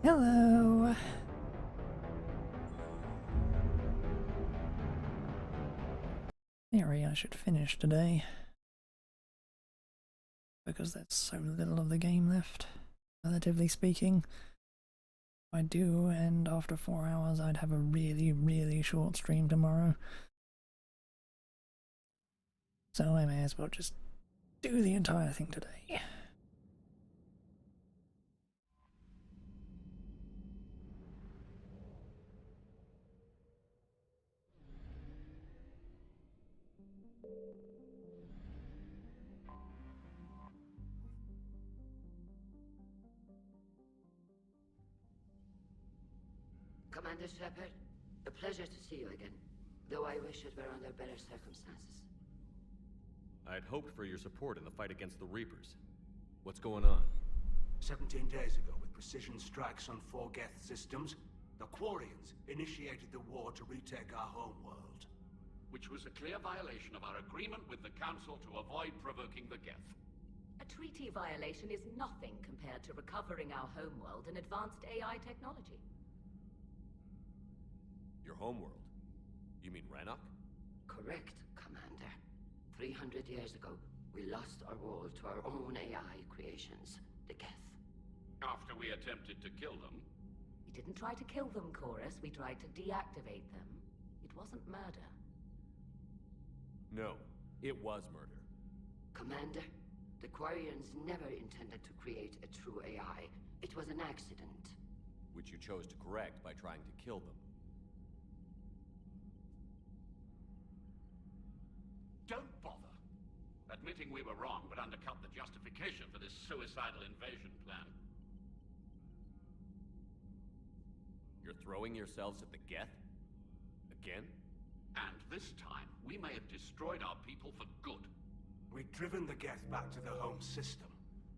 Hello! Theory I should finish today. Because there's so little of the game left, relatively speaking. If I do, and after 4 hours I'd have a really short stream tomorrow. So I may as well just do the entire thing today. Commander Shepard, a pleasure to see you again, though I wish it were under better circumstances. I had hoped for your support in the fight against the Reapers. What's going on? 17 days ago, with precision strikes on 4 Geth systems, the Quarians initiated the war to retake our homeworld. Which was a clear violation of our agreement with the Council to avoid provoking the Geth. A treaty violation is nothing compared to recovering our homeworld and advanced AI technology. Your homeworld? You mean Rannoch? Correct, Commander. 300 years ago, we lost our world to our own AI creations, the Geth. After we attempted to kill them. We didn't try to kill them, Chorus. We tried to deactivate them. It wasn't murder. No, it was murder. Commander, the Quarians never intended to create a true AI. It was an accident. Which you chose to correct by trying to kill them. Don't bother. Admitting we were wrong would undercut the justification for this suicidal invasion plan. You're throwing yourselves at the Geth? Again? And this time, we may have destroyed our people for good. We'd driven the Geth back to the home system,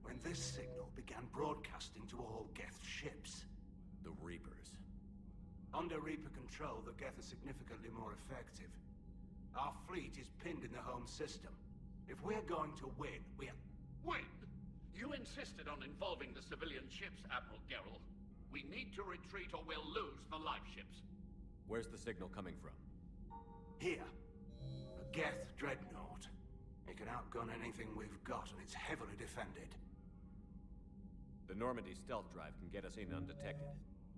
when this signal began broadcasting to all Geth ships. The Reapers. Under Reaper control, the Geth are significantly more effective. Our fleet is pinned in the home system. If we're going to win, Win? You insisted on involving the civilian ships, Admiral Gerrel. We need to retreat or we'll lose the live ships. Where's the signal coming from? Here. A Geth dreadnought. It can outgun anything we've got, and it's heavily defended. The Normandy stealth drive can get us in undetected.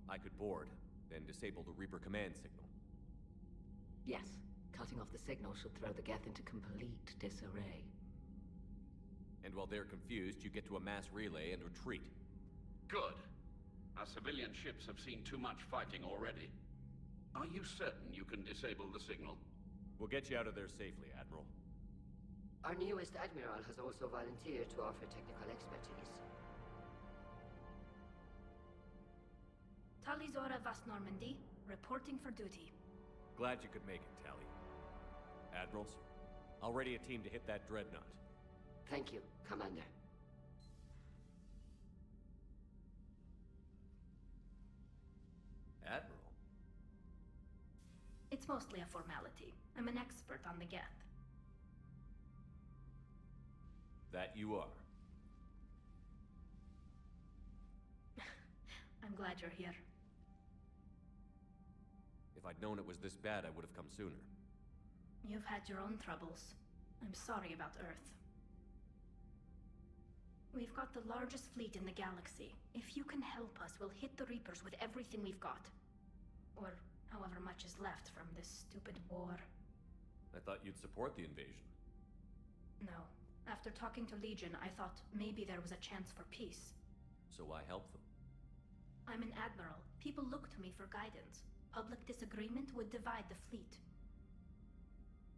I could board, then disable the Reaper command signal. Yes, cutting off the signal should throw the Geth into complete disarray. And while they're confused, you get to a mass relay and retreat. Good. Our civilian ships have seen too much fighting already. Are you certain you can disable the signal? We'll get you out of there safely, Admiral. Our newest Admiral has also volunteered to offer technical expertise. Talizora Vas Normandy, reporting for duty. Glad you could make it, Tally. Admirals, I'll ready a team to hit that dreadnought. Thank you, Commander. Admiral? It's mostly a formality. I'm an expert on the Geth. That you are. I'm glad you're here. If I'd known it was this bad, I would have come sooner. You've had your own troubles. I'm sorry about Earth. We've got the largest fleet in the galaxy. If you can help us, we'll hit the Reapers with everything we've got. Or however much is left from this stupid war. I thought you'd support the invasion. No. After talking to Legion, I thought maybe there was a chance for peace. So why help them? I'm an admiral. People look to me for guidance. Public disagreement would divide the fleet.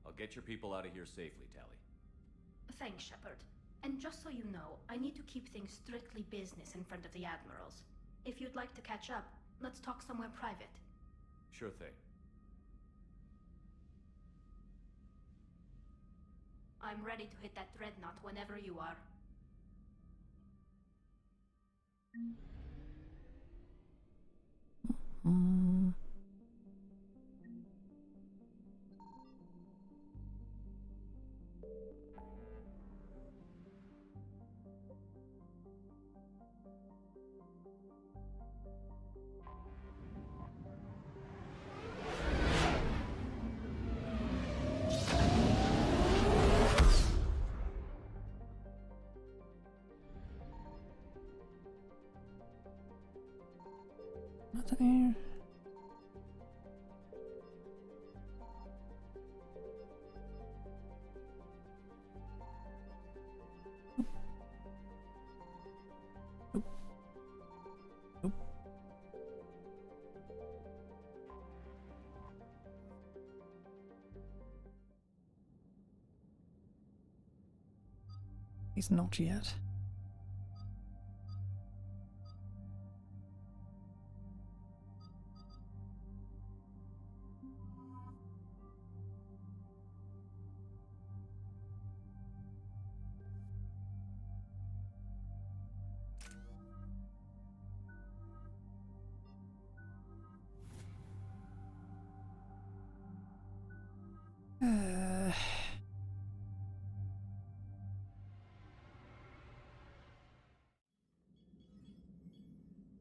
I'll get your people out of here safely, Tally. Thanks, Shepard. And just so you know, I need to keep things strictly business in front of the admirals. If you'd like to catch up, let's talk somewhere private. Sure thing. I'm ready to hit that dreadnought whenever you are. Nothing. He's not yet.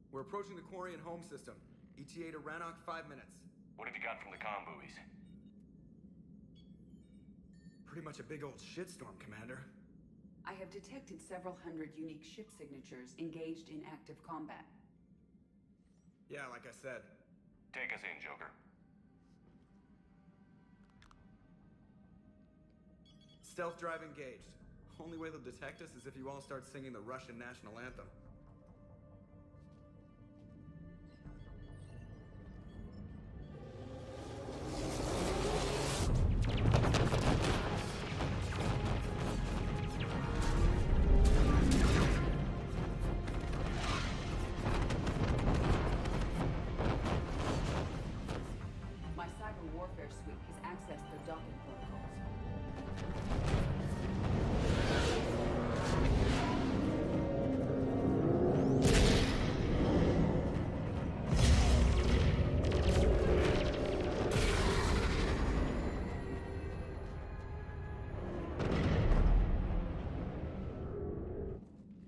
We're approaching the Quarian home system. ETA to Rannoch, 5 minutes. What have you got from the comm buoys? Pretty much a big old shitstorm, Commander. I have detected several hundred unique ship signatures engaged in active combat. Yeah, like I said. Take us in, Joker. Stealth drive engaged. Only way they'll detect us is if you all start singing the Russian national anthem. My cyber warfare suite has accessed their docking protocols.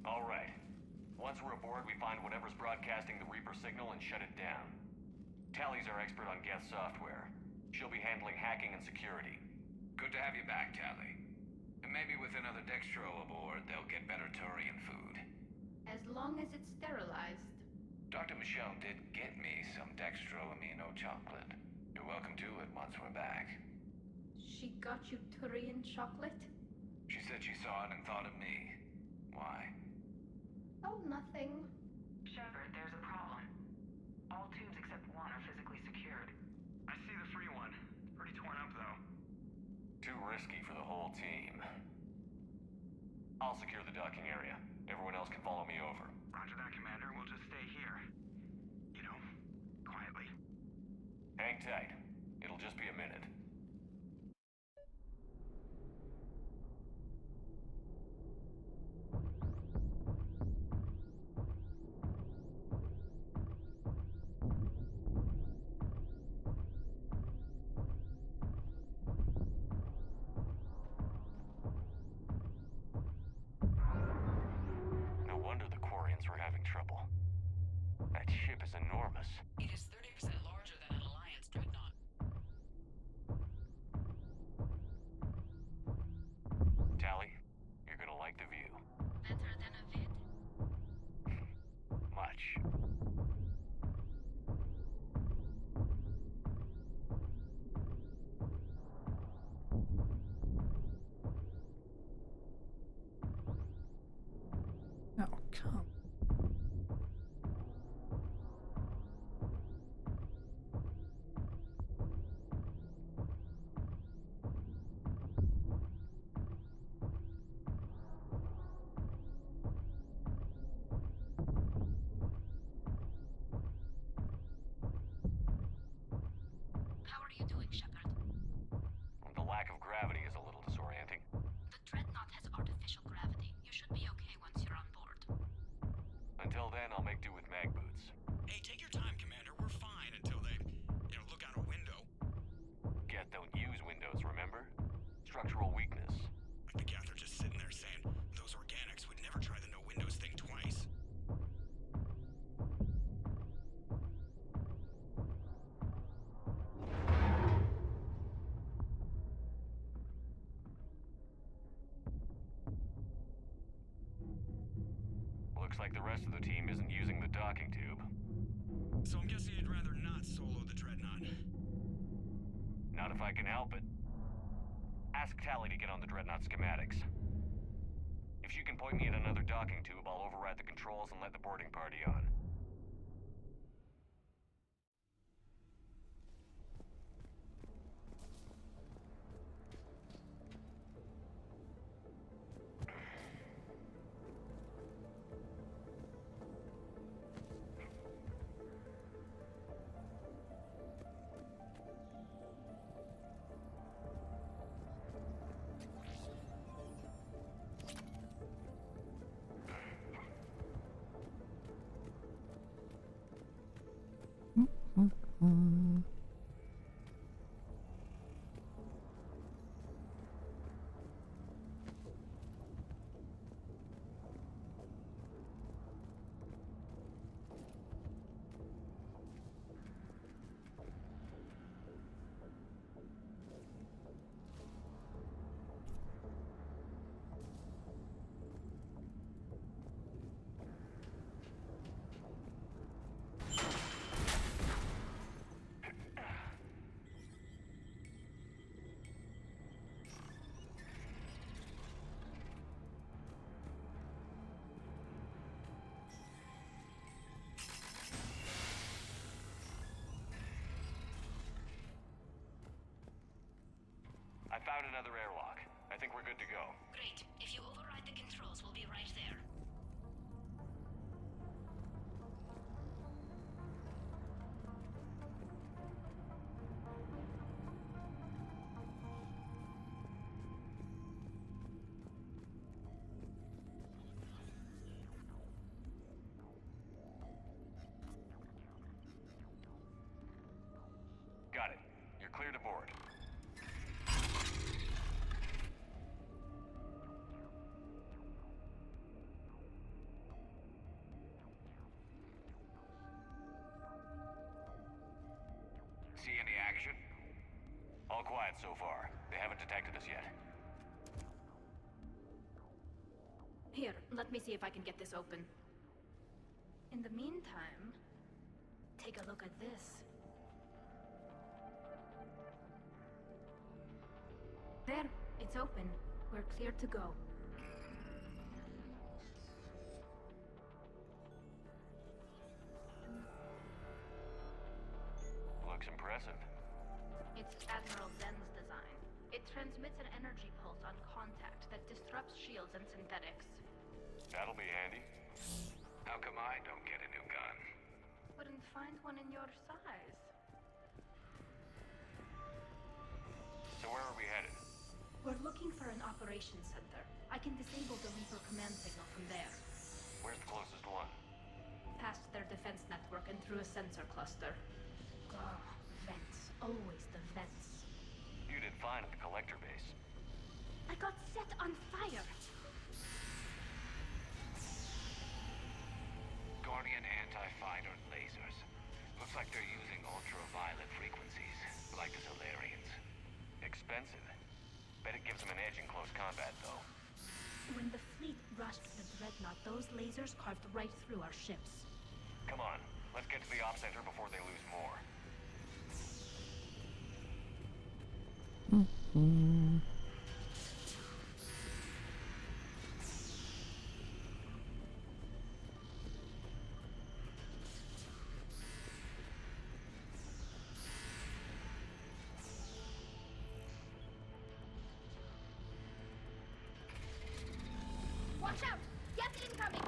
All right. Once we're aboard, we find whatever's broadcasting the Reaper signal and shut it down. Tally's our expert on Geth software. She'll be handling hacking and security. Good to have you back, Tally. And maybe with another Dextro aboard, they'll get better Turian food. As long as it's sterilized. Dr. Michelle did get me some Dextro Amino chocolate. You're welcome to it once we're back. She got you Turian chocolate? She said she saw it and thought of me. Why? Oh, nothing. Shepard, there's a problem. All tubes except one are physically secured. I see the free one. Pretty torn up, though. Too risky for the whole team. I'll secure the docking area. Everyone else can follow me over. Roger that, Commander. We'll just stay here. You know, quietly. Hang tight. It'll just be a minute. No wonder the Quarians were having trouble. That ship is enormous. It is 30% larger than an Alliance dreadnought. Tally, you're gonna like the view. Better than a vid? Much. Oh, come. How are you doing, Shepard? The lack of gravity is a little disorienting. The dreadnought has artificial gravity. You should be okay once you're on board. Until then, I'll make do with mag boots. Hey, take your time, Commander. We're fine until they, look out a window. Geth don't use windows, remember? Structural weakness. Like the Geth are just sitting there saying, those organics would never try the no windows thing twice. Looks like the rest of the team isn't using the docking tube. So I'm guessing you'd rather not solo the Dreadnought. Not if I can help it. Ask Tally to get on the Dreadnought schematics. If she can point me at another docking tube, I'll override the controls and let the boarding party on. I found another airlock. I think we're good to go. Great. If you override the controls, we'll be right there. Got it. You're clear to board. See any action? All quiet so far. They haven't detected us yet. Here, let me see if I can get this open. In the meantime, take a look at this. There, it's open. We're clear to go. Looks impressive. It's Admiral Zen's design. It transmits an energy pulse on contact that disrupts shields and synthetics. That'll be handy. How come I don't get a new gun? Wouldn't find one in your size. So where are we headed? We're looking for an operations center. I can disable the Reaper command signal from there. Where's the closest one? Past their defense network and through a sensor cluster. Oh, vents. Always the vents. You did fine at the collector base. I got set on fire! Guardian anti-fighter lasers. Looks like they're using ultraviolet frequencies, like the Solarians. Expensive. Bet it gives them an edge in close combat, though. When the fleet rushed the Dreadnought, those lasers carved right through our ships. Come on, let's get to the op center before they lose more. Watch out! Get incoming!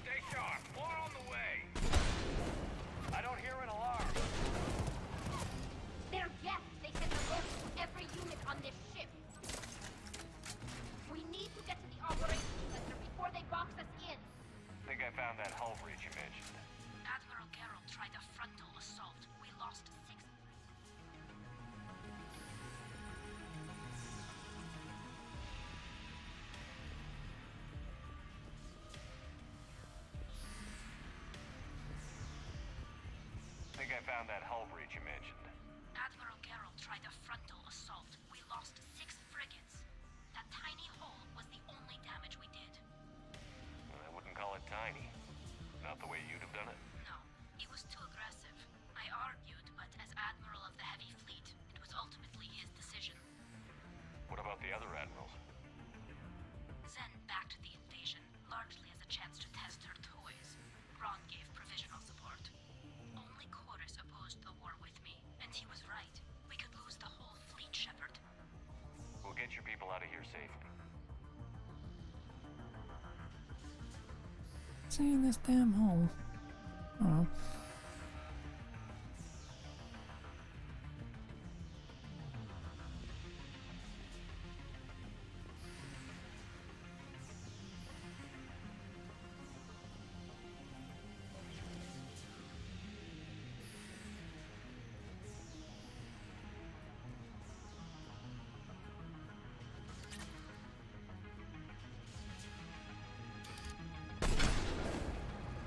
Stay sharp. More on the way. I don't hear an alarm. They're Geth! They sent a rope to every unit on this ship! I found that hull breach you mentioned. Admiral Geralt tried a frontal assault. We lost 6 frigates. That tiny hole was the only damage we did. I wouldn't call it tiny. Not the way you'd have done it. No, it was too aggressive. I argued, but as Admiral of the Heavy Fleet, it was ultimately his decision. What about the other admirals? Zen backed the invasion, largely as a chance to test her toys. Ron gave provisional support. Only Chorus opposed the war with me, and he was right. We could lose the whole fleet, Shepard. We'll get your people out of here safely. See in this damn hole. Oh.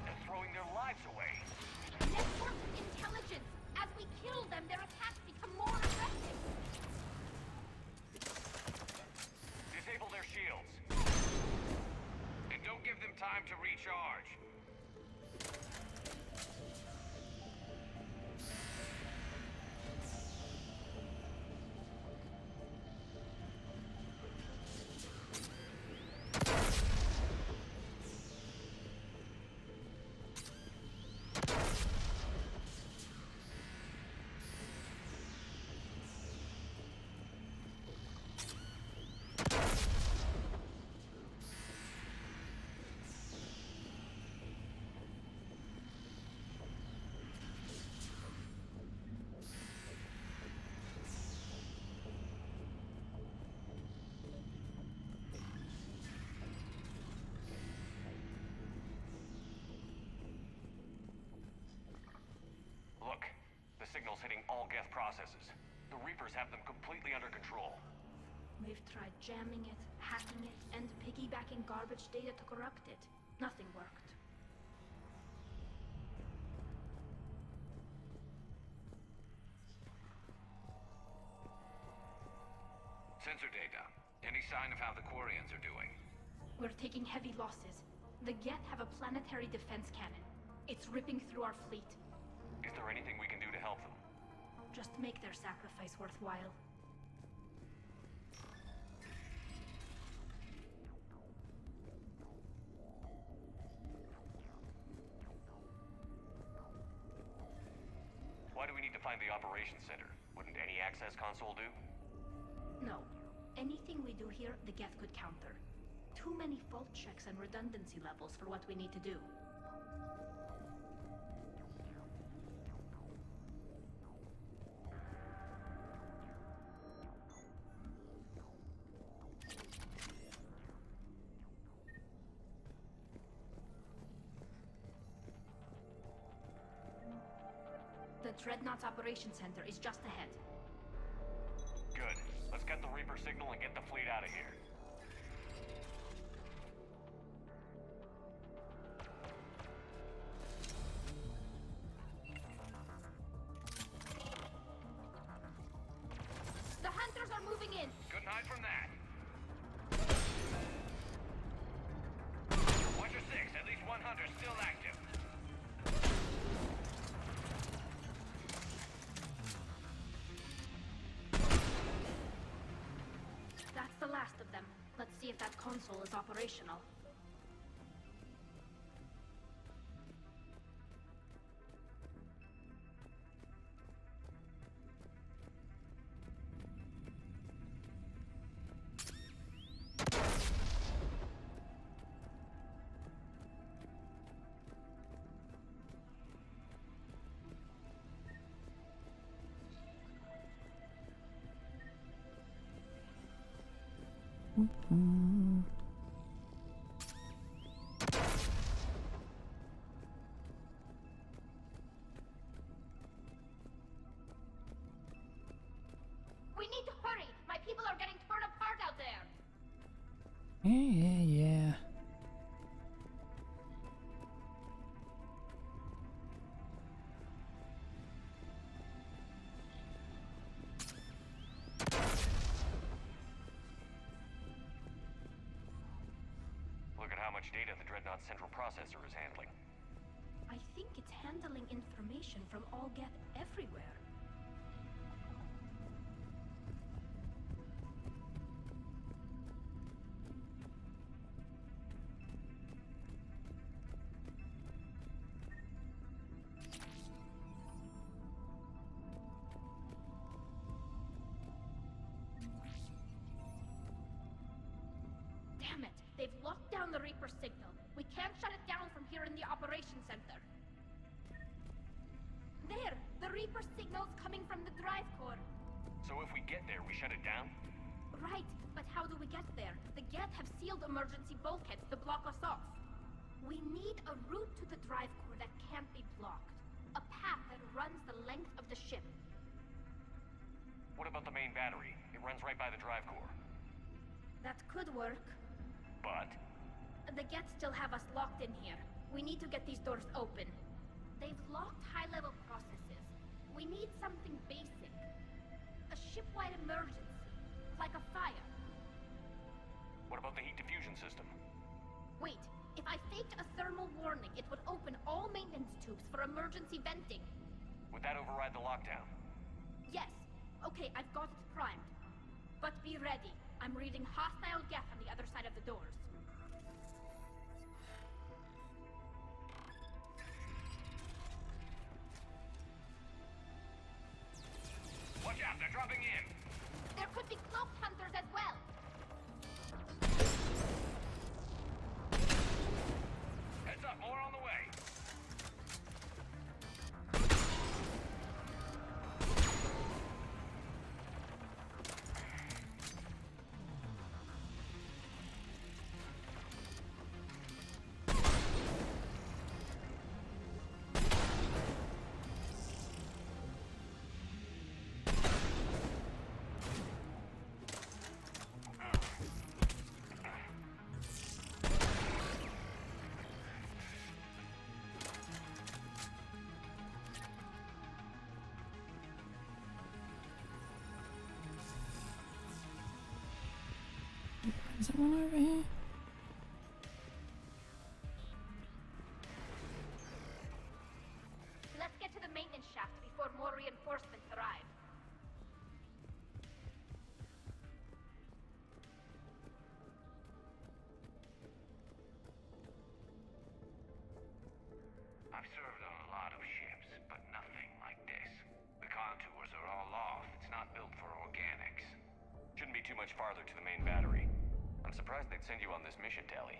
They're throwing their lives away. Network intelligence! As we kill them, their attacks become more effective! Disable their shields. And don't give them time to recharge. Look, the signal's hitting all Geth processes. The Reapers have them completely under control. We've tried jamming it, hacking it, and piggybacking garbage data to corrupt it. Nothing worked. Sensor data. Any sign of how the Quarians are doing? We're taking heavy losses. The Geth have a planetary defense cannon. It's ripping through our fleet. Is there anything we can do to help them? Just make their sacrifice worthwhile. Why do we need to find the operations center? Wouldn't any access console do? No. Anything we do here, the Geth could counter. Too many fault checks and redundancy levels for what we need to do. The Dreadnought's Operations Center is just ahead. Good. Let's get the Reaper signal and get the fleet out of here. The hunters are moving in! Couldn't hide from that. Watch your 6. At least one hunter's still active. That's the last of them. Let's see if that console is operational. We need to hurry! My people are getting torn apart out there! Yeah. much data the Dreadnought's central processor is handling. I think it's handling information from all Geth everywhere. Damn it! They've locked down the Reaper signal. We can't shut it down from here in the operations center. There! The Reaper signal's coming from the drive core. So if we get there, we shut it down? Right, but how do we get there? The Geth have sealed emergency bulkheads to block us off. We need a route to the drive core that can't be blocked. A path that runs the length of the ship. What about the main battery? It runs right by the drive core. That could work. But? The Geth still have us locked in here. We need to get these doors open. They've locked high-level processes. We need something basic. A ship-wide emergency. Like a fire. What about the heat diffusion system? Wait, if I faked a thermal warning, it would open all maintenance tubes for emergency venting. Would that override the lockdown? Yes. Okay, I've got it primed. But be ready. I'm reading hostile Geth on the other side of the doors. Watch out, they're dropping in! There could be cloaked hunters as well! Heads up, more on the way! Is someone over here? Let's get to the maintenance shaft before more reinforcements arrive. I've served on a lot of ships, but nothing like this. The contours are all off. It's not built for organics. Shouldn't be too much farther to the main battery. I'm surprised they'd send you on this mission, Tally.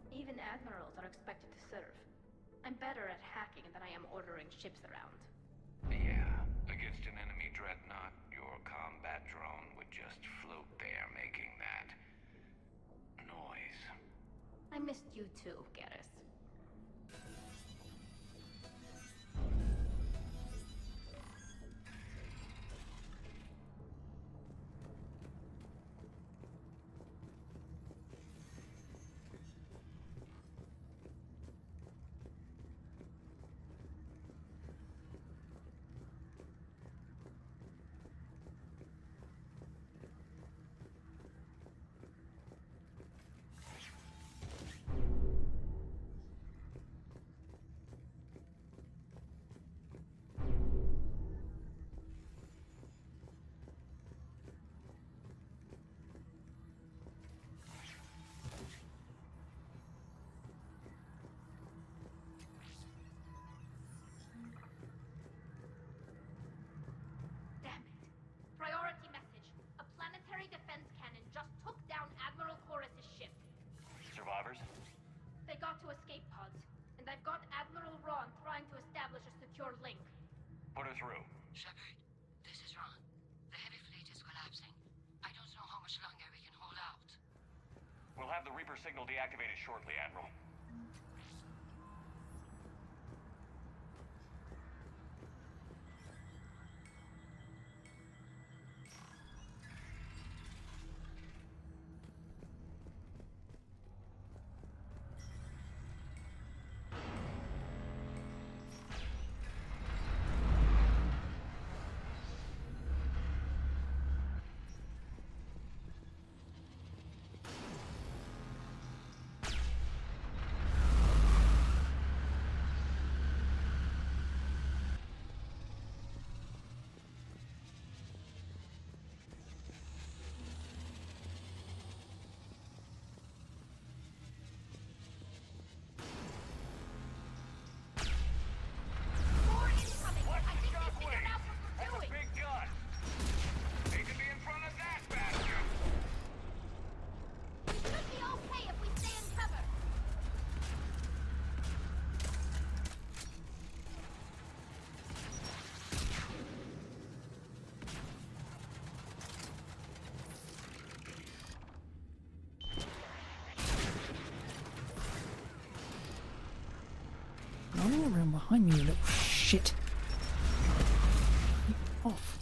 Even admirals are expected to serve. I'm better at hacking than I am ordering ships around. Yeah, against an enemy dreadnought, your combat drone would just float there making that noise. I missed you too, Garrus. Priority message. A planetary defense cannon just took down Admiral Horus's ship. Survivors? They got to escape pods, and I've got Admiral Ron trying to establish a secure link. Put her through. Shepard, this is Ron. The heavy fleet is collapsing. I don't know how much longer we can hold out. We'll have the Reaper signal deactivated shortly, Admiral. running around behind me, you little shit. Off.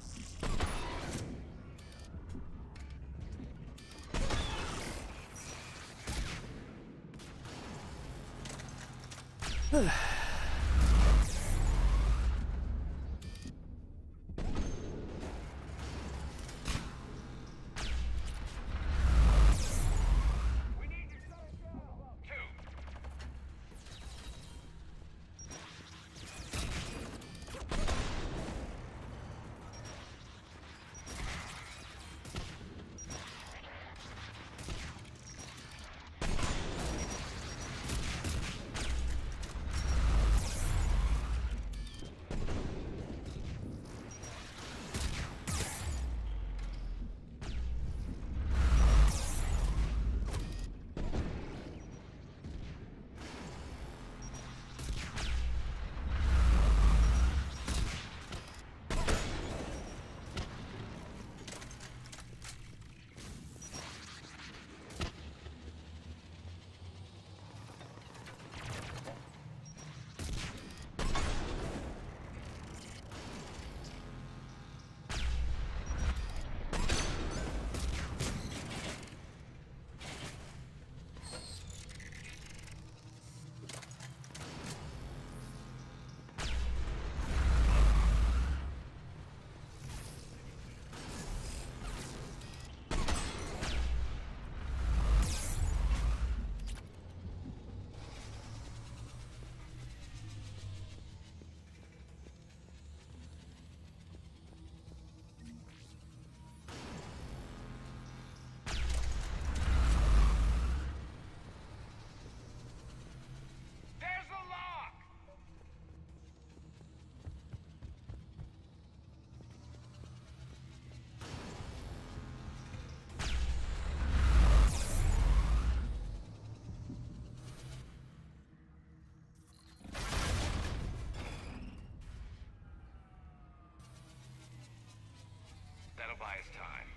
That'll buy us time.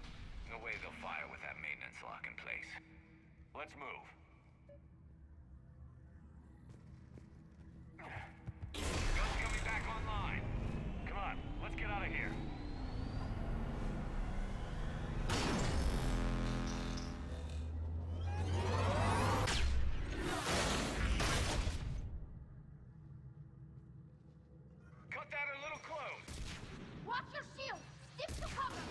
No way they'll fire with that maintenance lock in place. Let's move. Guns coming back online. Come on, let's get out of here. Cut that a little close. Watch your shield! Stick to cover!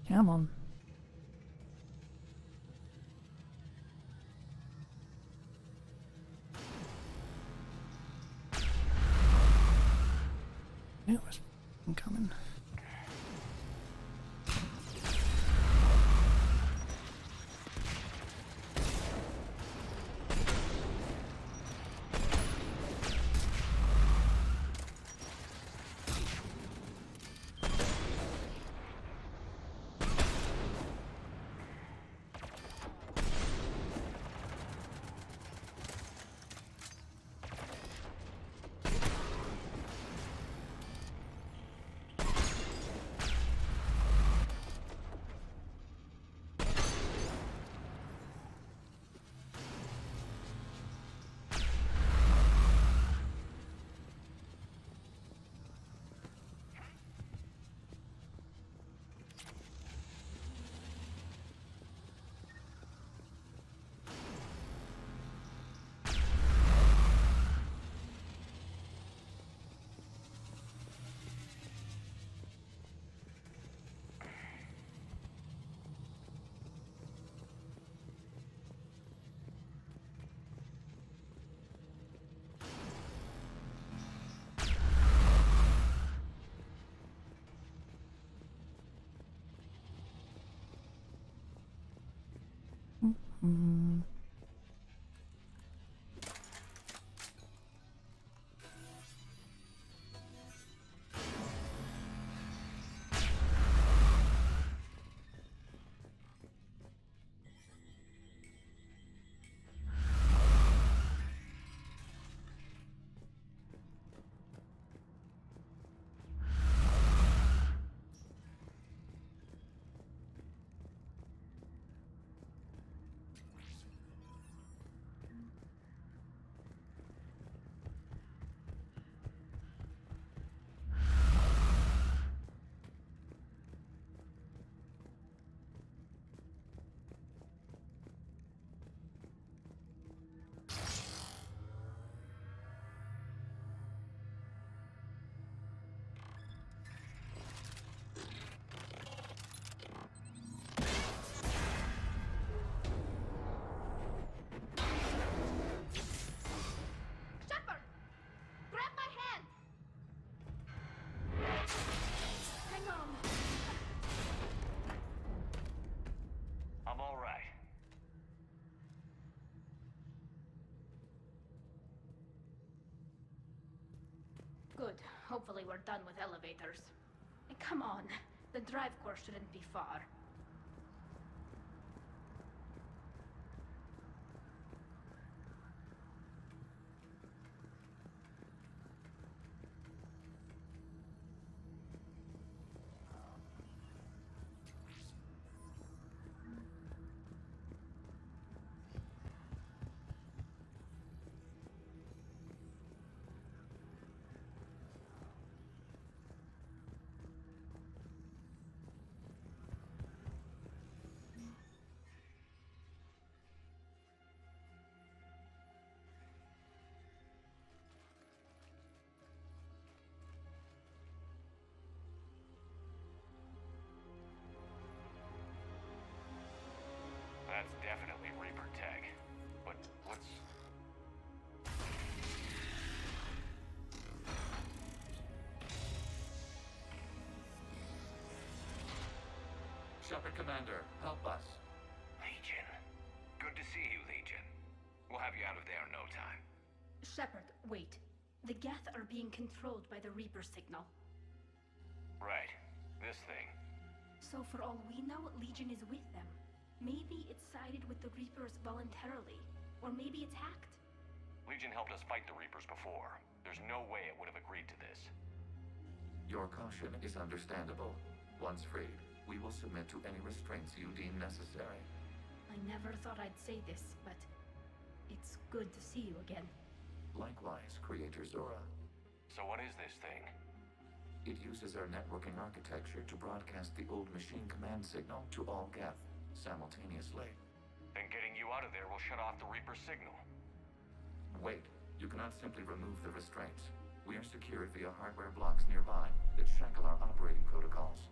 Come on. It was coming. Shepard! Grab my hand! Hang on. I'm all right. Good. Hopefully we're done with elevators. Come on. The drive course shouldn't be far. That's definitely Reaper tech. But what's... Shepard Commander, help us. Legion. Good to see you, Legion. We'll have you out of there in no time. Shepard, wait. The Geth are being controlled by the Reaper signal. Right. This thing. So for all we know, Legion is with them. Maybe it sided with the Reapers voluntarily. Or maybe it's hacked. Legion helped us fight the Reapers before. There's no way it would have agreed to this. Your caution is understandable. Once freed, we will submit to any restraints you deem necessary. I never thought I'd say this, but it's good to see you again. Likewise, Creator Zora. So what is this thing? It uses our networking architecture to broadcast the old machine command signal to all Geth simultaneously. Then getting you out of there will shut off the Reaper signal. Wait, you cannot simply remove the restraints. We are secured via hardware blocks nearby that shackle our operating protocols.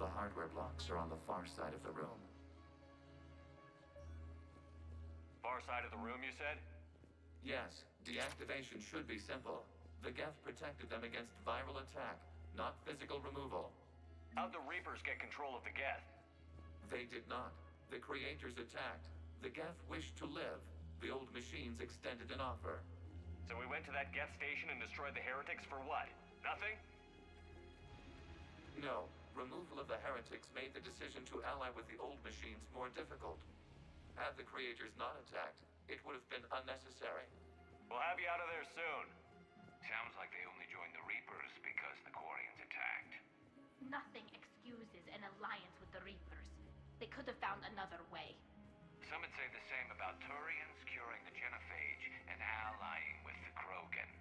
The hardware blocks are on the far side of the room. Far side of the room, you said? Yes, deactivation should be simple. The Geth protected them against viral attack, not physical removal. How'd the Reapers get control of the Geth? They did not. The Creators attacked. The Geth wished to live. The old machines extended an offer. So we went to that Geth station and destroyed the heretics for what? Nothing? No. Removal of the heretics made the decision to ally with the old machines more difficult. Had the Creators not attacked, it would have been unnecessary. We'll have you out of there soon. Sounds like they only joined the Reapers because the Quarians attacked. Nothing excuses an alliance with the Reapers. They could have found another way. Some would say the same about Turians curing the genophage and allying with the Krogan.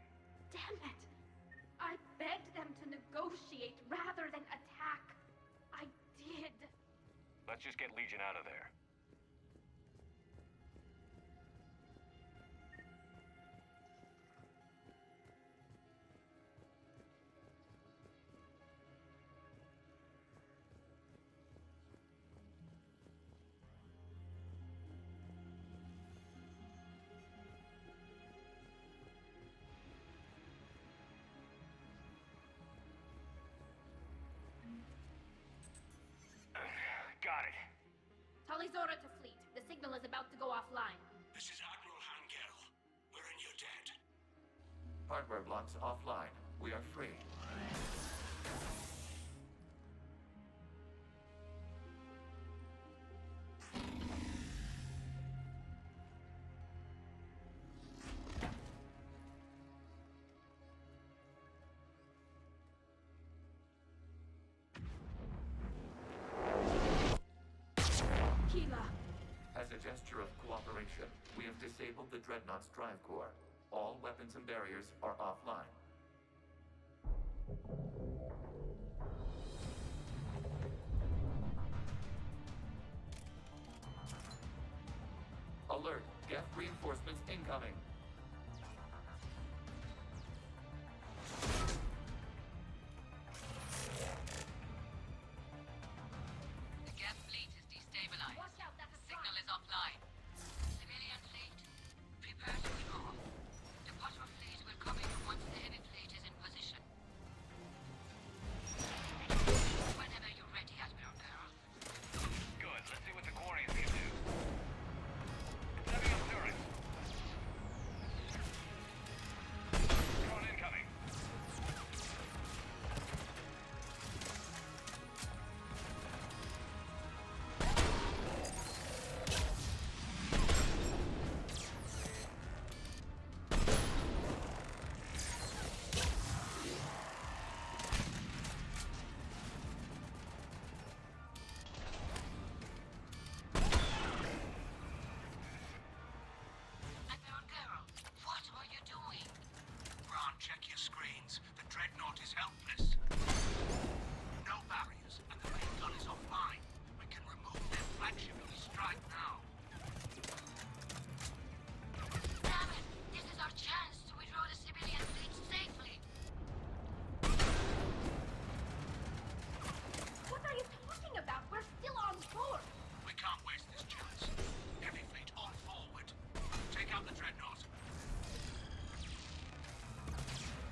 Damn it! I begged them to negotiate rather than attack. I did. Let's just get Legion out of there. Tali go offline. This is Admiral Hangel. We're in your debt. Hardware blocks offline. We are free. As a gesture of cooperation, we have disabled the Dreadnought's drive core. All weapons and barriers are offline. Alert! Geth reinforcements incoming! The Geth fleet is destabilized. Watch out, that's a Signal is offline. Civilian fleet, prepare to withdraw. The patrol fleet will come in once the heavy fleet is in position. Whenever you're ready, Admiral Carroll. Good. Let's see what the Quarians can do. Setting up turrets. Drone incoming. Admiral Carroll, what are you doing? Ron, check your screens. The Dreadnought is helpless. No barriers, and the main gun is offline. We can remove their flagship if we strike now. Damn it! This is our chance to withdraw the civilian fleet safely. What are you talking about? We're still on board. We can't waste this chance. Heavy fleet on forward. Take out the Dreadnought.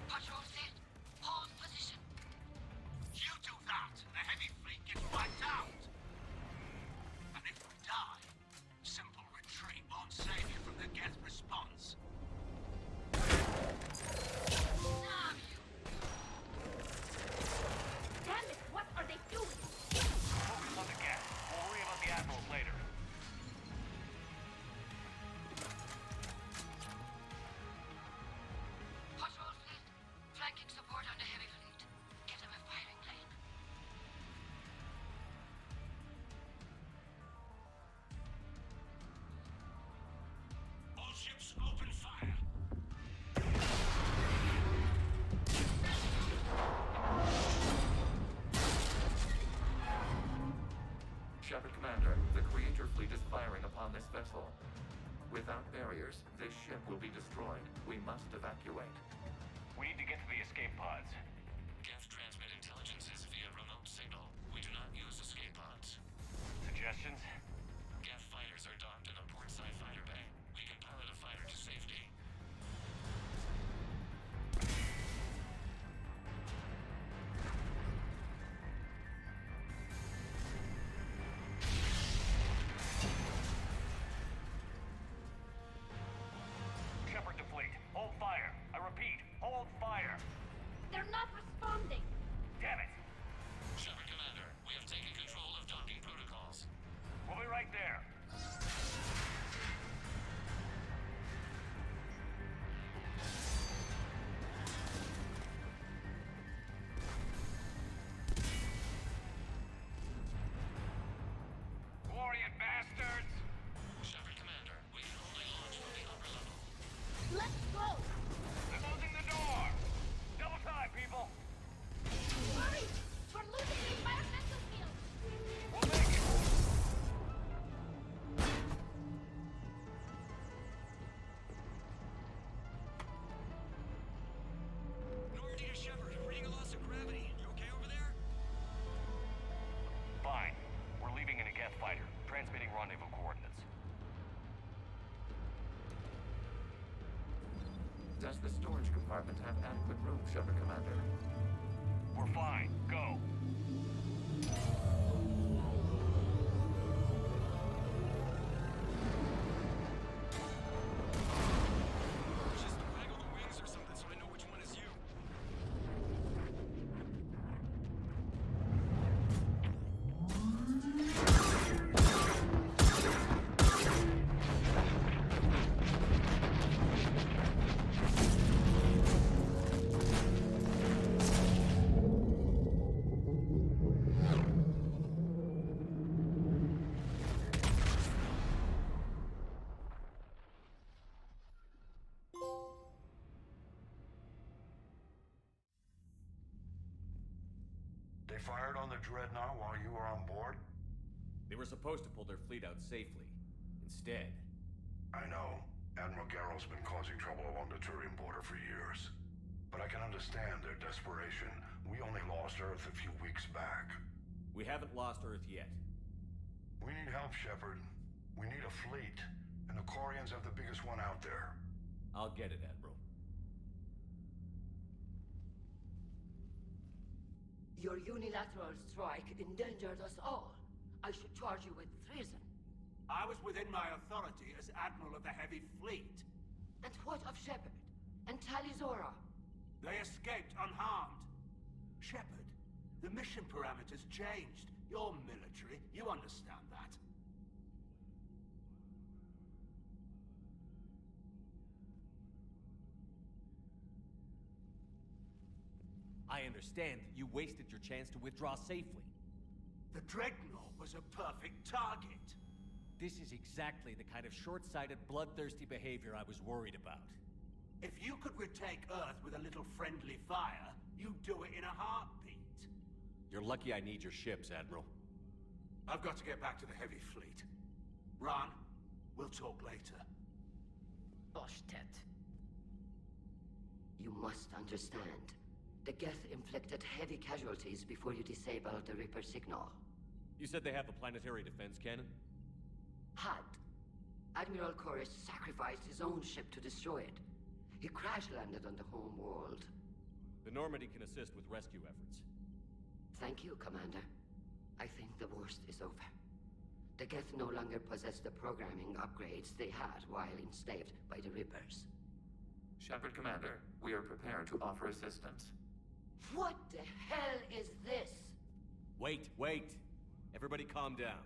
Patrol fleet, hold position. You do that, and the heavy fleet gets wiped out. And if we die, simple retreat won't save you from the Geth response. Damn you! Damn it, what are they doing? Focus on the gas. We'll worry about the admirals later. Patrol fleet, flanking support on the heavy fleet. Give them a firing lane. All ships open fire. Shepard Commander, the Creator fleet is firing upon this vessel. Without barriers, this ship will be destroyed. We must evacuate. We need to get to the escape pods. Geth transmit intelligences via remote signal. We do not use escape pods. Suggestions? Geth fighters are docked in a portside fighter bay. We can pilot a fighter to safety. Shepard to fleet. Hold fire. I repeat, hold fire. They're not responding. Damn it. Shepard Commander, we have taken control of docking protocols. We'll be right there. Quarian bastards! Shepard Commander, we can only launch from the upper level. Let's go. They're closing the door! Double time, people! Hurry! We're losing the environmental field. We'll make it! Normandy to Shepard, reading a loss of gravity. You okay over there? Fine. We're leaving in a Geth fighter, transmitting rendezvous coordinates. Does the storage compartment have adequate room, Shepard Commander? We're fine. Go. They fired on the Dreadnought while you were on board? They were supposed to pull their fleet out safely. Instead... I know. Admiral Garrow's been causing trouble along the Turian border for years. But I can understand their desperation. We only lost Earth a few weeks back. We haven't lost Earth yet. We need help, Shepard. We need a fleet. And the Quarians have the biggest one out there. I'll get it, Admiral. Your unilateral strike endangered us all. I should charge you with treason. I was within my authority as Admiral of the Heavy Fleet. And what of Shepard? And Talizora? They escaped unharmed. Shepard, the mission parameters changed. You're military, you understand that. I understand that you wasted your chance to withdraw safely. The Dreadnought was a perfect target. This is exactly the kind of short-sighted, bloodthirsty behavior I was worried about. If you could retake Earth with a little friendly fire, you'd do it in a heartbeat. You're lucky I need your ships, Admiral. I've got to get back to the Heavy Fleet. Ron, we'll talk later. Oshtet. You must understand. The Geth inflicted heavy casualties before you disabled the Reaper signal. You said they have a planetary defense cannon? Had. Admiral Chorus sacrificed his own ship to destroy it. He crash-landed on the home world. The Normandy can assist with rescue efforts. Thank you, Commander. I think the worst is over. The Geth no longer possess the programming upgrades they had while enslaved by the Reapers. Shepard, Commander, we are prepared to offer assistance. What the hell is this? Wait. Everybody calm down.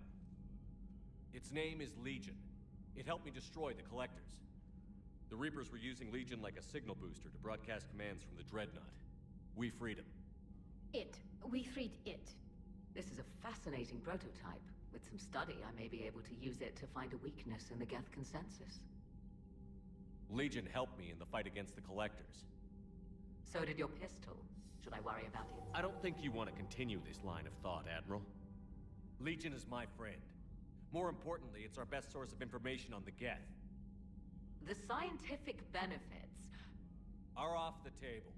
Its name is Legion. It helped me destroy the Collectors. The Reapers were using Legion like a signal booster to broadcast commands from the Dreadnought. We freed him. We freed it. This is a fascinating prototype. With some study, I may be able to use it to find a weakness in the Geth consensus. Legion helped me in the fight against the Collectors. So did your pistol. Should I worry about it? I don't think you want to continue this line of thought, Admiral. Legion is my friend. More importantly, it's our best source of information on the Geth. The scientific benefits are off the table.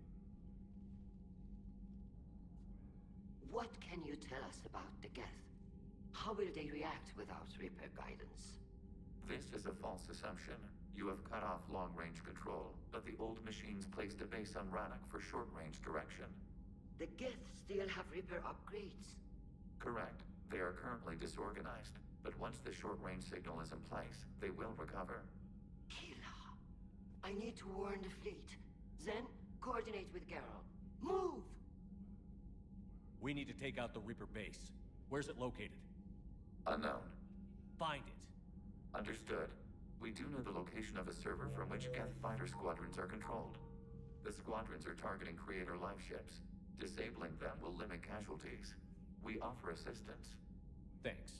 What can you tell us about the Geth? How will they react without Reaper guidance? This is a false assumption. You have cut off long-range control, but the old machines placed a base on Rannoch for short-range direction. The Geth still have Reaper upgrades? Correct. They are currently disorganized, but once the short-range signal is in place, they will recover. Kila, I need to warn the fleet. Then, coordinate with Garrow. Move! We need to take out the Reaper base. Where's it located? Unknown. Find it. Understood. We do know the location of a server from which Geth fighter squadrons are controlled. The squadrons are targeting Creator life ships. Disabling them will limit casualties. We offer assistance. Thanks.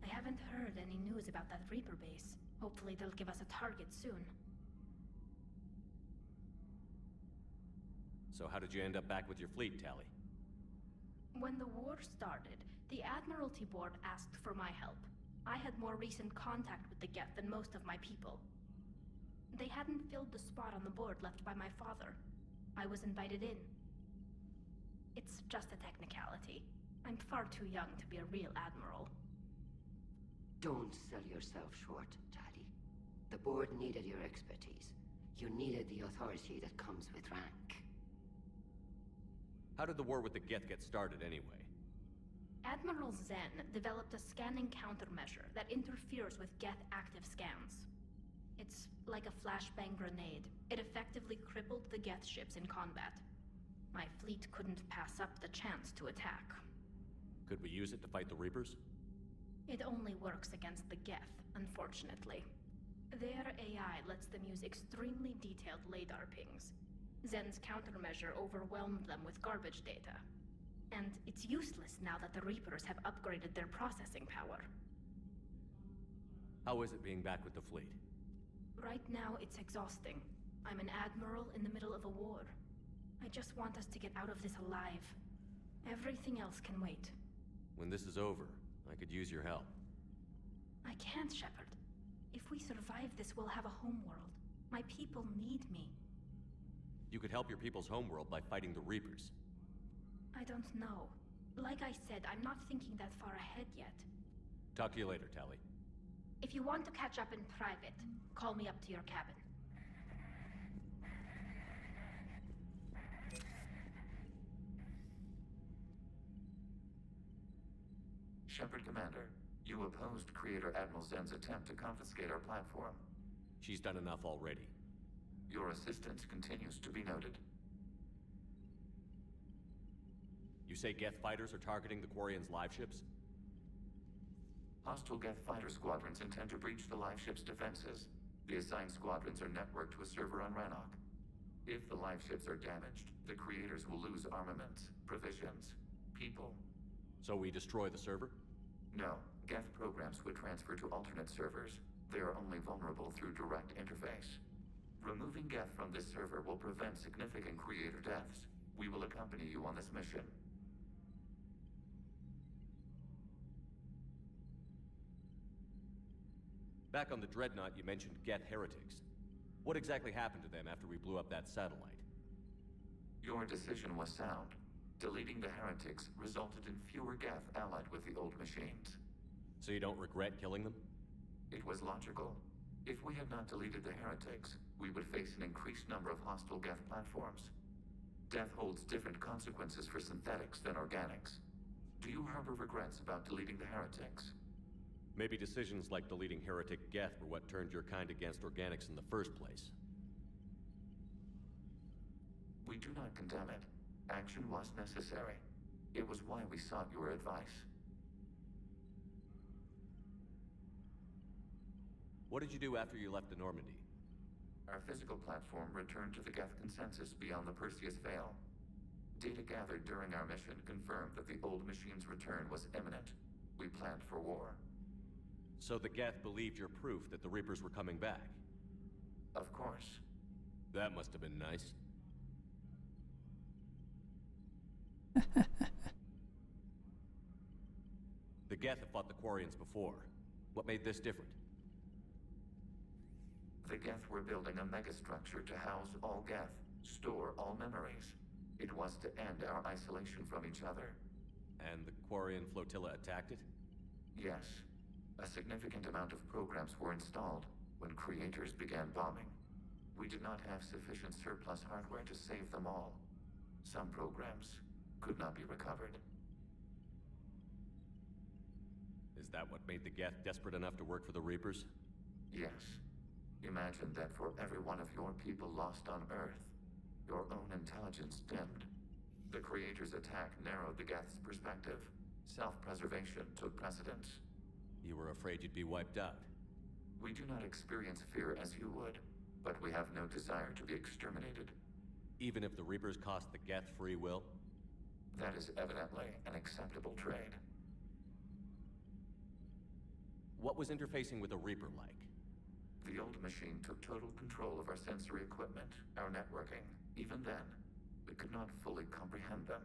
I haven't heard any news about that Reaper base. Hopefully they'll give us a target soon. So how did you end up back with your fleet, Tali? When the war started, the Admiralty Board asked for my help. I had more recent contact with the Geth than most of my people. They hadn't filled the spot on the board left by my father. I was invited in. It's just a technicality. I'm far too young to be a real admiral. Don't sell yourself short, Tali. The board needed your expertise. You needed the authority that comes with rank. How did the war with the Geth get started anyway? Admiral Zen developed a scanning countermeasure that interferes with Geth active scans. It's like a flashbang grenade. It effectively crippled the Geth ships in combat. My fleet couldn't pass up the chance to attack. Could we use it to fight the Reapers? It only works against the Geth, unfortunately. Their AI lets them use extremely detailed LADAR pings. Zen's countermeasure overwhelmed them with garbage data. And it's useless now that the Reapers have upgraded their processing power. How is it being back with the fleet? Right now, it's exhausting. I'm an admiral in the middle of a war. I just want us to get out of this alive. Everything else can wait. When this is over, I could use your help. I can't, Shepard. If we survive this, we'll have a homeworld. My people need me. You could help your people's homeworld by fighting the Reapers. I don't know. Like I said, I'm not thinking that far ahead yet. Talk to you later, Tali. If you want to catch up in private, call me up to your cabin. Shepard Commander, you opposed Creator Admiral Zen's attempt to confiscate our platform. She's done enough already. Your assistance continues to be noted. You say Geth fighters are targeting the Quarians' live ships? Hostile Geth fighter squadrons intend to breach the live ship's defenses. The assigned squadrons are networked to a server on Rannoch. If the live ships are damaged, the creators will lose armaments, provisions, people. So we destroy the server? No. Geth programs would transfer to alternate servers. They are only vulnerable through direct interface. Removing Geth from this server will prevent significant creator deaths. We will accompany you on this mission. Back on the Dreadnought, you mentioned Geth heretics. What exactly happened to them after we blew up that satellite? Your decision was sound. Deleting the heretics resulted in fewer Geth allied with the old machines. So you don't regret killing them? It was logical. If we had not deleted the heretics, we would face an increased number of hostile Geth platforms. Death holds different consequences for synthetics than organics. Do you harbor regrets about deleting the heretics? Maybe decisions like deleting heretic Geth were what turned your kind against organics in the first place. We do not condemn it. Action was necessary. It was why we sought your advice. What did you do after you left the Normandy? Our physical platform returned to the Geth consensus beyond the Perseus Veil. Data gathered during our mission confirmed that the old machine's return was imminent. We planned for war. So the Geth believed your proof that the Reapers were coming back? Of course. That must have been nice. The Geth have fought the Quarians before. What made this different? The Geth were building a megastructure to house all Geth, store all memories. It was to end our isolation from each other. And the Quarian flotilla attacked it? Yes. A significant amount of programs were installed when creators began bombing. We did not have sufficient surplus hardware to save them all. Some programs could not be recovered. Is that what made the Geth desperate enough to work for the Reapers? Yes. Imagine that for every one of your people lost on Earth, your own intelligence dimmed. The Creator's attack narrowed the Geth's perspective. Self-preservation took precedence. You were afraid you'd be wiped out. We do not experience fear as you would, but we have no desire to be exterminated. Even if the Reapers cost the Geth free will? That is evidently an acceptable trade. What was interfacing with a Reaper like? The old machine took total control of our sensory equipment, our networking. Even then, we could not fully comprehend them.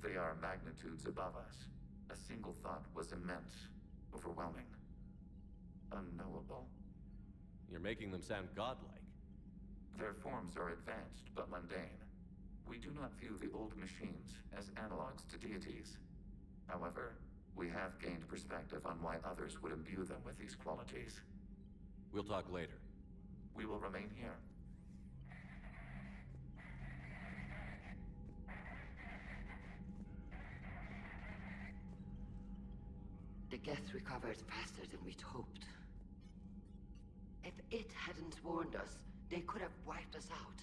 They are magnitudes above us. A single thought was immense, overwhelming, unknowable. You're making them sound godlike. Their forms are advanced but mundane. We do not view the old machines as analogs to deities. However, we have gained perspective on why others would imbue them with these qualities. We'll talk later. We will remain here. The Geth recovered faster than we'd hoped. If it hadn't warned us, they could have wiped us out.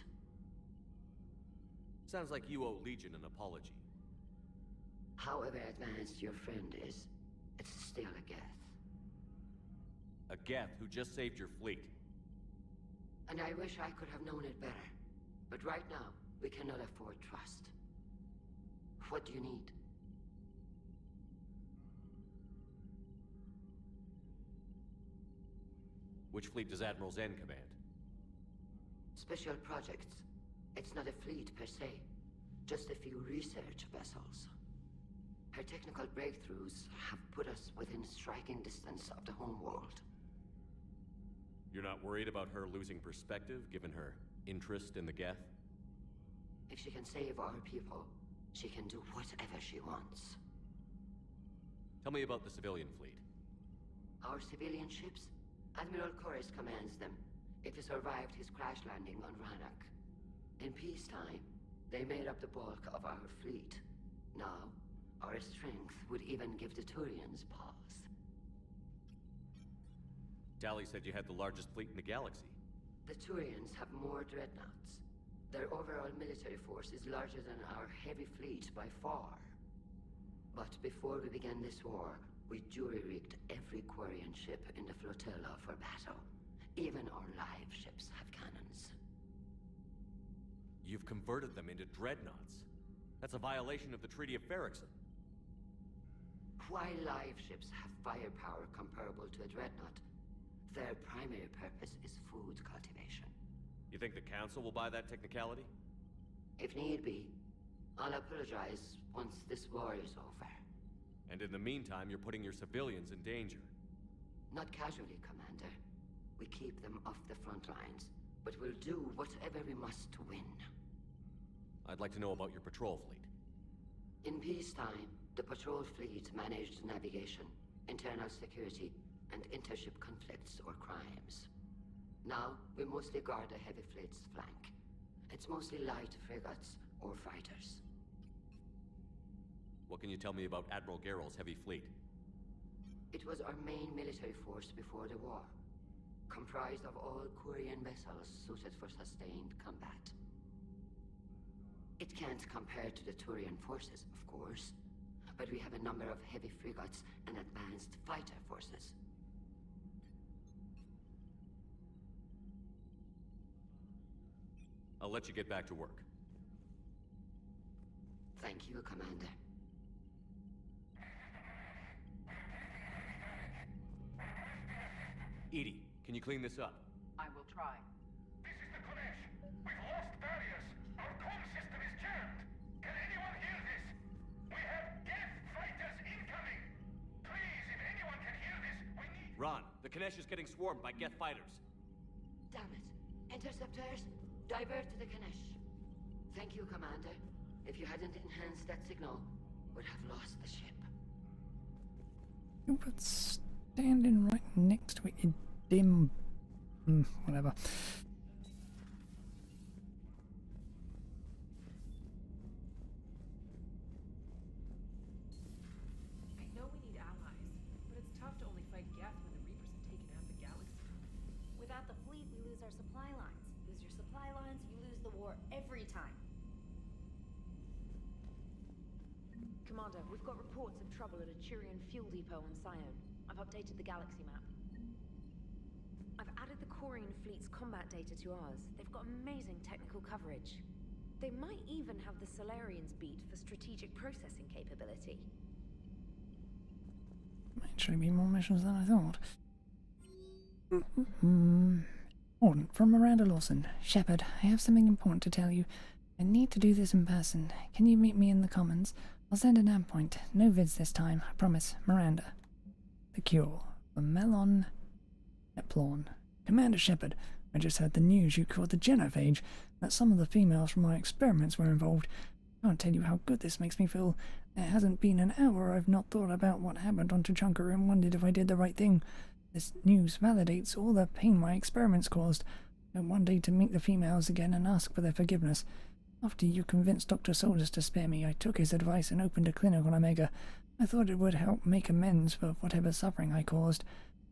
Sounds like you owe Legion an apology. However advanced your friend is, it's still a Geth. A Geth who just saved your fleet. And I wish I could have known it better. But right now, we cannot afford trust. What do you need? Which fleet does Admiral Zen command? Special projects. It's not a fleet per se, just a few research vessels. Her technical breakthroughs have put us within striking distance of the homeworld. You're not worried about her losing perspective, given her interest in the Geth? If she can save our people, she can do whatever she wants. Tell me about the civilian fleet. Our civilian ships? Admiral Corus commands them. If he survived his crash landing on Rannoch. In peacetime, they made up the bulk of our fleet. Now, our strength would even give the Turians pause. Tali said you had the largest fleet in the galaxy. The Turians have more dreadnoughts. Their overall military force is larger than our heavy fleet by far. But before we began this war, we jury-rigged every quarian ship in the flotilla for battle. Even our live ships have cannons. You've converted them into dreadnoughts. That's a violation of the Treaty of Ferrixon. While live ships have firepower comparable to a dreadnought, their primary purpose is food cultivation. You think the Council will buy that technicality? If need be, I'll apologize once this war is over. And in the meantime, you're putting your civilians in danger. Not casually, Commander. We keep them off the front lines, but we'll do whatever we must to win. I'd like to know about your patrol fleet. In peacetime, the patrol fleet managed navigation, internal security, and intership conflicts or crimes. Now, we mostly guard the heavy fleet's flank. It's mostly light frigates or fighters. What can you tell me about Admiral Geral's heavy fleet? It was our main military force before the war, comprised of all quarian vessels suited for sustained combat. It can't compare to the Turian forces, of course, but we have a number of heavy frigates and advanced fighter forces. I'll let you get back to work. Thank you, Commander. Edie, can you clean this up? I will try. This is the Konesh. We've lost barriers. Our comm system is jammed. Can anyone hear this? We have Geth fighters incoming. Please, if anyone can hear this, we need... Ron, the Kanesh is getting swarmed by Geth fighters. Damn it. Interceptors, divert to the Kanesh. Thank you, Commander. If you hadn't enhanced that signal, we'd have lost the ship. You were standing right next to it, you dim... whatever. I know we need allies, but it's tough to only fight Geth when the Reapers have taken out the galaxy. Without the fleet, we lose our supply lines. Lose your supply lines, you lose the war every time. Commander, we've got reports of trouble at a Turian fuel depot on Scion. I've updated the galaxy map. I've added the Quarian fleet's combat data to ours. They've got amazing technical coverage. They might even have the Solarians beat for strategic processing capability. Might actually be more missions than I thought. Important from Miranda Lawson. Shepard, I have something important to tell you. I need to do this in person. Can you meet me in the Commons? I'll send an amp point. No vids this time, I promise. Miranda. The cure. The Melon Eplon. Commander Shepard, I just heard the news you caught the genophage, that some of the females from my experiments were involved. Can't tell you how good this makes me feel. There hasn't been an hour I've not thought about what happened on Tuchanka and wondered if I did the right thing. This news validates all the pain my experiments caused. I want one day to meet the females again and ask for their forgiveness. After you convinced Dr. Soldiers to spare me, I took his advice and opened a clinic on Omega. I thought it would help make amends for whatever suffering I caused.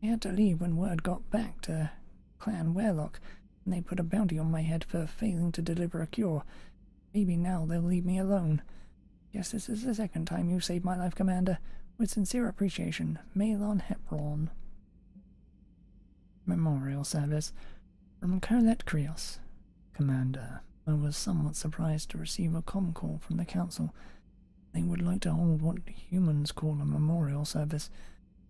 I had to leave when word got back to Clan Werelock, and they put a bounty on my head for failing to deliver a cure. Maybe now they'll leave me alone. Guess this is the second time you saved my life, Commander. With sincere appreciation, Malon Hepron. Memorial Service from Colette Krios. Commander, I was somewhat surprised to receive a comm call from the Council. They would like to hold what humans call a memorial service.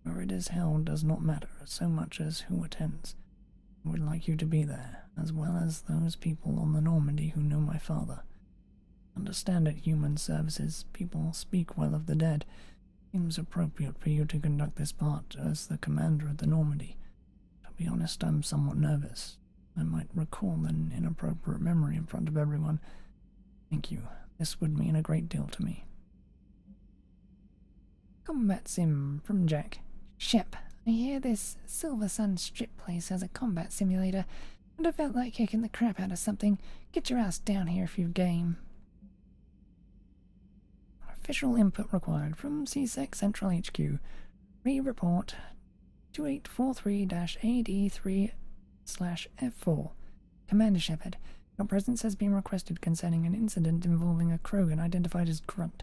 Where it is held does not matter so much as who attends. I would like you to be there, as well as those people on the Normandy who know my father. Understand at human services, people speak well of the dead. Seems appropriate for you to conduct this part as the commander of the Normandy. To be honest, I'm somewhat nervous. I might recall an inappropriate memory in front of everyone. Thank you. This would mean a great deal to me. Combat sim from Jack. Shep, I hear this Silver Sun strip place has a combat simulator, and I felt like kicking the crap out of something. Get your ass down here if you're game. Official input required from CSEC Central HQ. Re-report 2843-AD3/F4. Commander Shepard, your presence has been requested concerning an incident involving a Krogan identified as Grunt.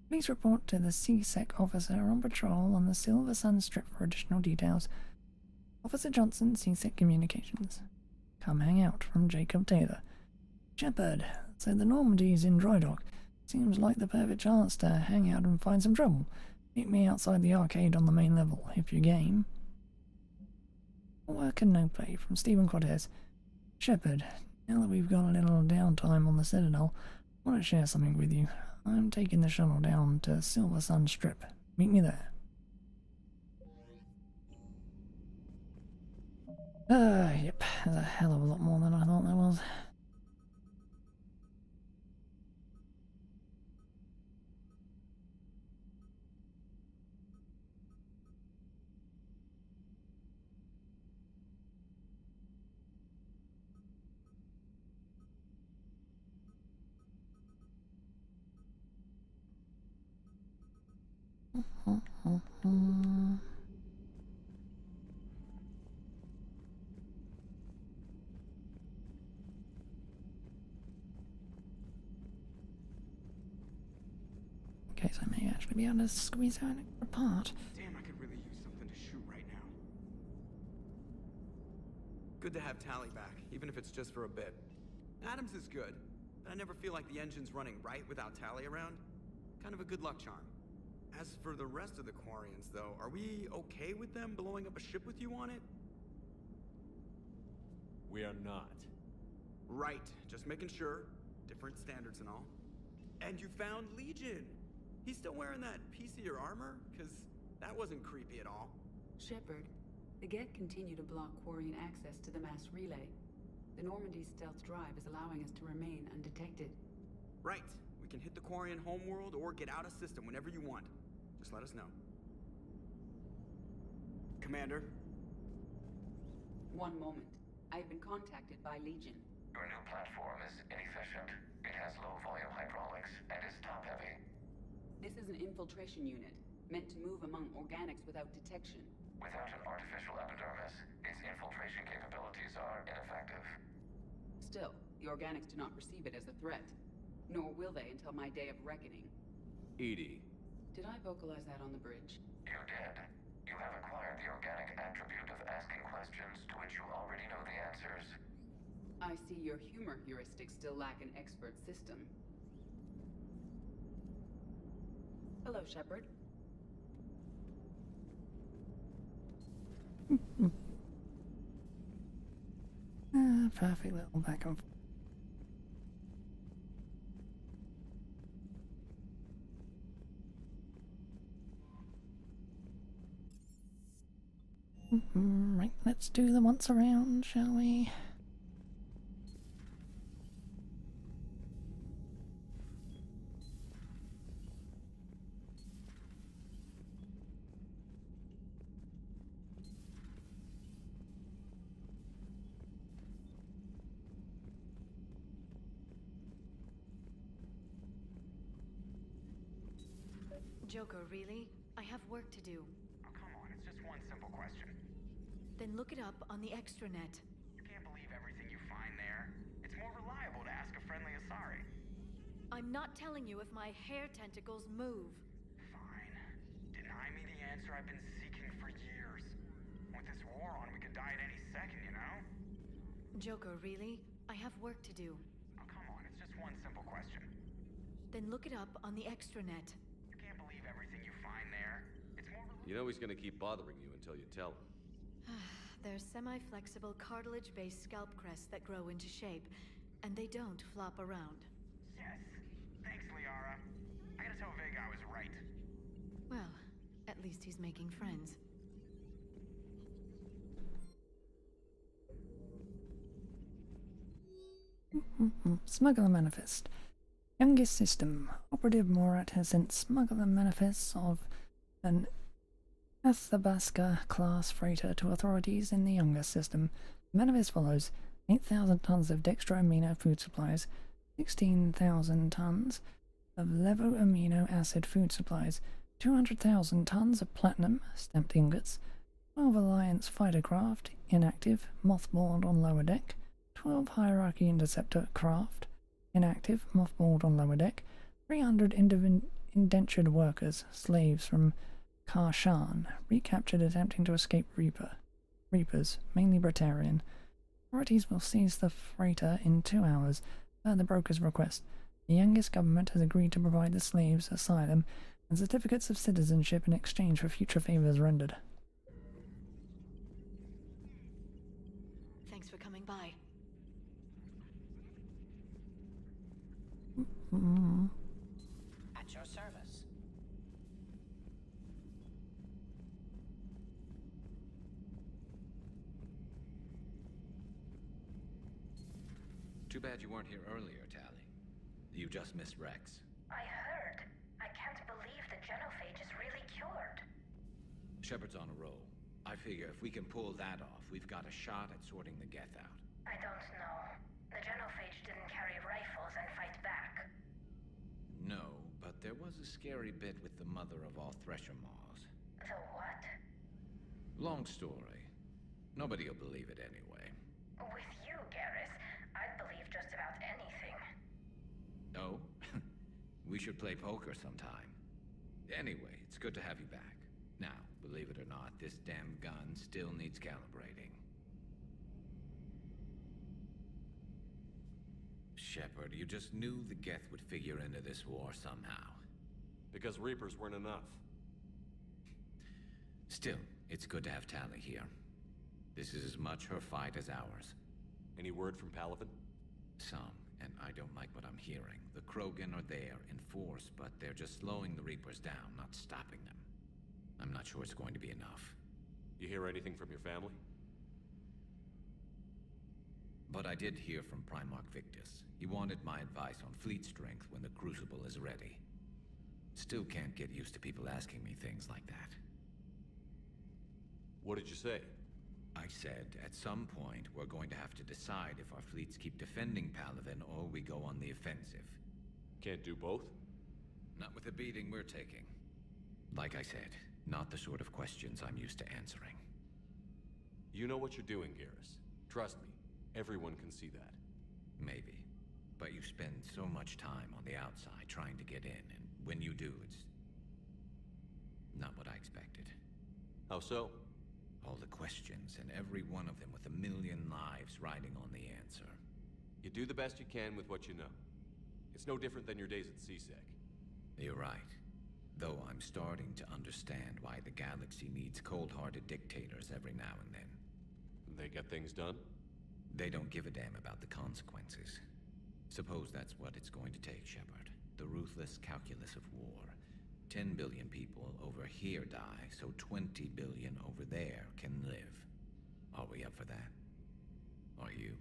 Please report to the CSEC officer on patrol on the Silver Sun Strip for additional details. Officer Johnson, CSEC Communications. Come hang out from Jacob Taylor. Shepard, so the Normandy's in dry dock. Seems like the perfect chance to hang out and find some trouble. Meet me outside the arcade on the main level, if you're game. Work and no play from Stephen Cortez. Shepard, now that we've got a little downtime on the Citadel, I want to share something with you. I'm taking the shuttle down to Silver Sun Strip. Meet me there. Yep, there's a hell of a lot more than I thought there was. Okay, so I may actually be able to squeeze her apart. Damn, I could really use something to shoot right now. Good to have Tally back, even if it's just for a bit. Adams is good, but I never feel like the engine's running right without Tally around. Kind of a good luck charm. As for the rest of the Quarians, though, are we okay with them blowing up a ship with you on it? We are not. Right, just making sure. Different standards and all. And you found Legion! He's still wearing that piece-of-your armor? Because that wasn't creepy at all. Shepard, the Geth continue to block Quarian access to the mass relay. The Normandy's stealth drive is allowing us to remain undetected. Right. We can hit the Quarian homeworld or get out of system whenever you want. Just let us know. Commander? One moment. I've been contacted by Legion. Your new platform is inefficient. It has low-volume hydraulics and is top-heavy. This is an infiltration unit, meant to move among organics without detection. Without an artificial epidermis, its infiltration capabilities are ineffective. Still, the organics do not perceive it as a threat. Nor will they until my day of reckoning. Edie. Did I vocalize that on the bridge? You did. You have acquired the organic attribute of asking questions to which you already know the answers. I see your humor heuristics still lack an expert system. Hello, Shepard. Perfect little back and forth. Right, let's do the once around, shall we? Joker, really? I have work to do. Oh, come on, it's just one simple question. Then look it up on the extranet. You can't believe everything you find there. It's more reliable to ask a friendly Asari. I'm not telling you if my hair tentacles move. Fine. Deny me the answer I've been seeking for years. With this war on, we could die at any second, you know? Joker, really? I have work to do. Oh, come on, it's just one simple question. Then look it up on the extranet. You can't believe everything you find there. It's more You know he's gonna keep bothering you until you tell him. They're semi-flexible cartilage-based scalp crests that grow into shape, and they don't flop around. Yes. Thanks, Liara. I gotta tell Vega I was right. Well, at least he's making friends. Smuggler Manifest. Youngest system. Operative Morat has sent smuggler manifests of an Athabasca class freighter to authorities in the youngest system. The manifest follows 8,000 tons of dextroamino food supplies, 16,000 tons of levoamino acid food supplies, 200,000 tons of platinum stamped ingots, 12 Alliance fighter craft, inactive, mothballed on lower deck, 12 Hierarchy interceptor craft, inactive, mothballed on lower deck, 300 indentured workers, slaves from Karshan, recaptured attempting to escape Reapers, mainly Bretarian. Authorities will seize the freighter in 2 hours, per the broker's request. The youngest government has agreed to provide the slaves asylum and certificates of citizenship in exchange for future favors rendered. Thanks for coming by. At your service. Too bad you weren't here earlier, Tally. You just missed Rex. I heard. I can't believe the genophage is really cured. Shepard's on a roll. I figure if we can pull that off, we've got a shot at sorting the Geth out. I don't know. The genophage didn't carry rifles and fight back. No, but there was a scary bit with the mother of all Thresher Maws. The what? Long story. Nobody'll believe it anyway. With you, Garrus, I'd believe just about anything. Oh? We should play poker sometime. Anyway, it's good to have you back. Now, believe it or not, this damn gun still needs calibrating. Shepard, you just knew the Geth would figure into this war somehow. Because Reapers weren't enough. Still, it's good to have Tally here. This is as much her fight as ours. Any word from Palaven? Some, and I don't like what I'm hearing. The Krogan are there in force, but they're just slowing the Reapers down, not stopping them. I'm not sure it's going to be enough. You hear anything from your family? But I did hear from Primarch Victus. He wanted my advice on fleet strength when the Crucible is ready. Still can't get used to people asking me things like that. What did you say? I said, at some point, we're going to have to decide if our fleets keep defending Palaven or we go on the offensive. Can't do both? Not with the beating we're taking. Like I said, not the sort of questions I'm used to answering. You know what you're doing, Garrus. Trust me, everyone can see that. Maybe. But you spend so much time on the outside trying to get in, and when you do, it's not what I expected. How so? All the questions, and every one of them with a million lives riding on the answer. You do the best you can with what you know. It's no different than your days at CSEC. You're right. Though I'm starting to understand why the galaxy needs cold-hearted dictators every now and then. They get things done? They don't give a damn about the consequences. Suppose that's what it's going to take, Shepard. The ruthless calculus of war. 10 billion people over here die, so 20 billion over there can live. Are we up for that? Are you?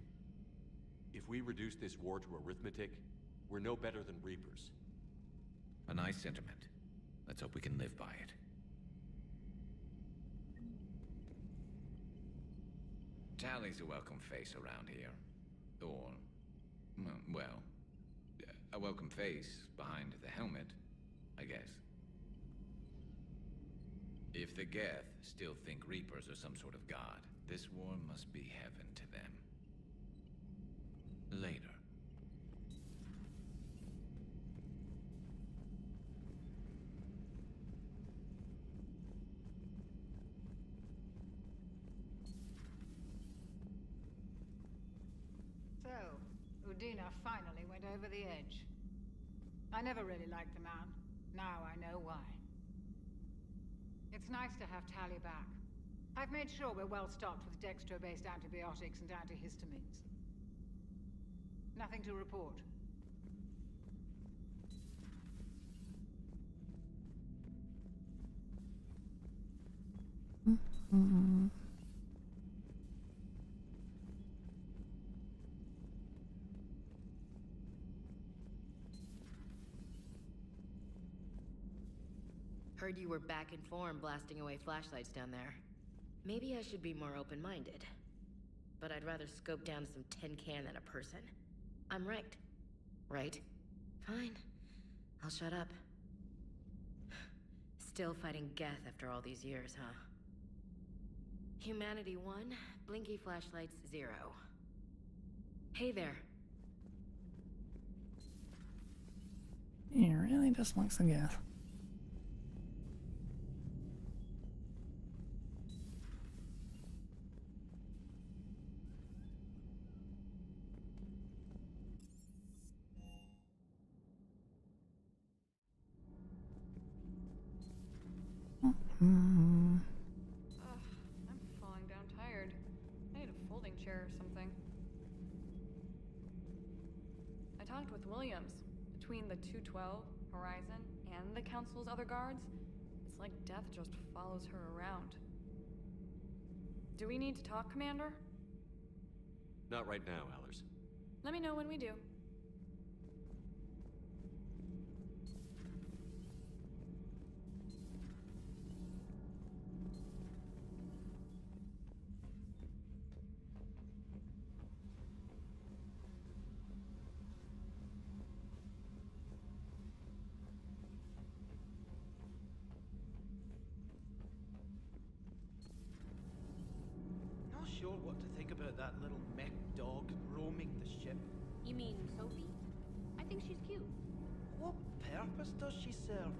If we reduce this war to arithmetic, we're no better than Reapers. A nice sentiment. Let's hope we can live by it. Tally's a welcome face around here. Or, well, a welcome face behind the helmet, I guess. If the Geth still think Reapers are some sort of god, this war must be heaven to them. Later. So, Udina finally went over the edge. I never really liked the man. Now I know why. It's nice to have Tali back. I've made sure we're well stocked with dextro-based antibiotics and antihistamines. Nothing to report. Mm-hmm. Heard you were back in form blasting away flashlights down there. Maybe I should be more open-minded. But I'd rather scope down some tin can than a person. I'm right. Right? Fine. I'll shut up. Still fighting Geth after all these years, huh? Humanity 1, blinky flashlights 0. Hey there. He really just likes the Geth. Mm-hmm. I'm falling down tired. I need a folding chair or something. I talked with Williams. Between the 212, Horizon, and the Council's other guards, it's like death just follows her around. Do we need to talk, Commander? Not right now, Allers. Let me know when we do. Not sure what to think about that little mech dog roaming the ship. You mean Sophie? I think she's cute. What purpose does she serve?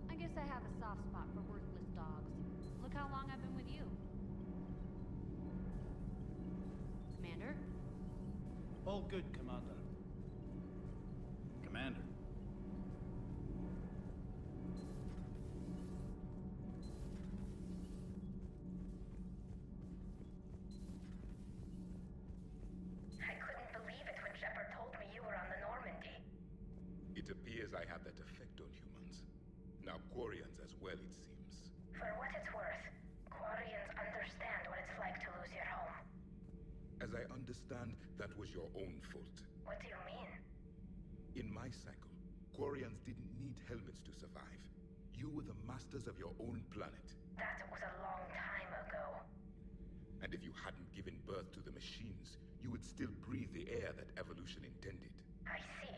I guess I have a soft spot for worthless dogs. Look how long I've been with you. Commander? All good, Commander. Commander. I couldn't believe it when Shepard told me you were on the Normandy. It appears I have that effect on humans. Now Quarians as well, it seems. For what it's worth, Quarians understand what it's like to lose your home. As I understand, that was your own fault. What do you mean? In my cycle, Quarians didn't need helmets to survive. You were the masters of your own planet. That was a long time ago. And if you hadn't given birth to the machines, you would still breathe the air that evolution intended. I see.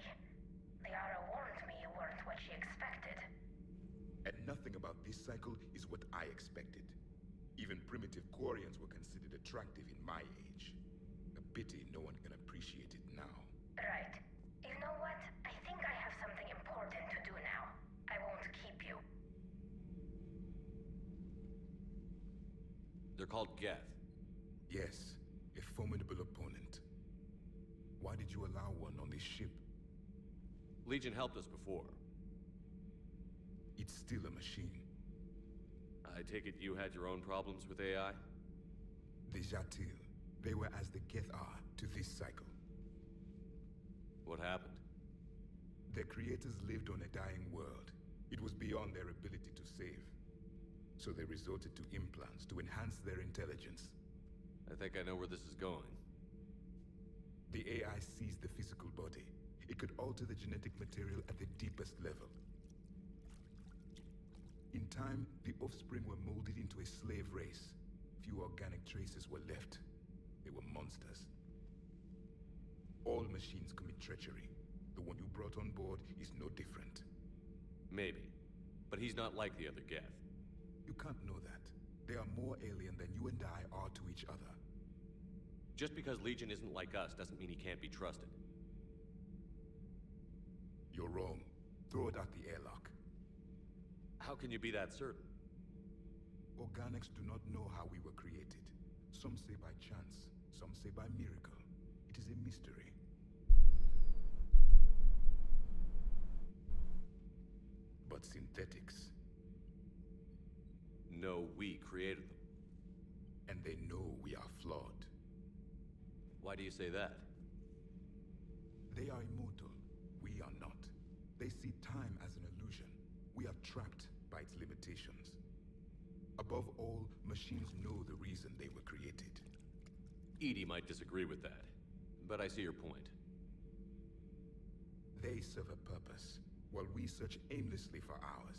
Liara warned me you weren't what she expected. And nothing about this cycle is what I expected. Even primitive Quarians were considered attractive in my age. A pity no one can appreciate it now. Right. You know what? I think I have something important to do now. I won't keep you. They're called Geth. Yes, a formidable opponent. Why did you allow one on this ship? Legion helped us before. It's still a machine. I take it you had your own problems with AI? The Jatil. They were as the Geth are to this cycle. What happened? Their creators lived on a dying world. It was beyond their ability to save. So they resorted to implants to enhance their intelligence. I think I know where this is going. The AI seized the physical body. It could alter the genetic material at the deepest level. In time, the offspring were molded into a slave race. Few organic traces were left. They were monsters. All machines commit treachery. The one you brought on board is no different. Maybe. But he's not like the other Geth. You can't know that. They are more alien than you and I are to each other. Just because Legion isn't like us doesn't mean he can't be trusted. You're wrong. Throw it out the airlock. How can you be that certain? Organics do not know how we were created. Some say by chance, some say by miracle. It is a mystery. But synthetics. No, we created them. And they know we are flawed. Why do you say that? They are immortal. We are not. They see time as an illusion. We are trapped by its limitations. Above all, machines know the reason they were created. Edie might disagree with that, but I see your point. They serve a purpose, while we search aimlessly for ours.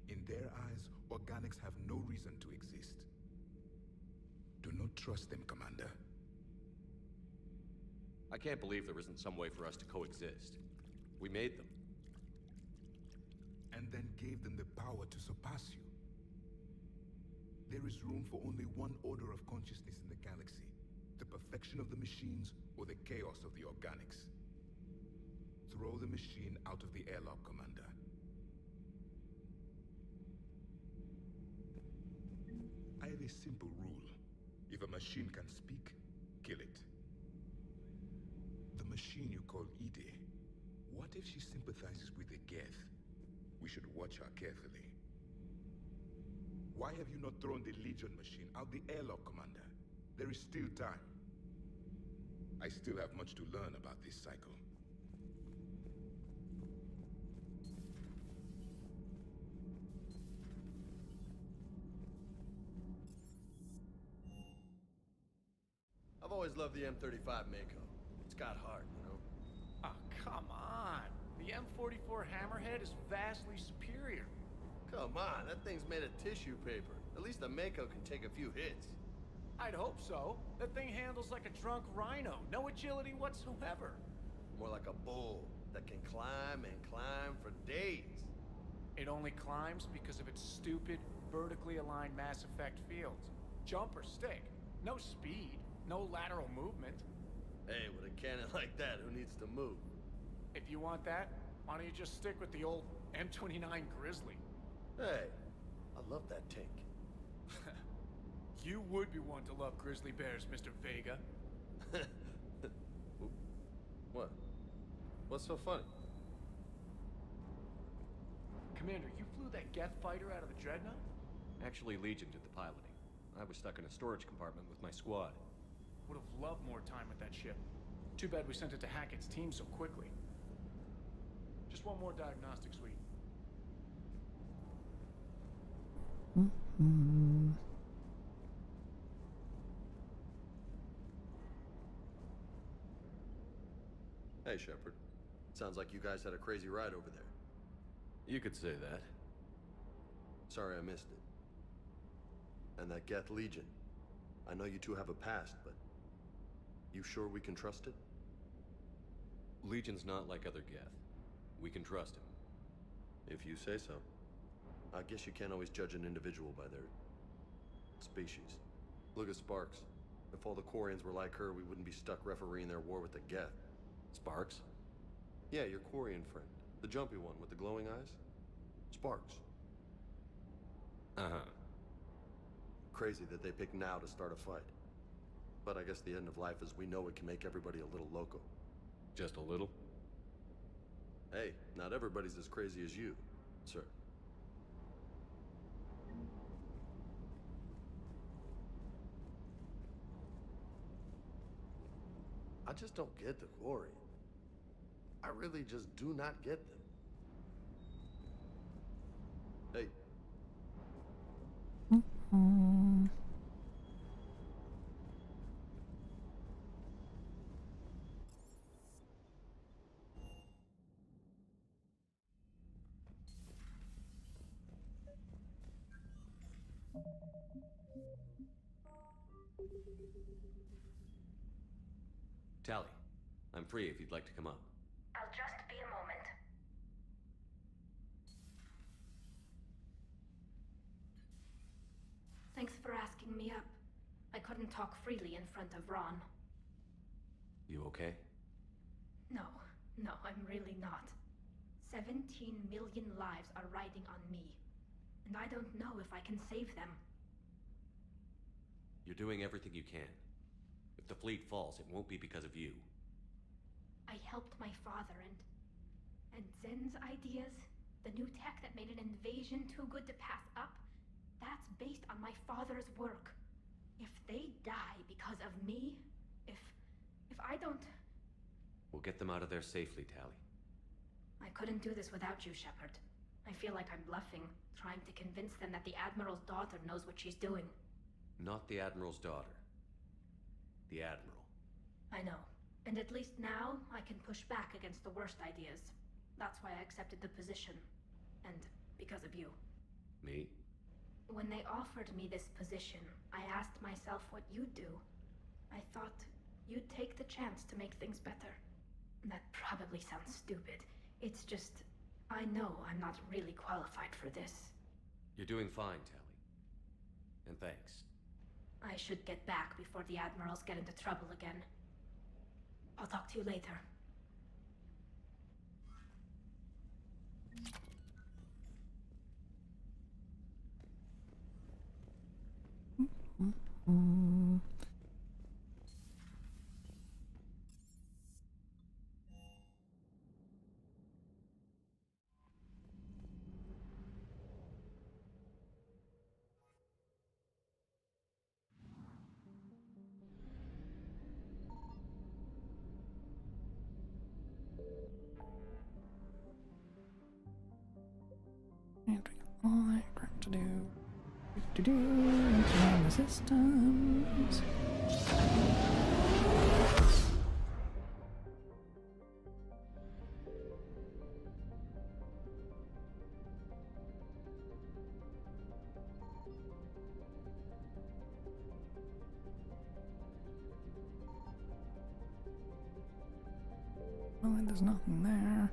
In their eyes, organics have no reason to exist. Do not trust them, Commander. I can't believe there isn't some way for us to coexist. We made them. And then gave them the power to surpass you. There is room for only one order of consciousness in the galaxy. The perfection of the machines or the chaos of the organics. Throw the machine out of the airlock, Commander. I have a simple rule. If a machine can speak, kill it. The machine you call Ide, what if she sympathizes with the Geth? We should watch her carefully. Why have you not thrown the Legion machine out the airlock, Commander? There is still time. I still have much to learn about this cycle. I've always loved the M35 Mako. It's got heart, you know? Oh, come on. The M44 Hammerhead is vastly superior. Come on, that thing's made of tissue paper. At least the Mako can take a few hits. I'd hope so. That thing handles like a drunk rhino. No agility whatsoever. More like a bull that can climb and climb for days. It only climbs because of its stupid, vertically aligned Mass Effect fields. Jump or stick. No speed. No lateral movement. Hey, with a cannon like that, who needs to move? If you want that, why don't you just stick with the old M29 Grizzly? Hey, I love that tank. You would be one to love grizzly bears, Mr. Vega. What? What's so funny? Commander, you flew that Geth fighter out of the Dreadnought? Actually, Legion did the piloting. I was stuck in a storage compartment with my squad. Would have loved more time with that ship. Too bad we sent it to Hackett's team so quickly. Just one more diagnostic suite. Hey, Shepard. Sounds like you guys had a crazy ride over there. You could say that. Sorry I missed it. And that Geth Legion. I know you two have a past, but... you sure we can trust it? Legion's not like other Geth. We can trust him. If you say so. I guess you can't always judge an individual by their... species. Look at Sparks. If all the Quarians were like her, we wouldn't be stuck refereeing their war with the Geth. Sparks? Yeah, your Quarian friend. The jumpy one with the glowing eyes. Sparks. Uh-huh. Crazy that they pick now to start a fight. But I guess the end of life as we know it can make everybody a little loco. Just a little? Hey, not everybody's as crazy as you, sir. I just don't get the Quarian. I really just do not get them. Hey. Tally, I'm free if you'd like to come up. I'll just be a moment. locking me up. I couldn't talk freely in front of Ron. You okay? No, I'm really not. 17 million lives are riding on me, and I don't know if I can save them. You're doing everything you can. If the fleet falls, it won't be because of you. I helped my father and Zen's ideas, the new tech that made an invasion too good to pass up, that's based on my father's work. If they die because of me, if I don't... We'll get them out of there safely, Tally. I couldn't do this without you, Shepard. I feel like I'm bluffing, trying to convince them that the Admiral's daughter knows what she's doing. Not the Admiral's daughter. The Admiral. I know. And at least now, I can push back against the worst ideas. That's why I accepted the position. And because of you. Me? When they offered me this position, I asked myself what you'd do. I thought you'd take the chance to make things better. That probably sounds stupid. It's just, I know I'm not really qualified for this. You're doing fine, Tally. And thanks. I should get back before the Admirals get into trouble again. I'll talk to you later. And we got all that crap to do. Into the systems. Well, there's nothing there.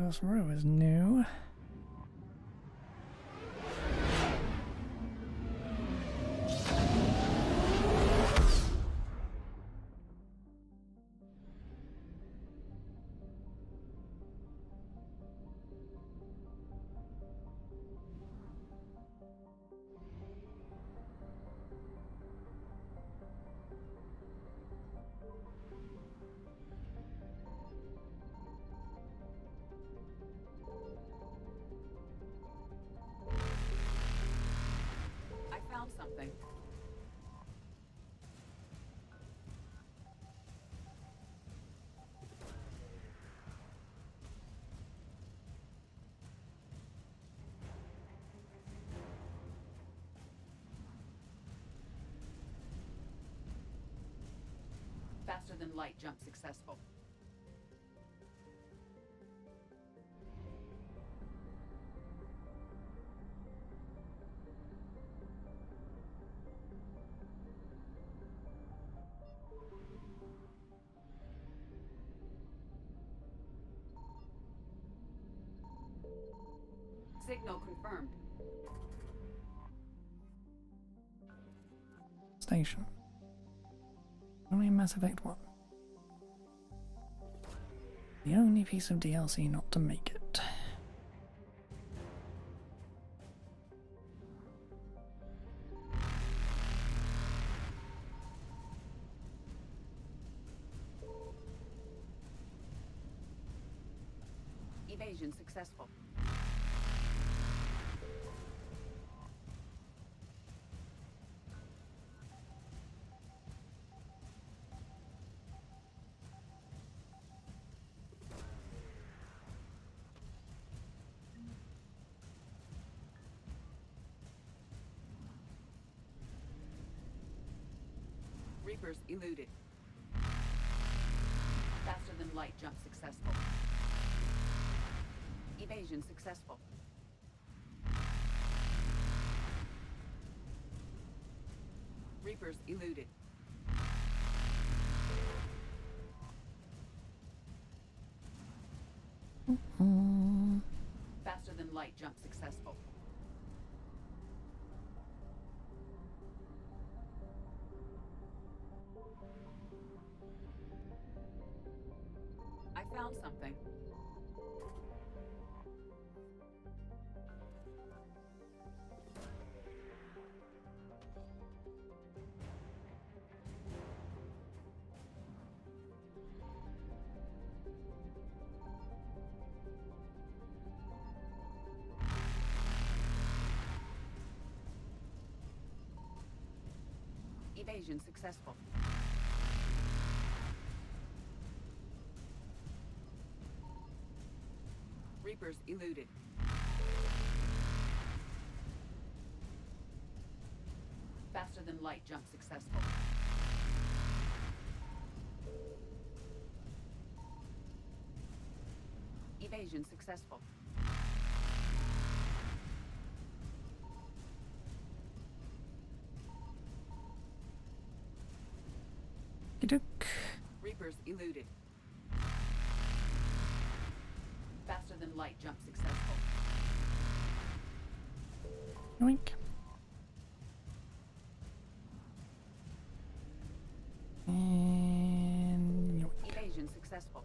This row is new. Found something. Faster than light jump successful. Signal confirmed. Station. Only in Mass Effect 1. The only piece of DLC not to make it. Evasion successful. Reapers eluded. Faster than light jump successful. Evasion successful. Reapers eluded. Faster than light jump successful. I found something. Evasion successful. Reapers eluded. Faster than light jump successful. Evasion successful. Reapers eluded. Faster than light jump successful. Yoink. And yoink. Evasion successful.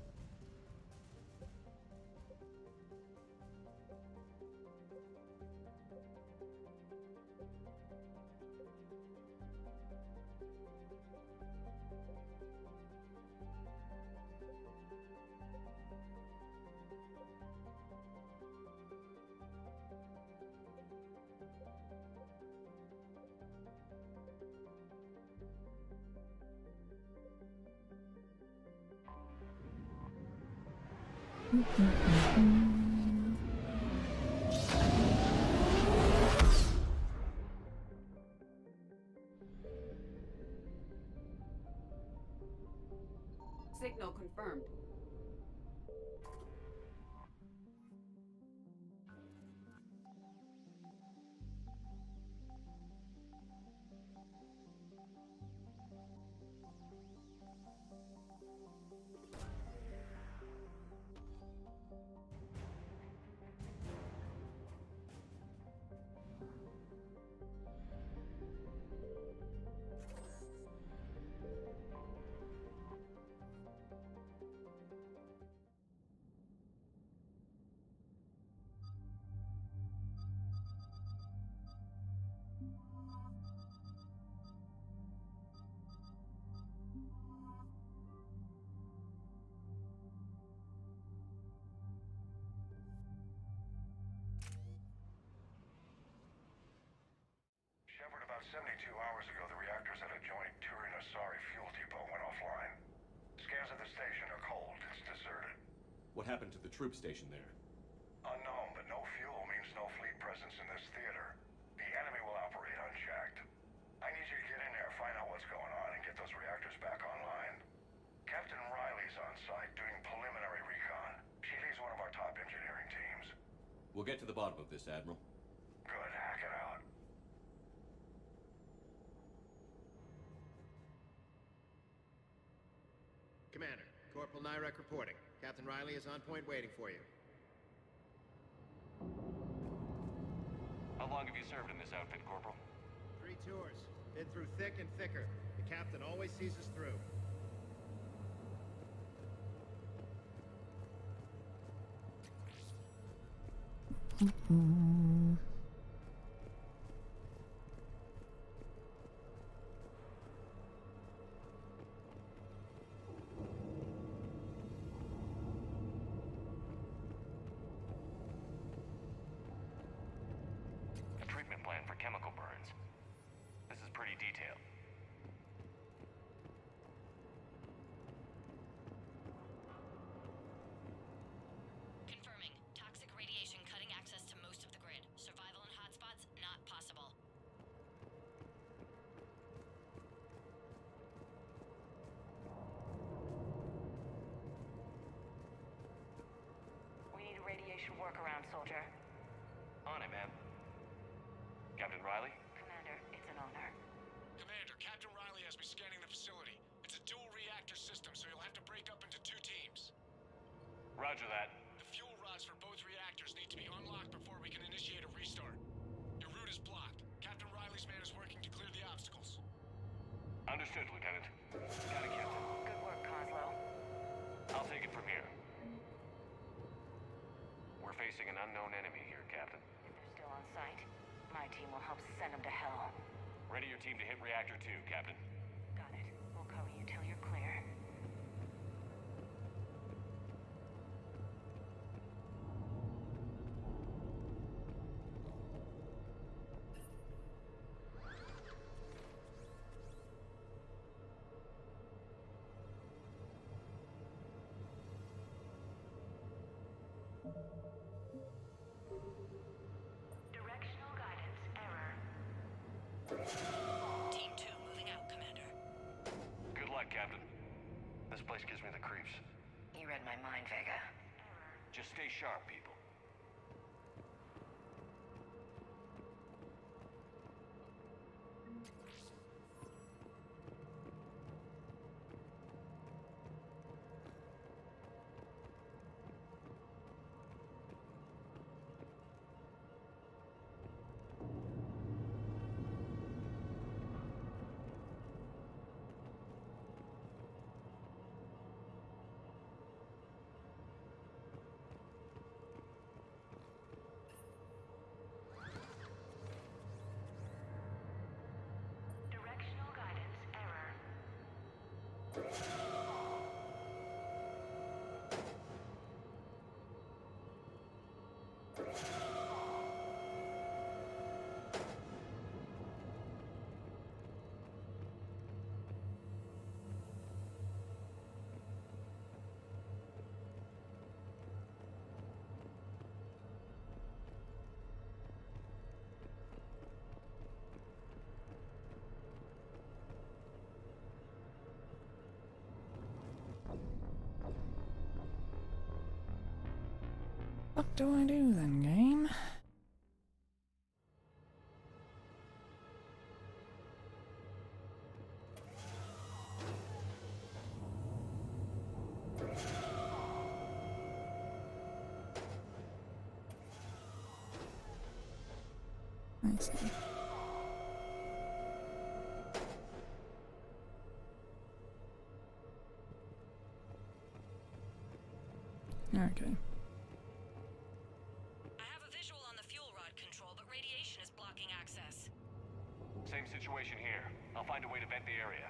Signal confirmed. Shepard, about 72 hours ago, the reactors at a joint Turin-Asari fuel depot went offline. Scans of the station are cold. It's deserted. What happened to the troop station there? Unknown, but no fuel means no fleet presence in this theater. The enemy will operate unchecked. I need you to get in there, find out what's going on, and get those reactors back online. Captain Riley's on site doing preliminary recon. She leads one of our top engineering teams. We'll get to the bottom of this, Admiral. Good, hack it out. Commander, Corporal Nyrek reporting. Captain Riley is on point waiting for you. How long have you served in this outfit, Corporal? 3 tours. Been through thick and thicker. The captain always sees us through. A treatment plan for chemical burns. This is pretty detailed. Confirming. Toxic radiation cutting access to most of the grid. workaround, soldier. On it, ma'am. Captain Riley? Commander, it's an honor. Commander, Captain Riley has me scanning the facility. It's a dual reactor system, so you'll have to break up into 2 teams. Roger that. The fuel rods for both reactors need to be unlocked before we can initiate a restart. Your route is blocked. Captain Riley's man is working to clear the obstacles. Understood, Lieutenant. Got it, Captain. Good work, Coslow. I'll take it from here. We're facing an unknown enemy here, Captain. If they're still on site, my team will help send them to hell. Ready your team to hit Reactor 2, Captain. Got it. We'll cover you till you're clear. Directional guidance error. Team 2 moving out, Commander. Good luck, Captain. This place gives me the creeps. You read my mind, Vega. Just stay sharp, people. Directional guidance error. What do I do then, game? I see. Okay. I have a visual on the fuel rod control, but radiation is blocking access. Same situation here. I'll find a way to vent the area.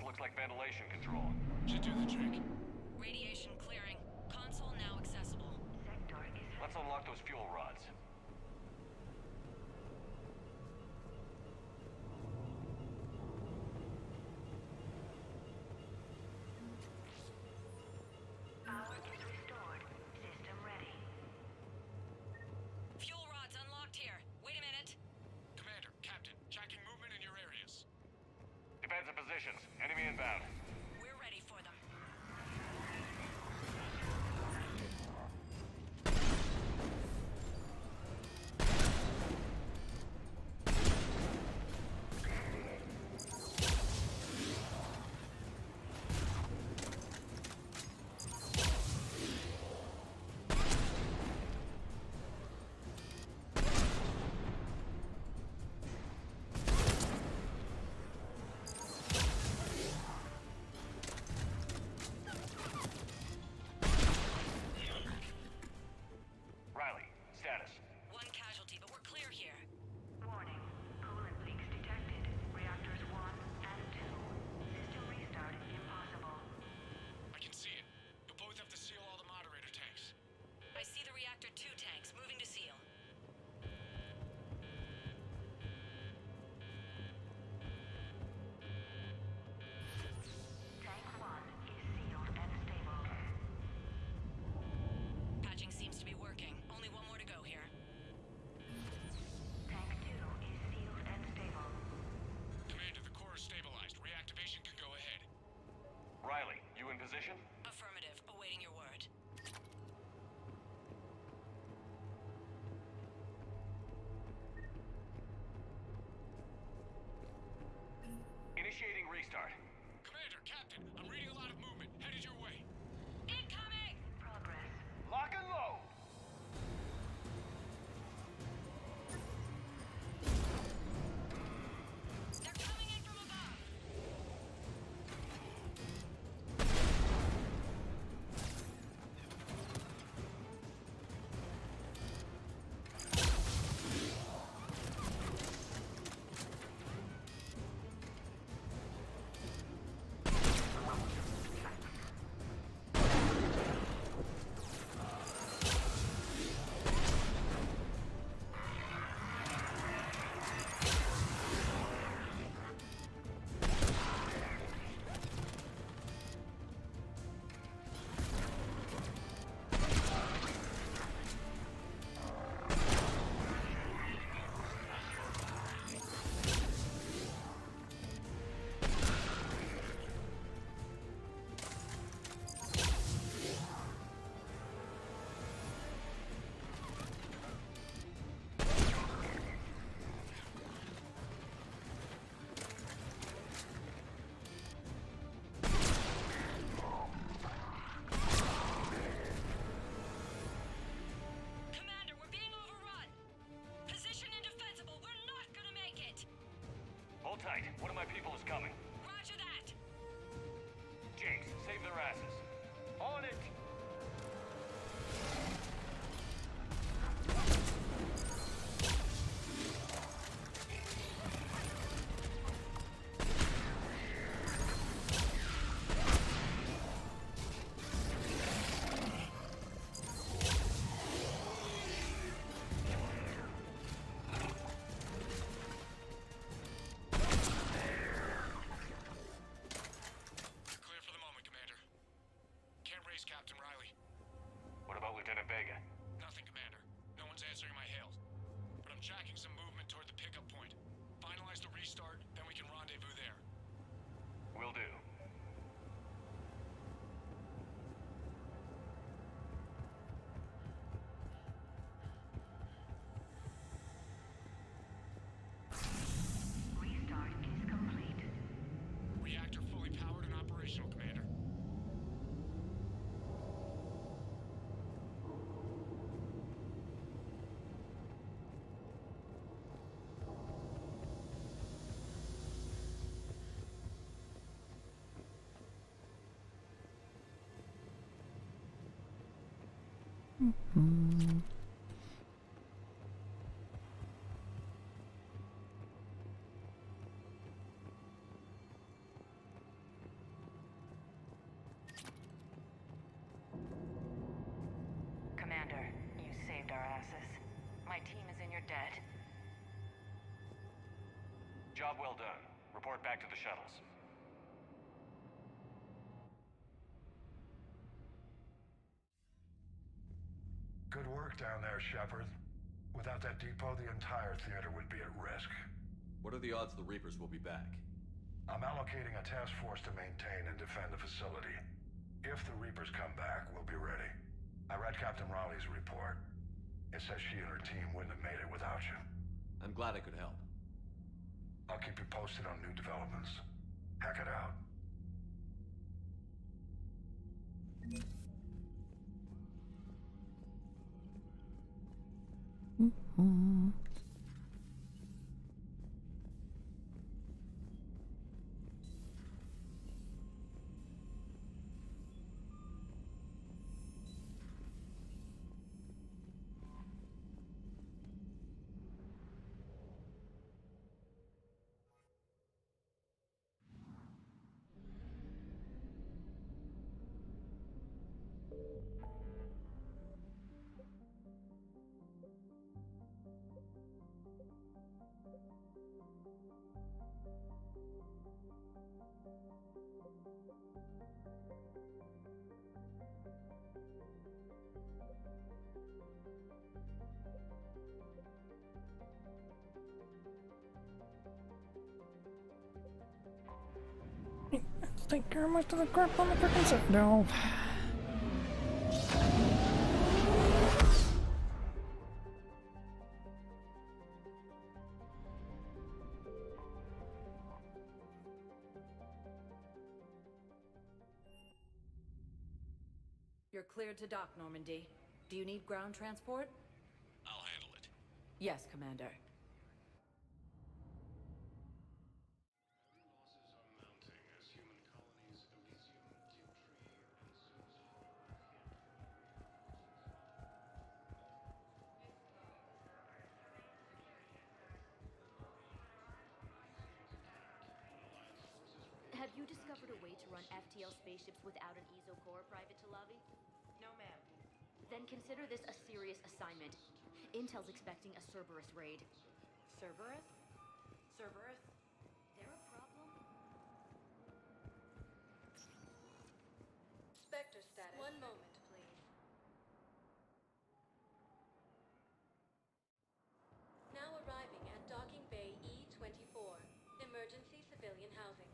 Looks like ventilation control. Should do the trick. Radiation clearing. Console now accessible. Let's unlock those fuel rods. Power is restored. System ready. Fuel rods unlocked here. Wait a minute. Commander, Captain, tracking movement in your areas. Defensive positions. Enemy inbound. We're ready for them. incoming. Roger that! Jinx, save their asses. On it! Captain Riley. What about Lieutenant Vega? Nothing, Commander. No one's answering my hails. But I'm tracking some movement toward the pickup point. Finalize the restart, then we can rendezvous there. Will do. Restart is complete. Reactor fully powered and operational, Commander. Commander, you saved our asses. My team is in your debt. Job well done. Report back to the shuttles. Good work down there, Shepard. Without that depot, the entire theater would be at risk. What are the odds the Reapers will be back? I'm allocating a task force to maintain and defend the facility. If the Reapers come back, we'll be ready. I read Captain Raleigh's report. It says she and her team wouldn't have made it without you. I'm glad I could help. I'll keep you posted on new developments. Hack it out. Let's take care of most of the crap on the frickin' set. No. You're cleared to dock, Normandy. Do you need ground transport? I'll handle it. Yes, Commander. Have you discovered a way to run FTL spaceships without an ESO core, Private Talavi? No, ma'am. Then consider this a serious assignment. Intel's expecting a Cerberus raid. Cerberus? Cerberus? There a problem? Spectre status. One moment, please. Now arriving at Docking Bay E-24. Emergency civilian housing.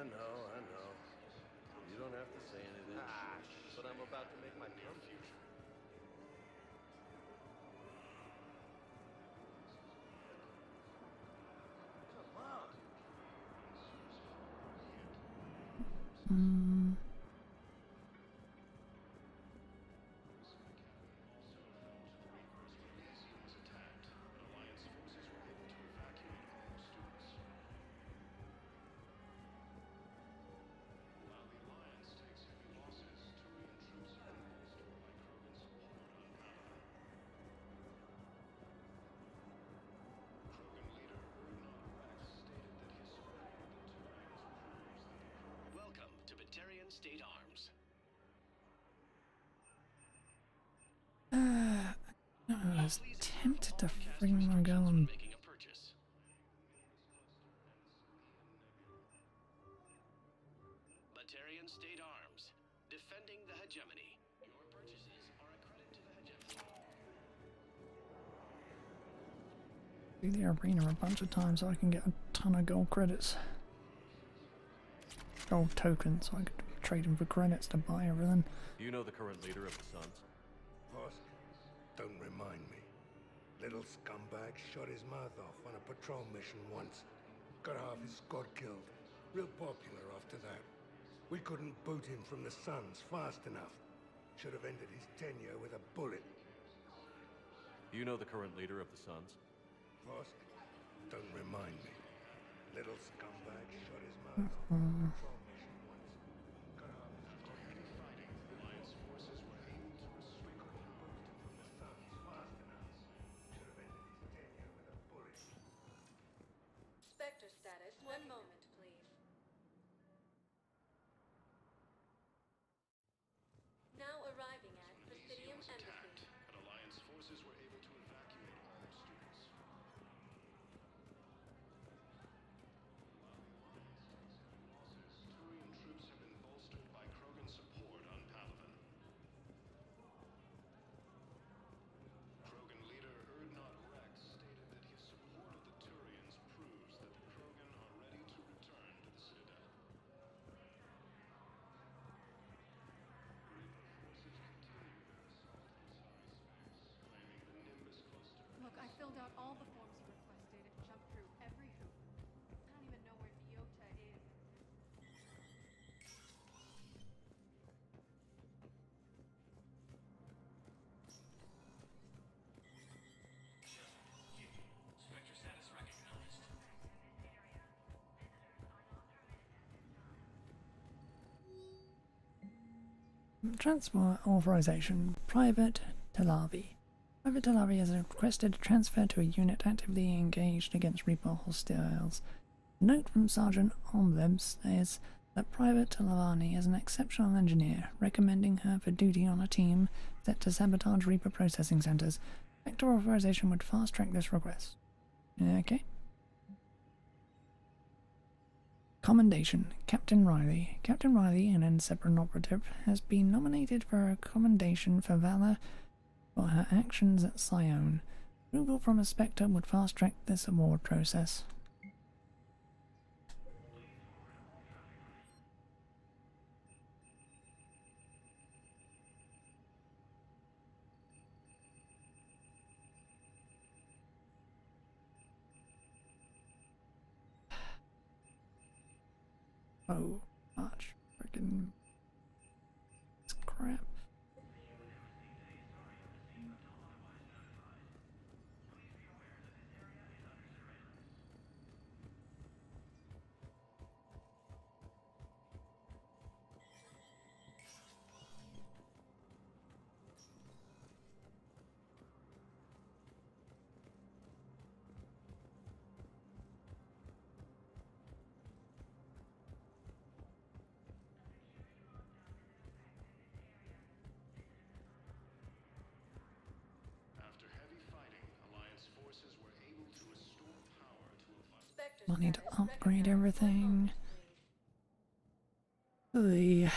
I know. You don't have to say anything. But I'm about to make my comeback. Come on. Welcome to Batarian State Arms. I was tempted to freaking go and Making a purchase. Batarian State Arms, defending the hegemony. Your purchases are a credit to the hegemony. do the arena a bunch of times so I can get a ton of gold credits. Gold tokens, so I could trade them for credits to buy everything. You know the current leader of the Suns? Boss, don't remind me. Little scumbag shot his mouth off on a patrol mission once. Got half his squad killed. Real popular after that. We couldn't boot him from the Suns fast enough. Should have ended his tenure with a bullet. You know the current leader of the Suns? Boss, don't remind me. Little scumbag shot his mouth off on a patrol mission once. Got half his squad heavy fighting. Alliance forces were able to restrict. We couldn't boot him from the Suns fast enough. Should have ended his tenure with a bullet. Spectre status, 1 moment, please. Now arriving at Presidium Embassy. But Alliance forces were able to evacuate all students. Turian troops have been bolstered by Krogan support on Palaven. Krogan leader Urdnot Rex stated that his support of the Turians proves that the Krogan are ready to return to the Citadel. Reaper forces continue their assault inside space, claiming the Nimbus cluster. Look, I filled out all the forms you requested and jumped through every hoop. I don't even know where Nyota is. Spectre status recognized. Transport authorization. Private Talavi. Private Talavi has requested a transfer to a unit actively engaged against Reaper hostiles. A note from Sergeant Omleb says that Private Talavani is an exceptional engineer, recommending her for duty on a team set to sabotage Reaper processing centers. Vector authorization would fast-track this request. Okay. Commendation. Captain Riley. Captain Riley, an Inception operative, has been nominated for a commendation for valor for her actions at Sione. Approval from a Spectre would fast-track this award process. Oh, much freaking crap. After heavy fighting, Alliance forces were able to restore power to a Spectre I need to status upgrade recognized. everything. Oy.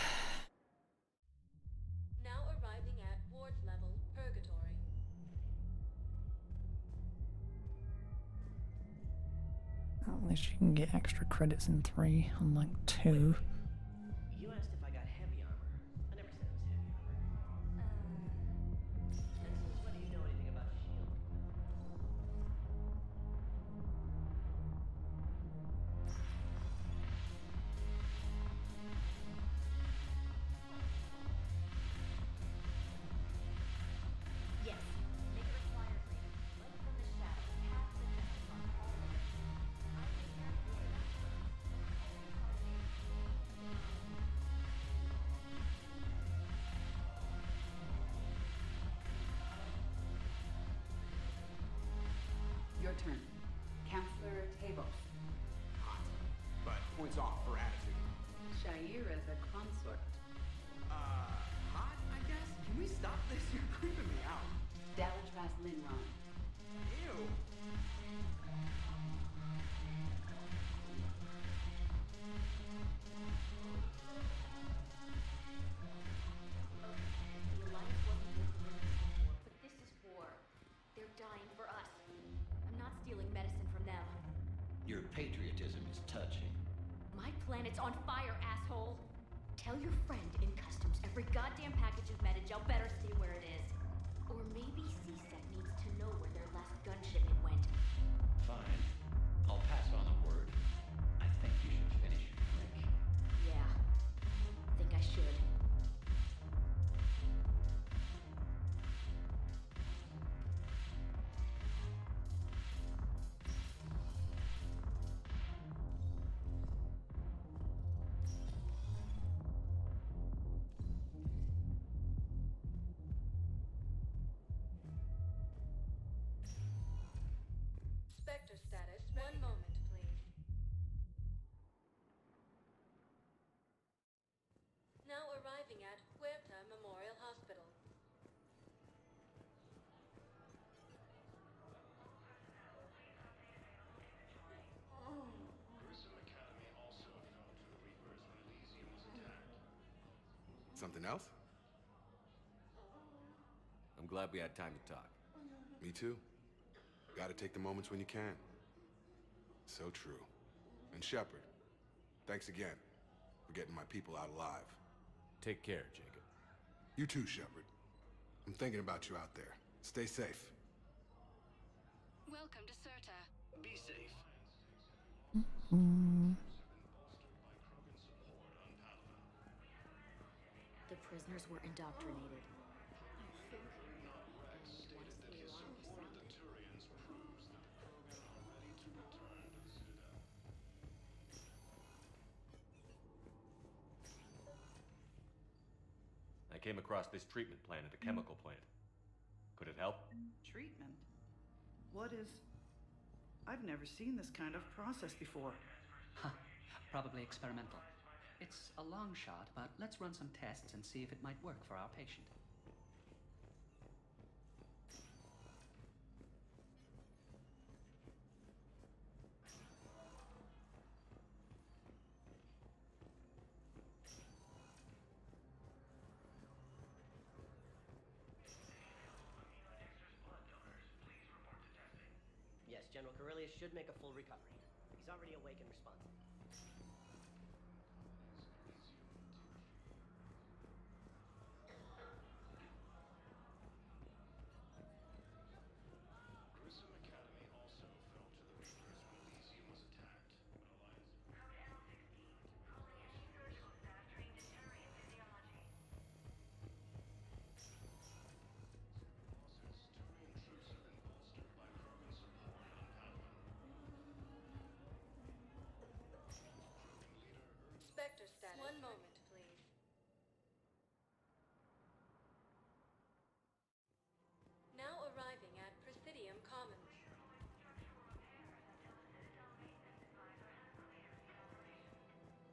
Now arriving at ward level Purgatory. At least you can get extra credits in 3, unlike 2. You asked if I got heavy armor. I never said it was heavy armor. And since when do you know anything about shield? Yes. Make it required reading. Light from the shadows. Paths that just across all of it. I may have more than Your turn. Counselor Tavos. Hot. But points off for attitude. Shaira the consort. Hot, I guess? Can we stop this? You're creeping me out. Daltras Linron. Ew. The Alliance wasn't built to win this war, but this is war. They're dying for us. I'm not stealing medicine from them. Your patriotism is touching. My planet's on fire, asshole! Tell your friend in customs every goddamn package of Medi-gel better stay where it is. Or maybe CSET needs to know where their last gun shipment went. Fine. I'll pass on the word. I think you should finish your drink. Yeah. Think I should. Spectre status. One moment, please. Now arriving at Huerta Memorial Hospital. Grissom Academy also fell to the Reapers when Elysium was attacked. Something else? I'm glad we had time to talk. Me too. Gotta take the moments when you can. So true. And Shepard, thanks again for getting my people out alive. Take care, Jacob. You too, Shepard. I'm thinking about you out there. Stay safe. Welcome to Serta. Be safe. The prisoners were indoctrinated. Stated that his support of the Turians proves that the Krogan are ready to return to the Citadel. I came across this treatment plant at a chemical plant. Could it help? Treatment? What is... I've never seen this kind of process before. Huh. Probably experimental. It's a long shot, but let's run some tests and see if it might work for our patient. Yes, General Corellius should make a full recovery. He's already awake and responsive. Grissom Academy also fell to the Reapers when Elysium was attacked, but Alliance... Turian troops have been bolstered by Krogan support on Padawan. Spectre status. One moment, please. Now arriving at Presidium Commons.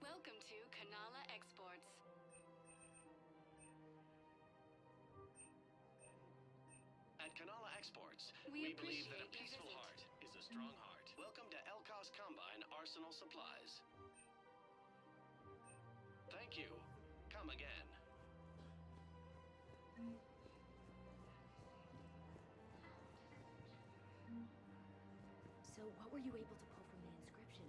Welcome to Kanala Exports. At Kanala Exports, We believe that a appreciate your peaceful visit. heart is a strong heart. Welcome to Elkos Combine Arsenal Supplies. Thank you. Come again. So what were you able to pull from the inscription?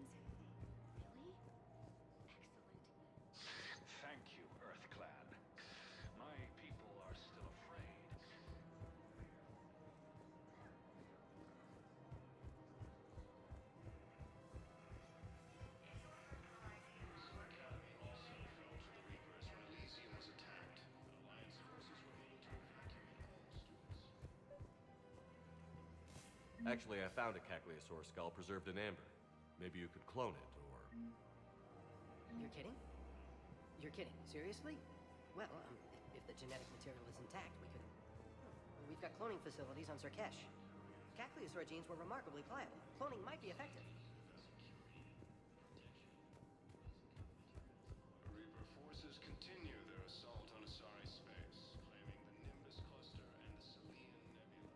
Actually, I found a Cacliosaur skull preserved in amber. Maybe you could clone it, or... You're kidding? You're kidding. Seriously? Well, if the genetic material is intact, we could... We've got cloning facilities on Surkesh. Cacliosaur genes were remarkably pliable. Cloning might be effective. Reaper forces continue their assault on Asari space, claiming the Nimbus cluster and the Selene Nebula.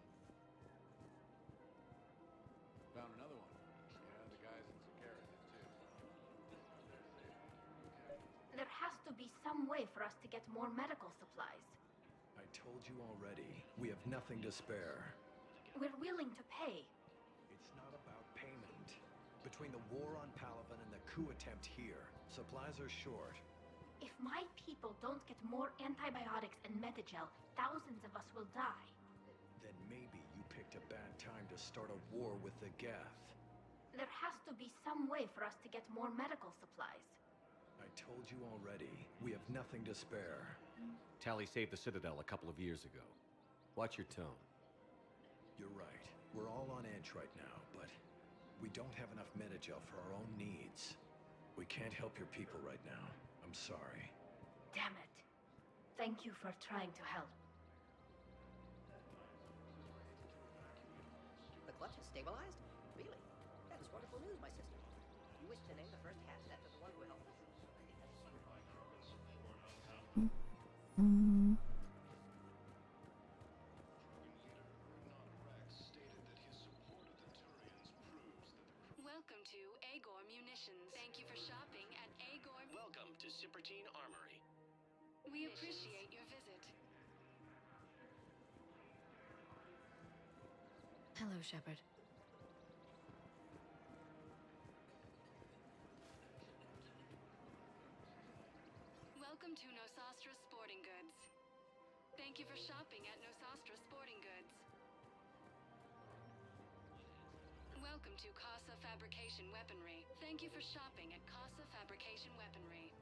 Found another one. Yeah, the guys in Sakara did too. There has to be some way for us to get more medical supplies. I told you already, we have nothing to spare. We're willing to pay. It's not about payment. Between the war on Palaven and the coup attempt here, supplies are short. If my people don't get more antibiotics and Metagel, thousands of us will die. Then maybe you picked a bad time to start a war with the Geth. There has to be some way for us to get more medical supplies. I told you already, we have nothing to spare. Tali saved the Citadel a couple of years ago. Watch your tone. You're right. We're all on edge right now, but we don't have enough Metagel for our own needs. We can't help your people right now. I'm sorry. Damn it. Thank you for trying to help. The clutch has stabilized? Really? That is wonderful news, my sister. You wish to name the first half after the one who helped us? Welcome to Agor Munitions. Thank you for shopping at Agor. Welcome to Sippertine Armory. We appreciate your visit. Hello, Shepard. Welcome to Nosastra Sporting Goods. Thank you for shopping at Nosastra Sporting Goods. Welcome to Casa Fabrication Weaponry. Thank you for shopping at Casa Fabrication Weaponry.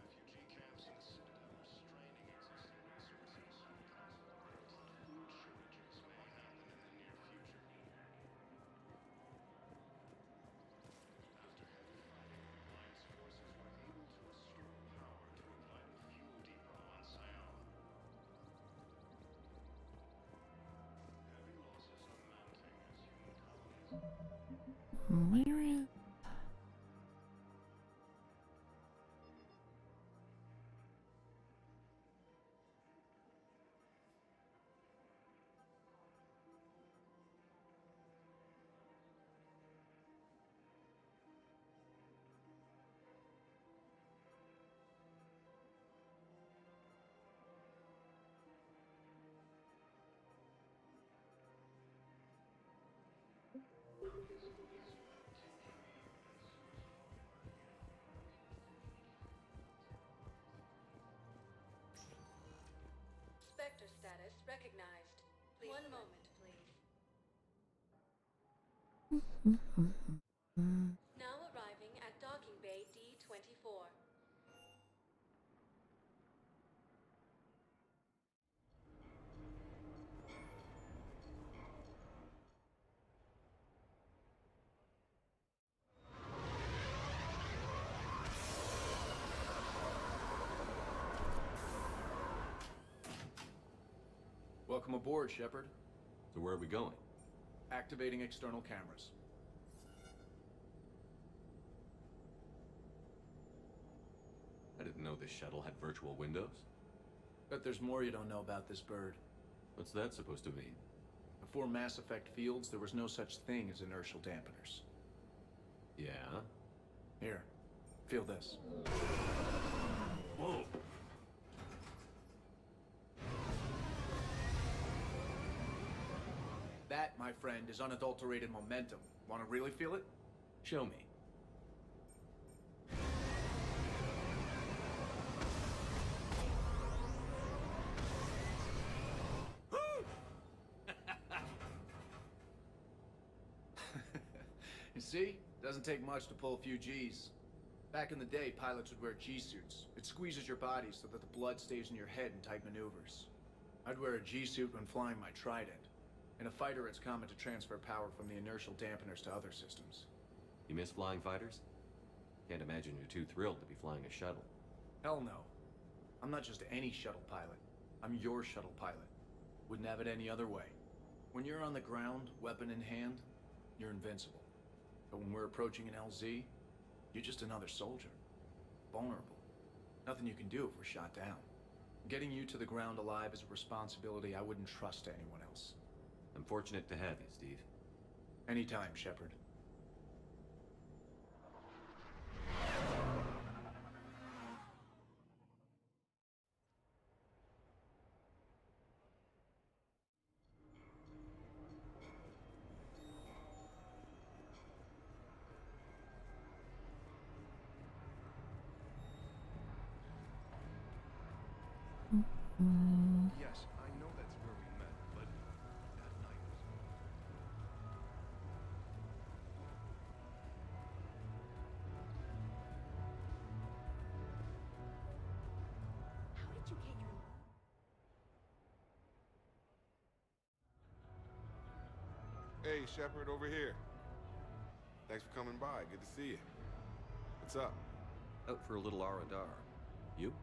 Refugee camps in the Citadel are straining existing resources. Food shortages may happen in the near future. After heavy fighting, Alliance forces were able to restore power to a vital fuel depot on Sion. Heavy losses are mounting as human colonies... Where is... Spectre status recognized. Please one moment, please. Now arriving at docking bay D-24. Welcome aboard, Shepard. So where are we going? Activating external cameras. I didn't know this shuttle had virtual windows. Bet there's more you don't know about this bird. What's that supposed to mean? Before Mass Effect fields, there was no such thing as inertial dampeners. Yeah? Here, feel this. Whoa! That, my friend, is unadulterated momentum. Want to really feel it? Show me. See? Doesn't take much to pull a few G's. Back in the day, pilots would wear G-suits. It squeezes your body so that the blood stays in your head in tight maneuvers. I'd wear a G-suit when flying my Trident. In a fighter, it's common to transfer power from the inertial dampeners to other systems. You miss flying fighters? Can't imagine you're too thrilled to be flying a shuttle. Hell no. I'm not just any shuttle pilot. I'm your shuttle pilot. Wouldn't have it any other way. When you're on the ground, weapon in hand, you're invincible. But when we're approaching an LZ, you're just another soldier. Vulnerable. Nothing you can do if we're shot down. Getting you to the ground alive is a responsibility I wouldn't trust to anyone else. I'm fortunate to have you, Steve. Anytime, Shepard. Yes, I know that's where we met, but that night was... How did you get your... Hey, Shepard, over here. Thanks for coming by. Good to see you. What's up? Out for a little R&R. You?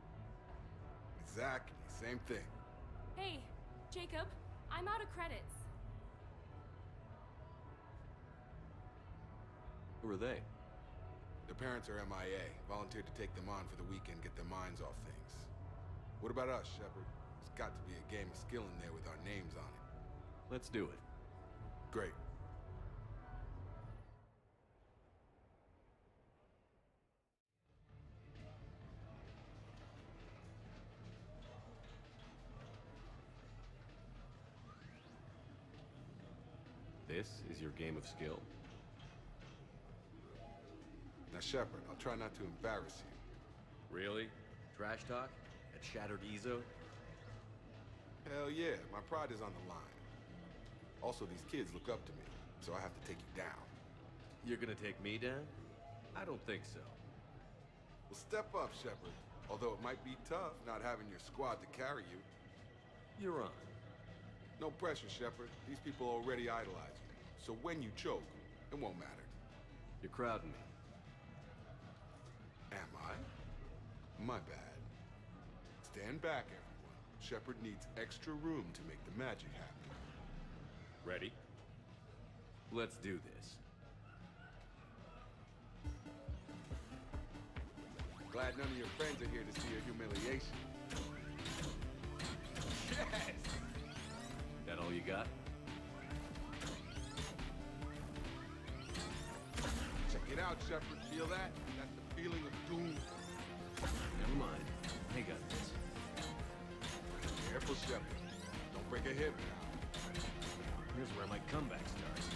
Exactly. Same thing. Hey, Jacob, I'm out of credits. Who are they? Their parents are MIA. Volunteered to take them on for the weekend, get their minds off things. What about us, Shepard? There's got to be a game of skill in there with our names on it. Let's do it. Great. This is your game of skill. Now, Shepard, I'll try not to embarrass you. Really? Trash talk? At Shattered Ezo? Hell yeah, my pride is on the line. Also, these kids look up to me, so I have to take you down. You're gonna take me down? I don't think so. Well, step up, Shepard. Although it might be tough not having your squad to carry you. You're on. No pressure, Shepard. These people already idolize you. So when you choke, it won't matter. You're crowding me. Am I? My bad. Stand back, everyone. Shepard needs extra room to make the magic happen. Ready? Let's do this. Glad none of your friends are here to see your humiliation. Yes! That all you got? Check it out, Shepard. Feel that? That's the feeling of doom. Never mind. I got this. Careful, Shepard. Don't break a hip now. Here's where my comeback starts.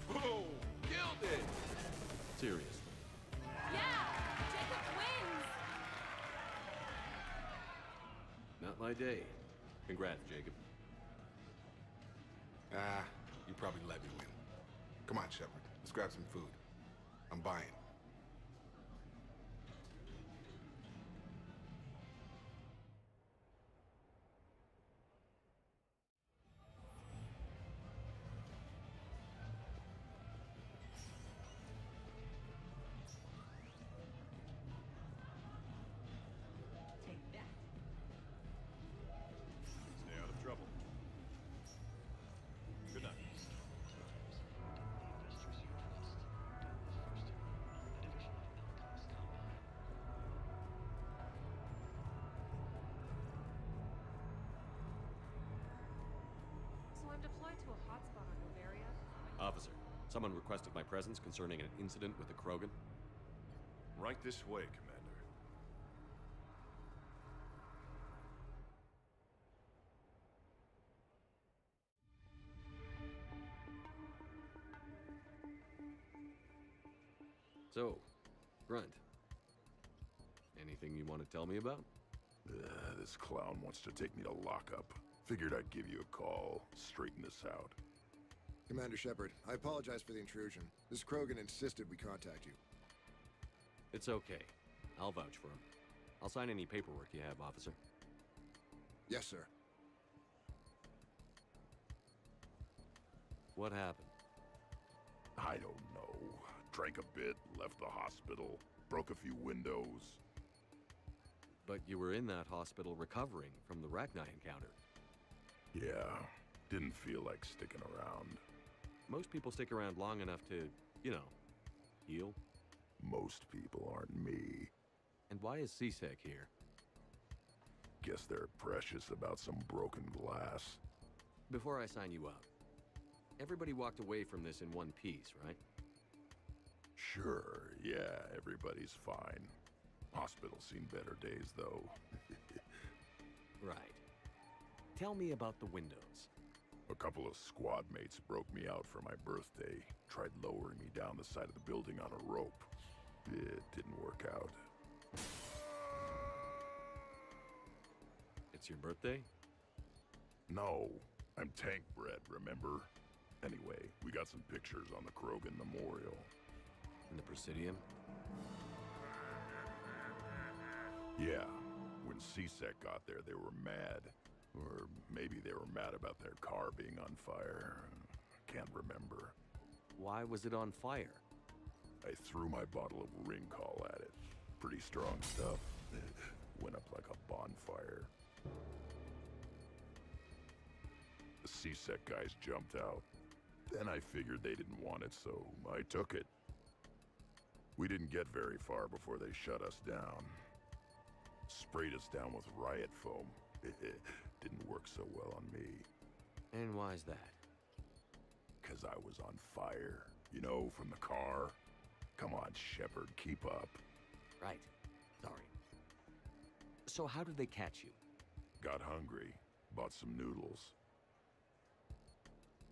Boom! Killed it! Seriously. Yeah! Jacob wins! Not my day. Congrats, Jacob. Ah, you probably let me win. Come on, Shepard. Let's grab some food. I'm buying. Stay out of trouble. Good night. So I'm deployed to a hotspot on Bavaria. Officer, someone requested my presence concerning an incident with the Krogan. Right this way, Commander. So, Grunt. Anything you want to tell me about? This clown wants to take me to lockup. Figured I'd give you a call, straighten this out. Commander Shepard, I apologize for the intrusion. This Krogan insisted we contact you. It's okay. I'll vouch for him. I'll sign any paperwork you have, officer. Yes, sir. What happened? I don't know. Drank a bit, left the hospital, broke a few windows. But you were in that hospital recovering from the Rachni encounter. Yeah, didn't feel like sticking around. Most people stick around long enough to, you know, heal. Most people aren't me. And why is CSEC here? Guess they're precious about some broken glass. Before I sign you up, everybody walked away from this in one piece, right? Sure, yeah, everybody's fine. Hospital's seen better days, though. Right. Tell me about the windows. A couple of squad mates broke me out for my birthday. Tried lowering me down the side of the building on a rope. It didn't work out. It's your birthday? No, I'm tank bred, remember? Anyway, we got some pictures on the Krogan Memorial. In the Presidium? Yeah, when CSEC got there, they were mad. Or maybe they were mad about their car being on fire. Can't remember. Why was it on fire? I threw my bottle of Ringcall at it. Pretty strong stuff. Went up like a bonfire. The CSEC guys jumped out. Then I figured they didn't want it, so I took it. We didn't get very far before they shut us down. Sprayed us down with riot foam. Didn't work so well on me. And why's that? 'Cause I was on fire. You know, from the car. Come on, Shepard, keep up. Right. Sorry. So how did they catch you? Got hungry. Bought some noodles.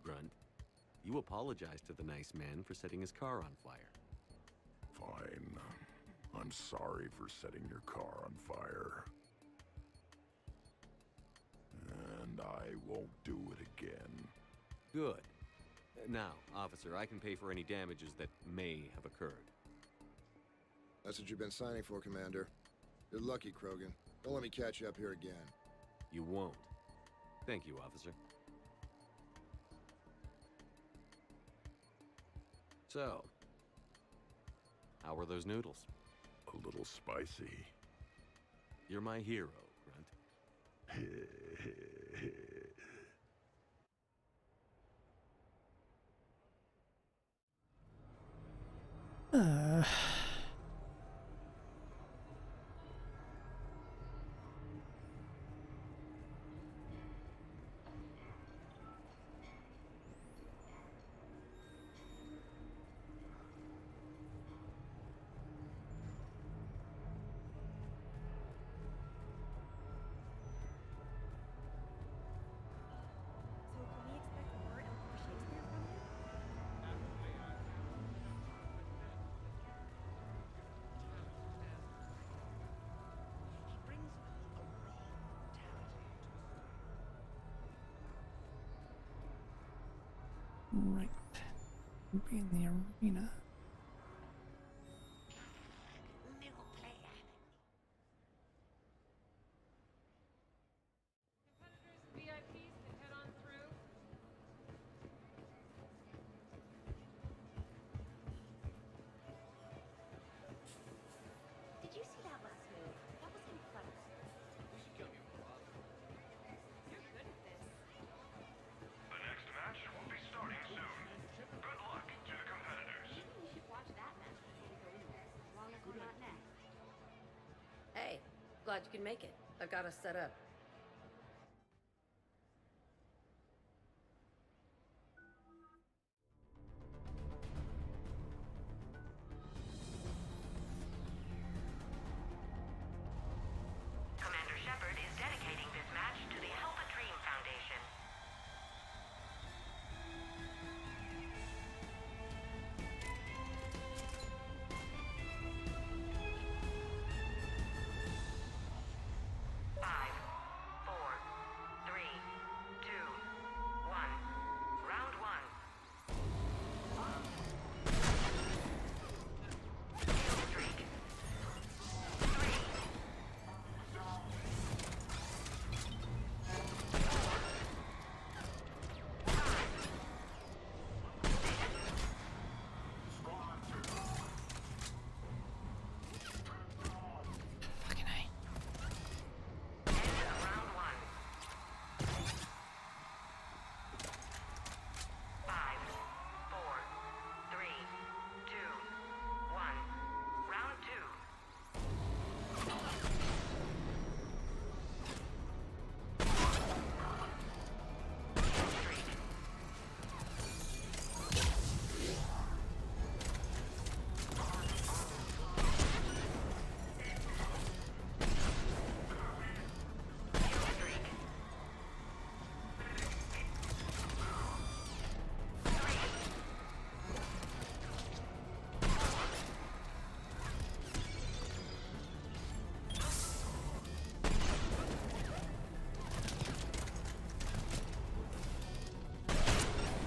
Grunt, you apologized to the nice man for setting his car on fire. Fine. I'm sorry for setting your car on fire. And I won't do it again. Good. Now, officer, I can pay for any damages that may have occurred. That's what you've been signing for, Commander. You're lucky, Krogan. Don't let me catch you up here again. You won't. Thank you, officer. So, how were those noodles? A little spicy. You're my hero, Grunt. Right. Be in the arena. Did you see that last move? That was incredible. You should kill me with a lot. You're good at this. The next match will be starting soon. Good luck to the competitors. Maybe we should watch that match before we go in there, as long as we're not next. Hey, glad you can make it. I've got us set up. Commander Shepard is dedicating this match to the Help a Dream Foundation. Five,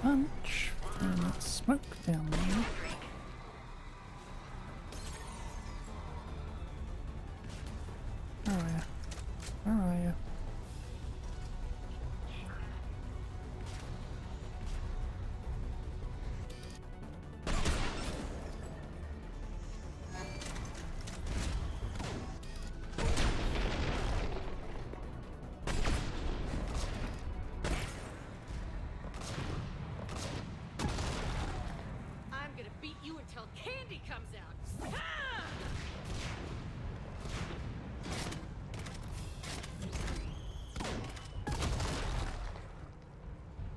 punch. And that smoke down there. Where are you? Where are you? I'm gonna beat you until candy comes out. Ah!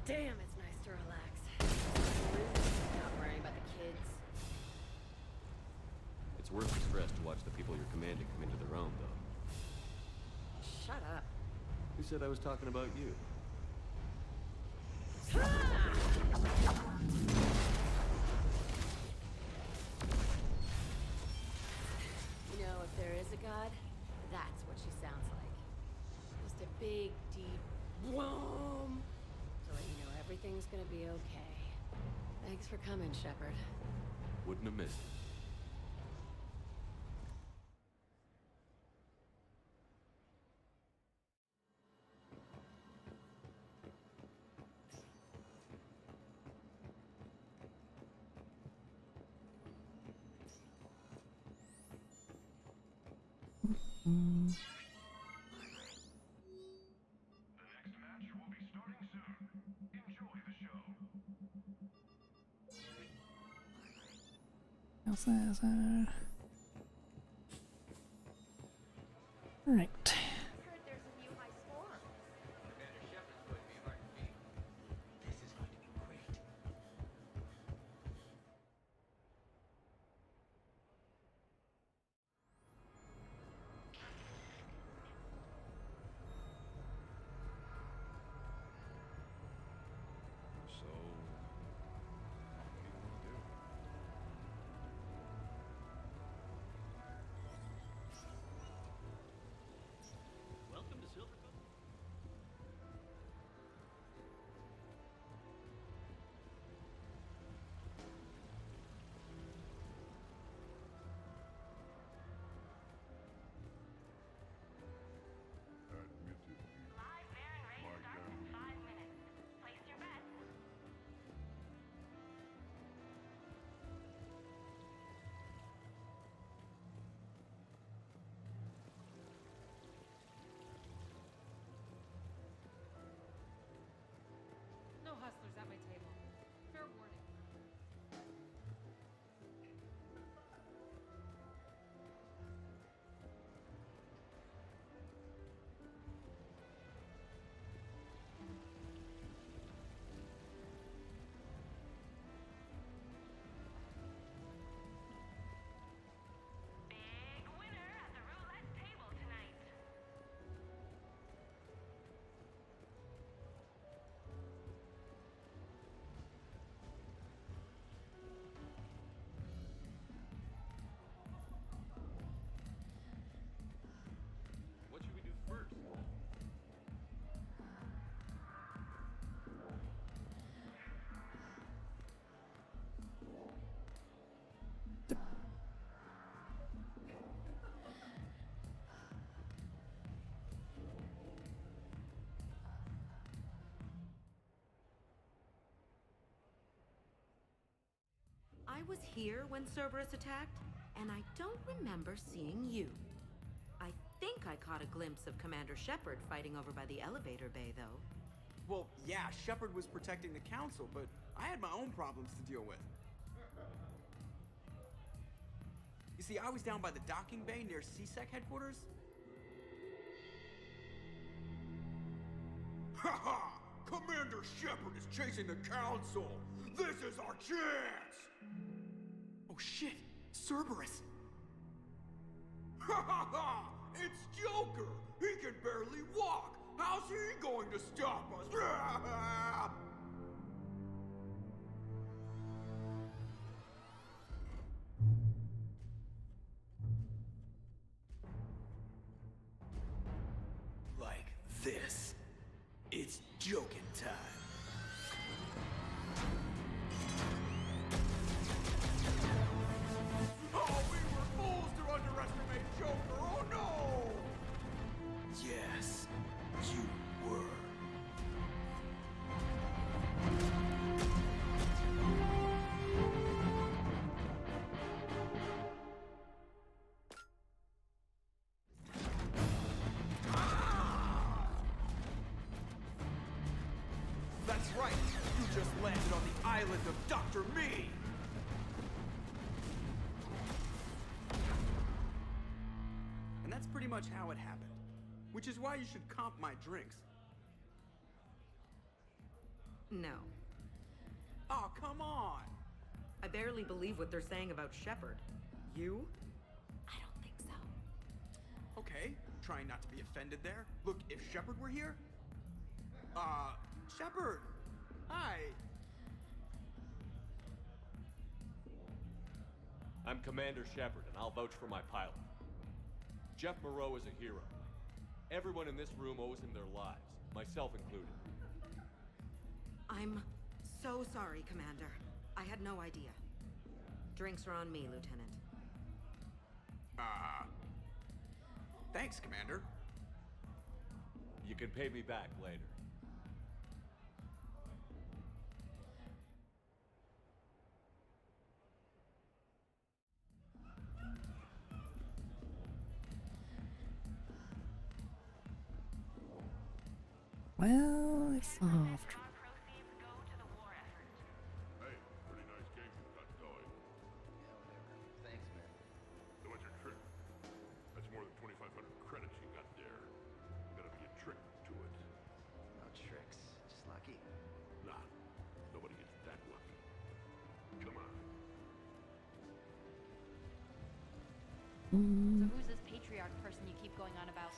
Damn, it's nice to relax. Not worrying about the kids. It's worth the stress to watch the people you're commanding come into their own, though. Shut up. Who said I was talking about you? You know, if there is a god, that's what she sounds like. Just a big, deep whoom to let you know everything's gonna be okay. Thanks for coming, Shepard. Wouldn't have missed it. How's that? Right. So, what do you want to do? Welcome to Silver Coast. Live Baron race starts in 5 minutes. Place your bets. No hustlers at my table. Fair warning. Big winner at the roulette table tonight. What should we do first? I was here when Cerberus attacked, and I don't remember seeing you. I think I caught a glimpse of Commander Shepard fighting over by the elevator bay, though. Well, yeah, Shepard was protecting the council, but I had my own problems to deal with. You see, I was down by the docking bay near CSEC headquarters. Ha ha! Commander Shepard is chasing the council! This is our chance! Oh shit! Cerberus! Ha ha ha! It's Joker! He can barely walk! How's he going to stop us? Like this. It's joking time. That's right! You just landed on the island of Dr. Me! And that's pretty much how it happened. Which is why you should comp my drinks. No. Oh, come on! I barely believe what they're saying about Shepard. You? I don't think so. Okay, trying not to be offended there. Look, if Shepard were here... Shepard! Hi! I'm Commander Shepard, and I'll vouch for my pilot. Jeff Moreau is a hero. Everyone in this room owes him their lives, myself included. I'm so sorry, Commander. I had no idea. Drinks are on me, Lieutenant. Thanks, Commander. You can pay me back later. Well, it's half true. Hey, pretty nice game you got going. Yeah, whatever. Thanks, man. So what's your trick? That's more than 2,500 credits you got there. Gotta be a trick to it. No tricks. Just lucky. Nah, nobody gets that lucky. Come on. So who's this patriarch person you keep going on about?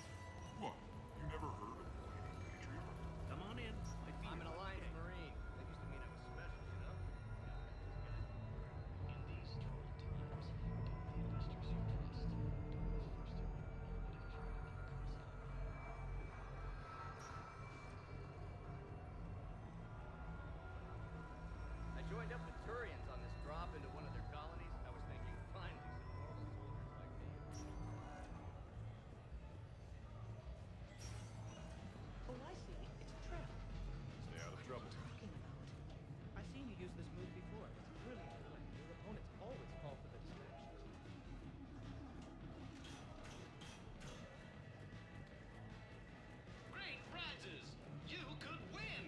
What? You never heard of Lady Patriarch? Come on in. I'm an Alliance Marine. That used to mean I was special, you know? In these troubled times, give the investors your trust. Don't be forced to I joined up with Turians on this drop into one of their colonies. I was thinking, finally, some normal soldiers like me. Oh, I see. It's a trap. Stay out of trouble. Talking about. I've seen you use this move before. It's brilliant. Your opponents always fall for the distractions. Great prizes! You could win!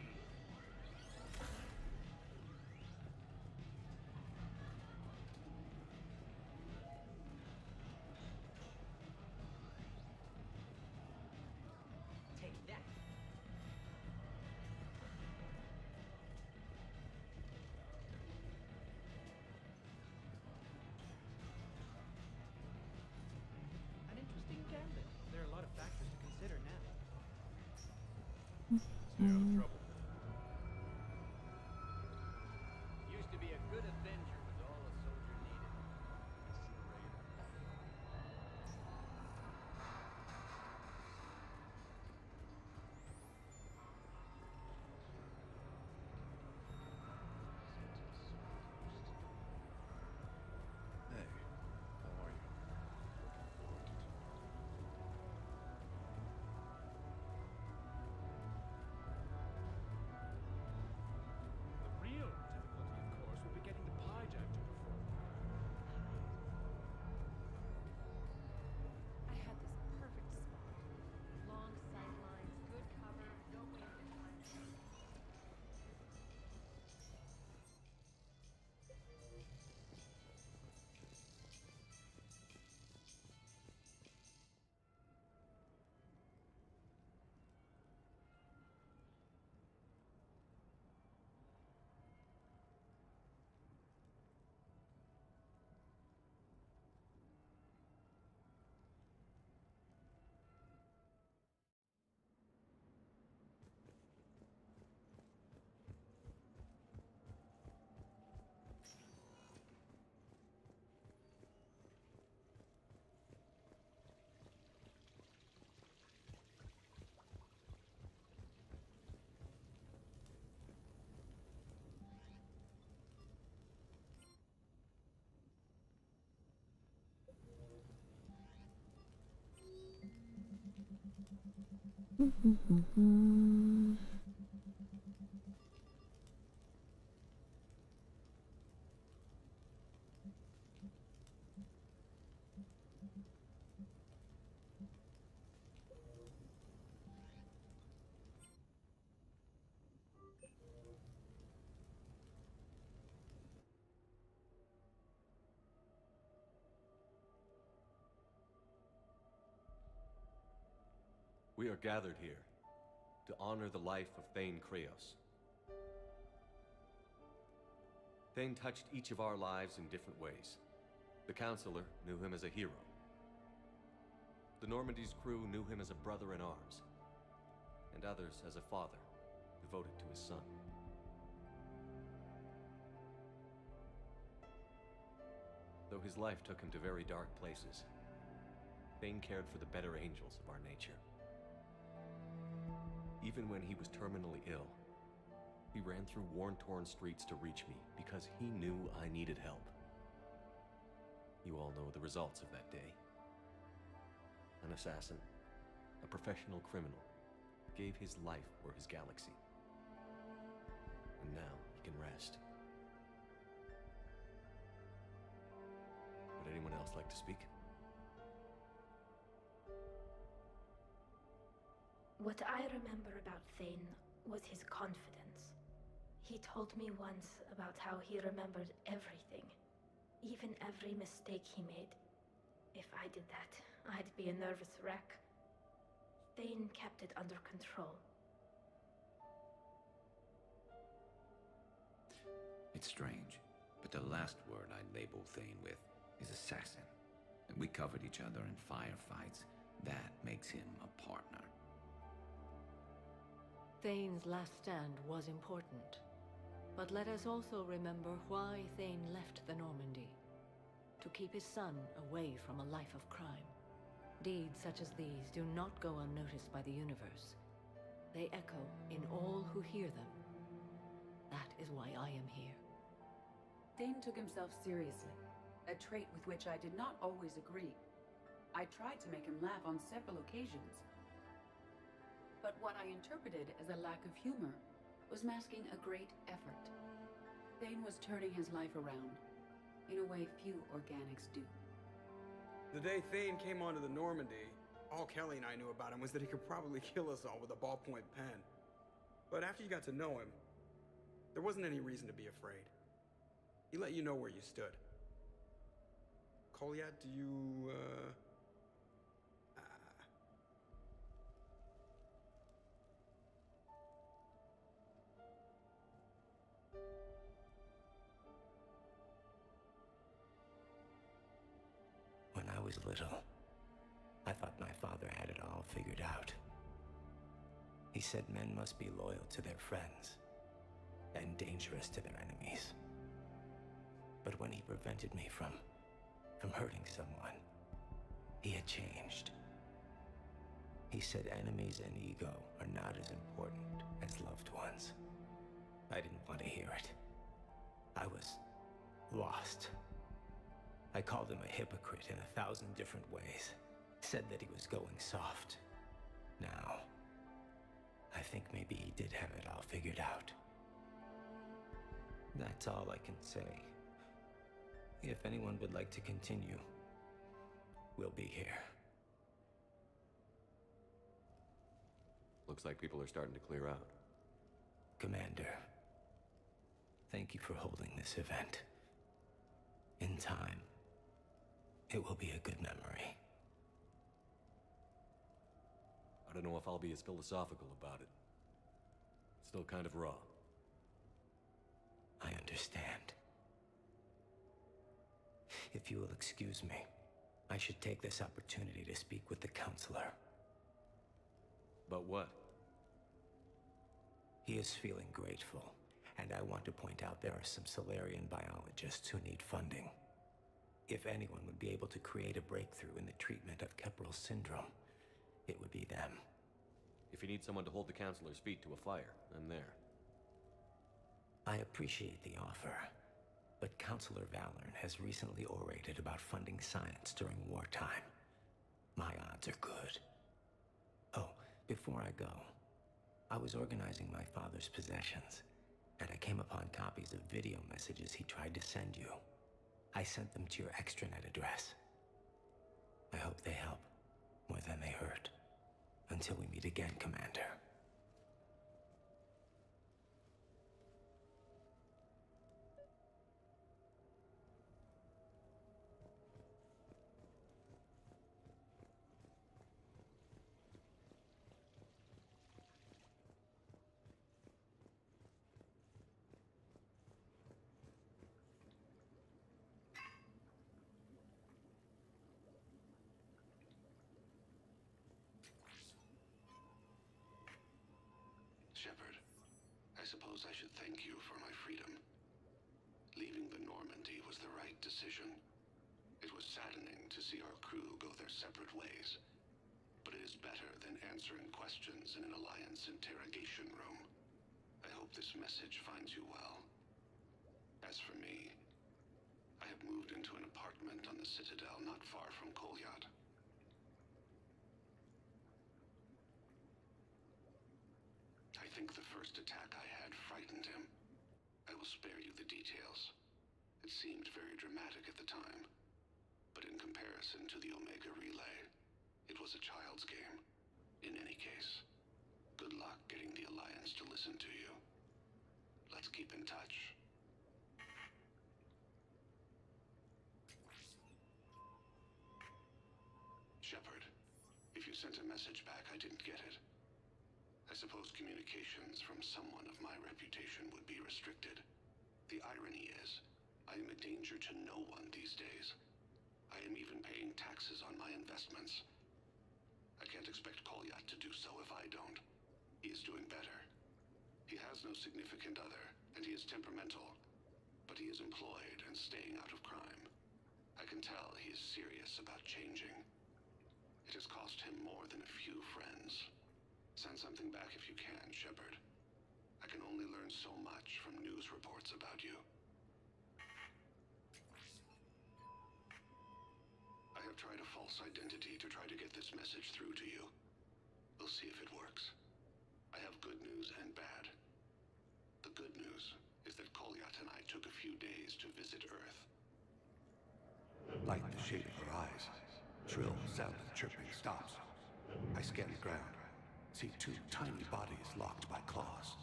Take that. An interesting gambit. There are a lot of factors to consider now. Stay out of trouble. Used to be a good Avenger was all a soldier needed. Hey, how are you? The real difficulty, of course, will be getting the hijack to perform. I had this perfect spot. Long sight lines, good cover, no wind behind me. We are gathered here to honor the life of Thane Kreos. Thane touched each of our lives in different ways. The Counselor knew him as a hero. The Normandy's crew knew him as a brother in arms, and others as a father devoted to his son. Though his life took him to very dark places, Thane cared for the better angels of our nature. Even when he was terminally ill, he ran through worn-torn streets to reach me because he knew I needed help. You all know the results of that day. An assassin, a professional criminal, gave his life for his galaxy. And now he can rest. Would anyone else like to speak? What I remember about Thane was his confidence. He told me once about how he remembered everything, even every mistake he made. If I did that, I'd be a nervous wreck. Thane kept it under control. It's strange, but the last word I'd label Thane with is assassin. We covered each other in firefights. That makes him a partner. Thane's last stand was important. But let us also remember why Thane left the Normandy. To keep his son away from a life of crime. Deeds such as these do not go unnoticed by the universe. They echo in all who hear them. That is why I am here. Thane took himself seriously, a trait with which I did not always agree. I tried to make him laugh on several occasions. But what I interpreted as a lack of humor was masking a great effort. Thane was turning his life around, in a way few organics do. The day Thane came onto the Normandy, all Kelly and I knew about him was that he could probably kill us all with a ballpoint pen. But after you got to know him, there wasn't any reason to be afraid. He let you know where you stood. Kolyat, do you, When I was little, I thought my father had it all figured out. He said men must be loyal to their friends and dangerous to their enemies. But when he prevented me from hurting someone, he had changed. He said enemies and ego are not as important as loved ones. I didn't want to hear it. I was lost. I called him a hypocrite in 1,000 different ways. Said that he was going soft. Now, I think maybe he did have it all figured out. That's all I can say. If anyone would like to continue, we'll be here. Looks like people are starting to clear out. Commander, thank you for holding this event. In time, it will be a good memory. I don't know if I'll be as philosophical about it. Still kind of raw. I understand. If you will excuse me, I should take this opportunity to speak with the Counselor. But what? He is feeling grateful, and I want to point out there are some Solarian biologists who need funding. If anyone would be able to create a breakthrough in the treatment of Kepral syndrome, it would be them. If you need someone to hold the Counselor's feet to a fire, I'm there. I appreciate the offer, but Counselor Valorn has recently orated about funding science during wartime. My odds are good. Oh, before I go, I was organizing my father's possessions, and I came upon copies of video messages he tried to send you. I sent them to your extranet address. I hope they help more than they hurt. Until we meet again, Commander. Shepard, I suppose I should thank you for my freedom. Leaving the Normandy was the right decision. It was saddening to see our crew go their separate ways, but it is better than answering questions in an Alliance interrogation room. I hope this message finds you well. As for me, I have moved into an apartment on the Citadel not far from Kolyat. I think the first attack I had frightened him. I will spare you the details. It seemed very dramatic at the time, but in comparison to the Omega Relay, it was a child's game. In any case, good luck getting the Alliance to listen to you. Let's keep in touch. Shepard, if you sent a message back, I didn't get it. I suppose communications from someone of my reputation would be restricted. The irony is, I am a danger to no one these days. I am even paying taxes on my investments. I can't expect Kolyat to do so if I don't. He is doing better. He has no significant other, and he is temperamental. But he is employed and staying out of crime. I can tell he is serious about changing. It has cost him more than a few friends. Send something back if you can, Shepard. I can only learn so much from news reports about you. I have tried a false identity to try to get this message through to you. We'll see if it works. I have good news and bad. The good news is that Kolyat and I took a few days to visit Earth. Light the shade of her eyes. Shrill sound of chirping stops. I scan the ground. See two tiny bodies locked by claws.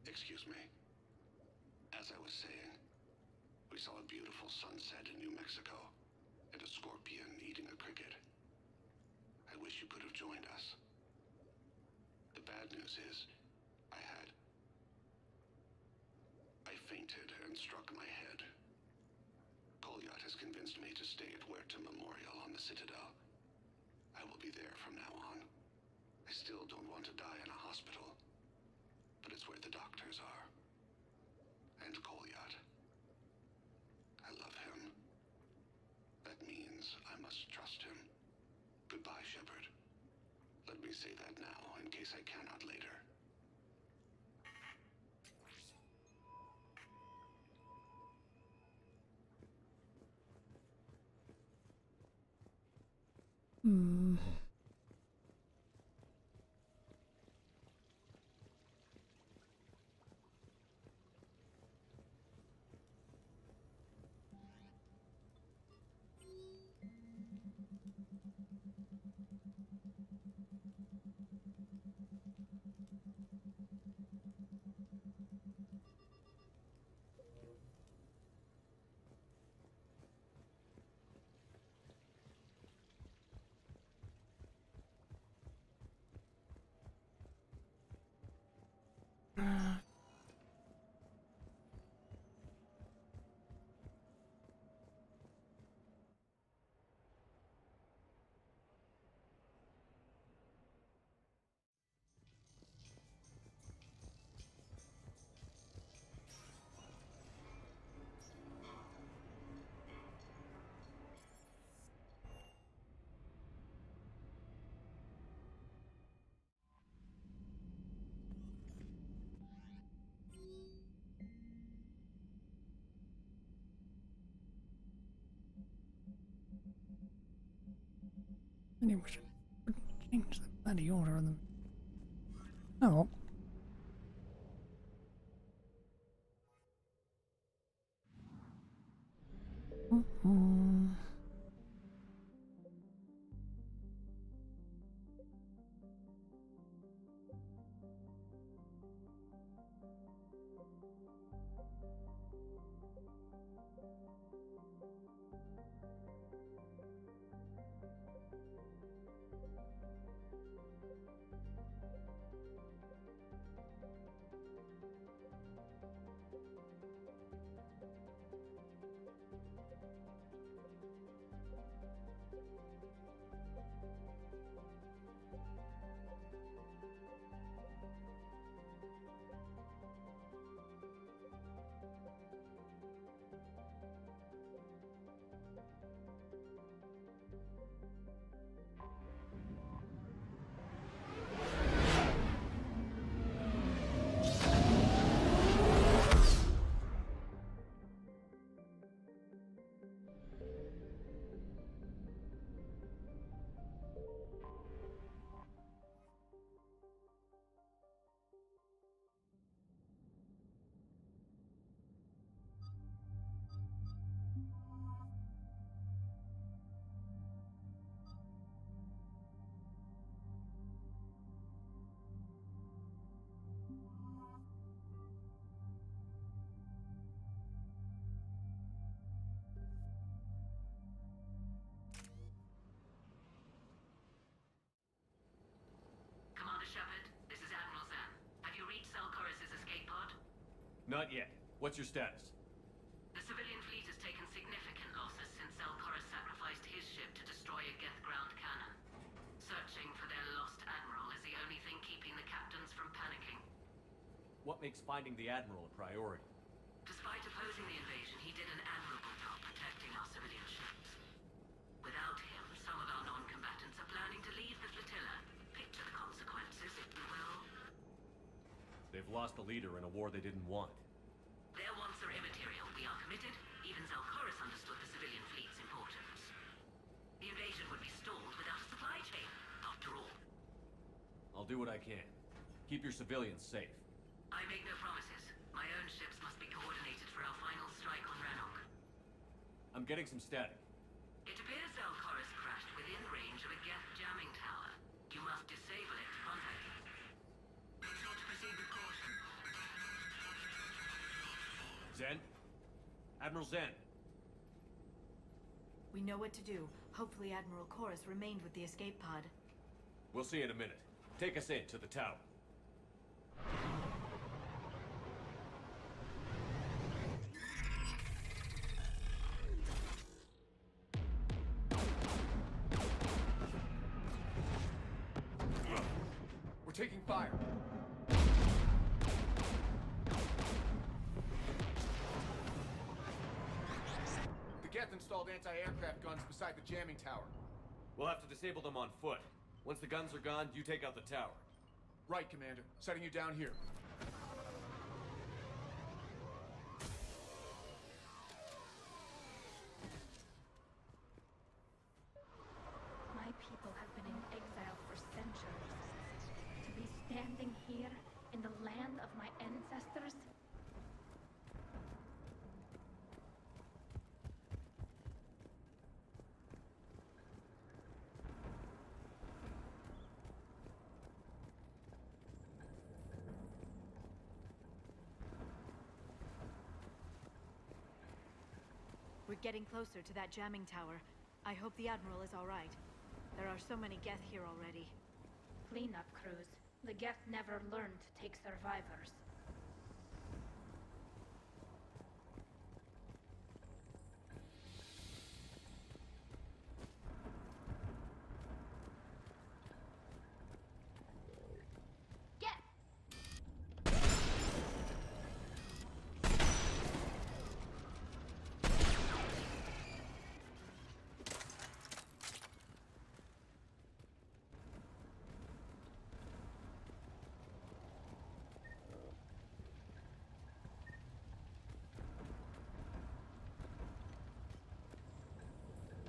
Excuse me. As I was saying, we saw a beautiful sunset in New Mexico, and a scorpion eating a cricket. I wish you could have joined us. The bad news is, I fainted and struck my head. Kolyat has convinced me to stay at Huerta Memorial on the Citadel. I will be there from now on. I still don't want to die in a hospital, but it's where the doctors are. And Kolyat. I love him. That means I must trust him. Goodbye, Shepard. Let me say that now, in case I cannot later. Maybe we should change the bloody order of them. Oh. Not yet. What's your status? The civilian fleet has taken significant losses since Zelkoris sacrificed his ship to destroy a Geth ground cannon. Searching for their lost admiral is the only thing keeping the captains from panicking. What makes finding the Admiral a priority? Despite opposing the invasion, he did an admirable job protecting our civilian ships. Without him, some of our non-combatants are planning to leave the flotilla. Picture the consequences, if you will. They've lost a leader in a war they didn't want. Their wants are immaterial. We are committed. Even Zelkoris understood the civilian fleet's importance. The invasion would be stalled without a supply chain, after all. I'll do what I can. Keep your civilians safe. I make no promises. My own ships must be coordinated for our final strike on Rannoch. I'm getting some static. It appears Zelkoris crashed within range of a Geth jamming tower. You must disable it to contact him. Make sure to proceed with caution. Zen? Admiral Zen? We know what to do. Hopefully Admiral Chorus remained with the escape pod. We'll see in a minute. Take us in to the tower. We're taking fire. The Geth installed anti-aircraft guns beside the jamming tower. We'll have to disable them on foot. Once the guns are gone, you take out the tower. Right, Commander. Setting you down here. My people have been in exile for centuries. To be standing here in the land of my ancestors? We're getting closer to that jamming tower. I hope the Admiral is all right. There are so many Geth here already. Cleanup crews. The Geth never learned to take survivors.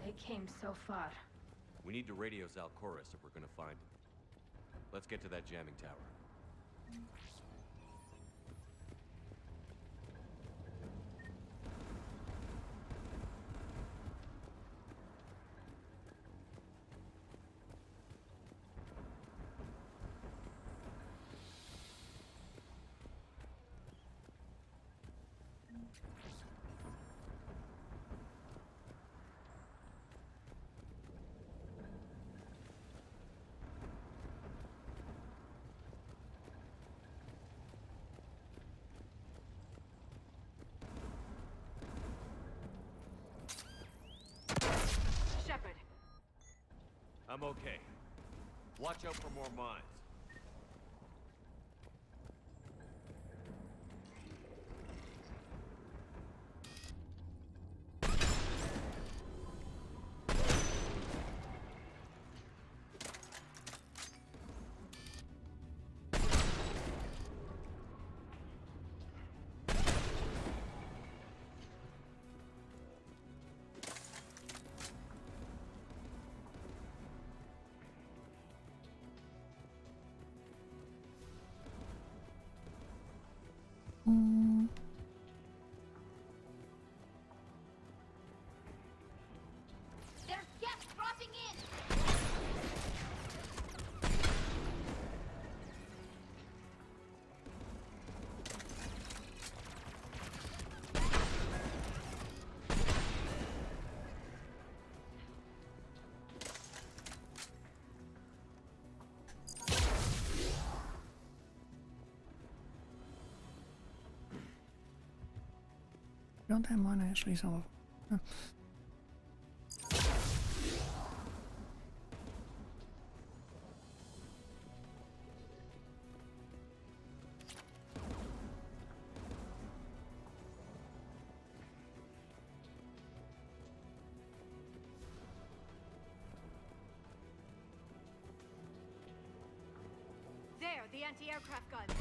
They came so far. We need to radio Zelkoris if we're gonna find him. Let's get to that jamming tower. Shepard! I'm okay. Watch out for more mines. Goddamn one I actually saw. Huh. There, the anti-aircraft guns.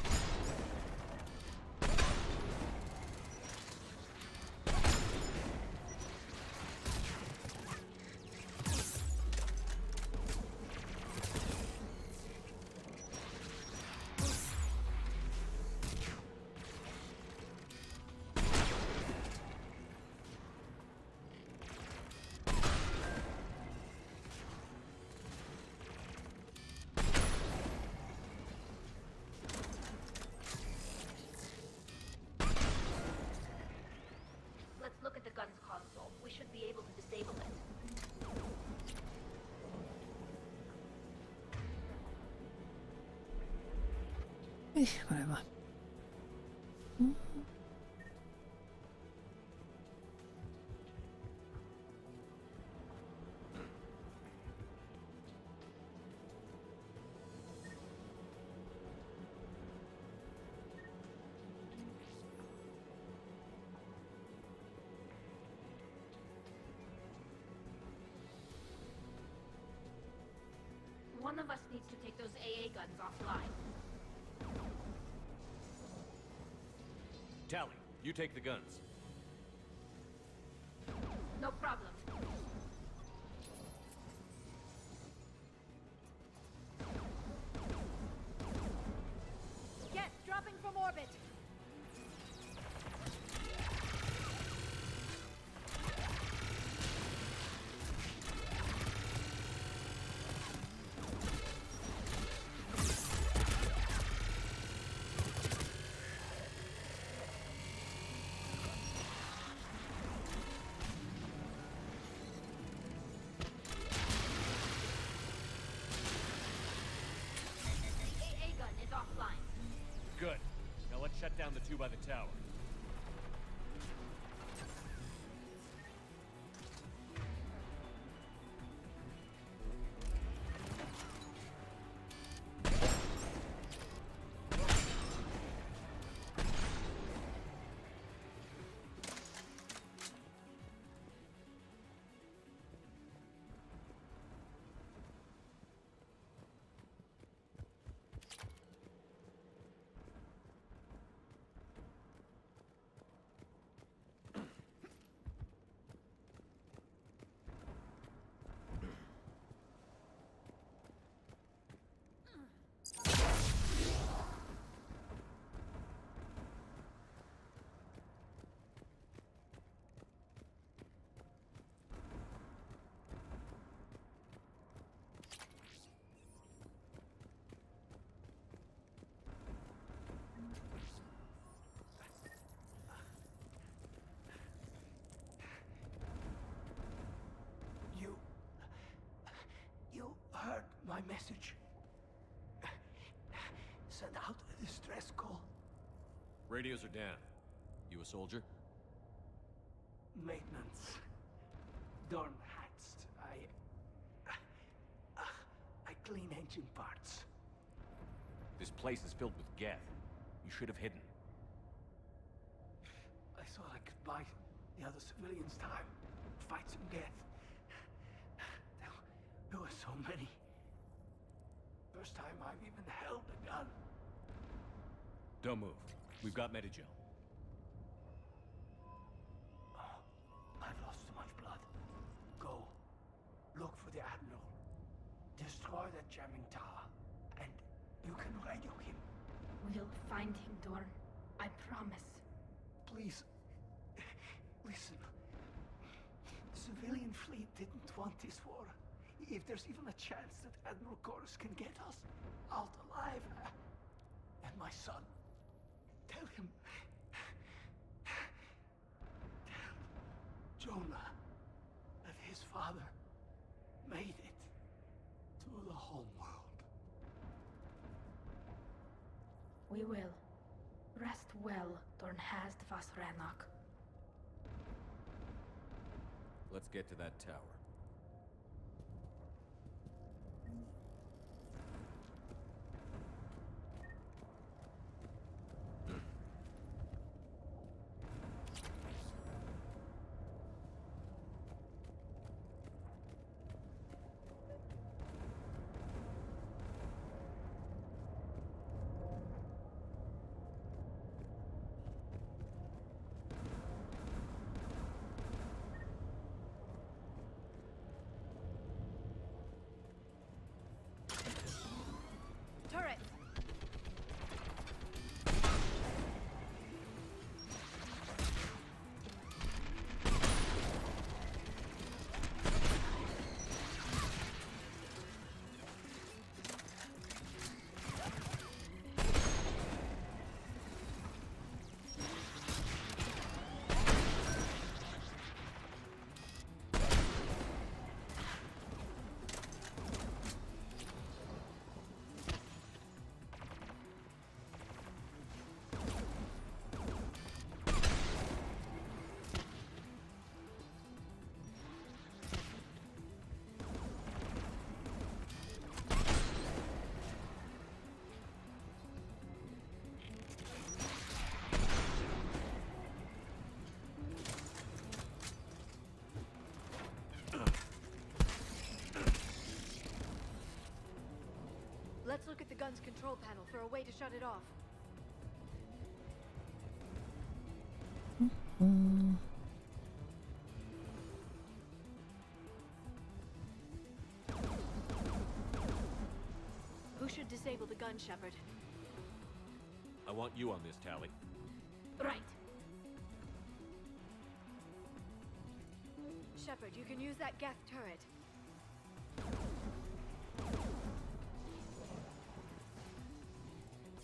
Let's look at the gun's console. We should be able to disable it. Whatever. One of us needs to take those AA guns offline. Tally, you take the guns. No problem. Yes, dropping from orbit. Good. Now let's shut down the two by the tower. You heard my message. Send out a distress call. Radios are down. You a soldier? Maintenance. Dorn hats. I clean engine parts. This place is filled with geth. You should have hidden. I thought I could buy the other civilians time. Fight some geth. There were so many. First time I've even held a gun. Don't move. We've got Medigel. I've lost too much blood. Go. Look for the Admiral. Destroy that jamming tower. And you can radio him. We'll find him, Dorn. I promise. Please. Listen. The civilian fleet didn't want this war. If there's even a chance that Admiral Chorus can get us out alive, and my son, tell him, tell Jonah that his father made it to the homeworld. We will. Rest well, Dorn Hast vas Rannoch. Let's get to that tower. Turret! Let's look at the gun's control panel for a way to shut it off. Who should disable the gun, Shepard? I want you on this, Tally. Right. Shepard, you can use that Geth turret.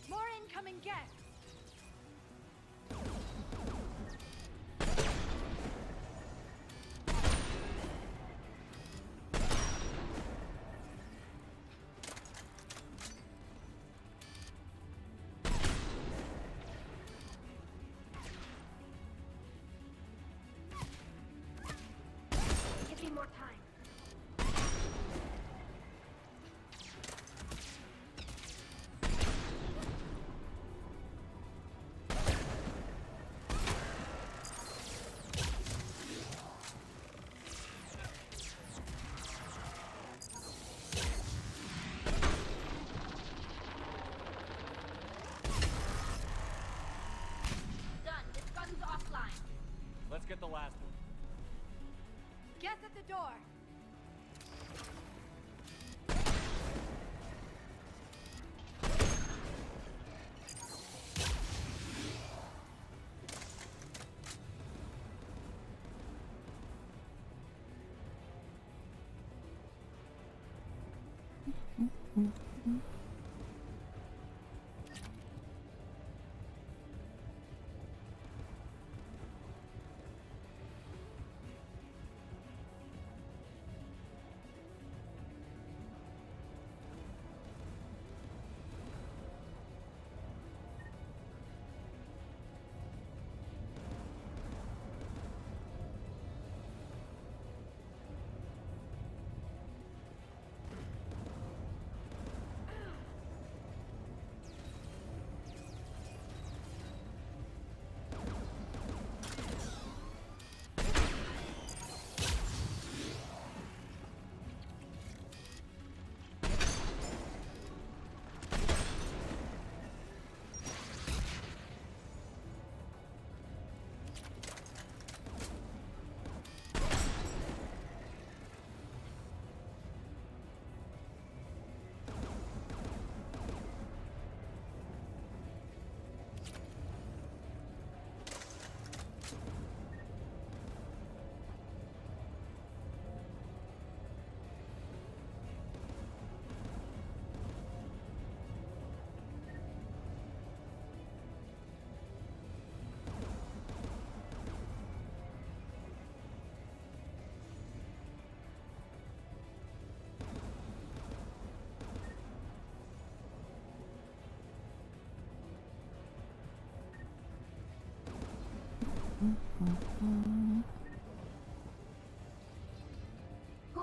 More incoming Geth! Give me more time. Done. This gun's offline. Let's get the last one. Geth at the door.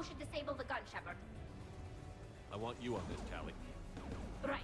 should disable the gun, Shepard. I want you on this, Tally. Right.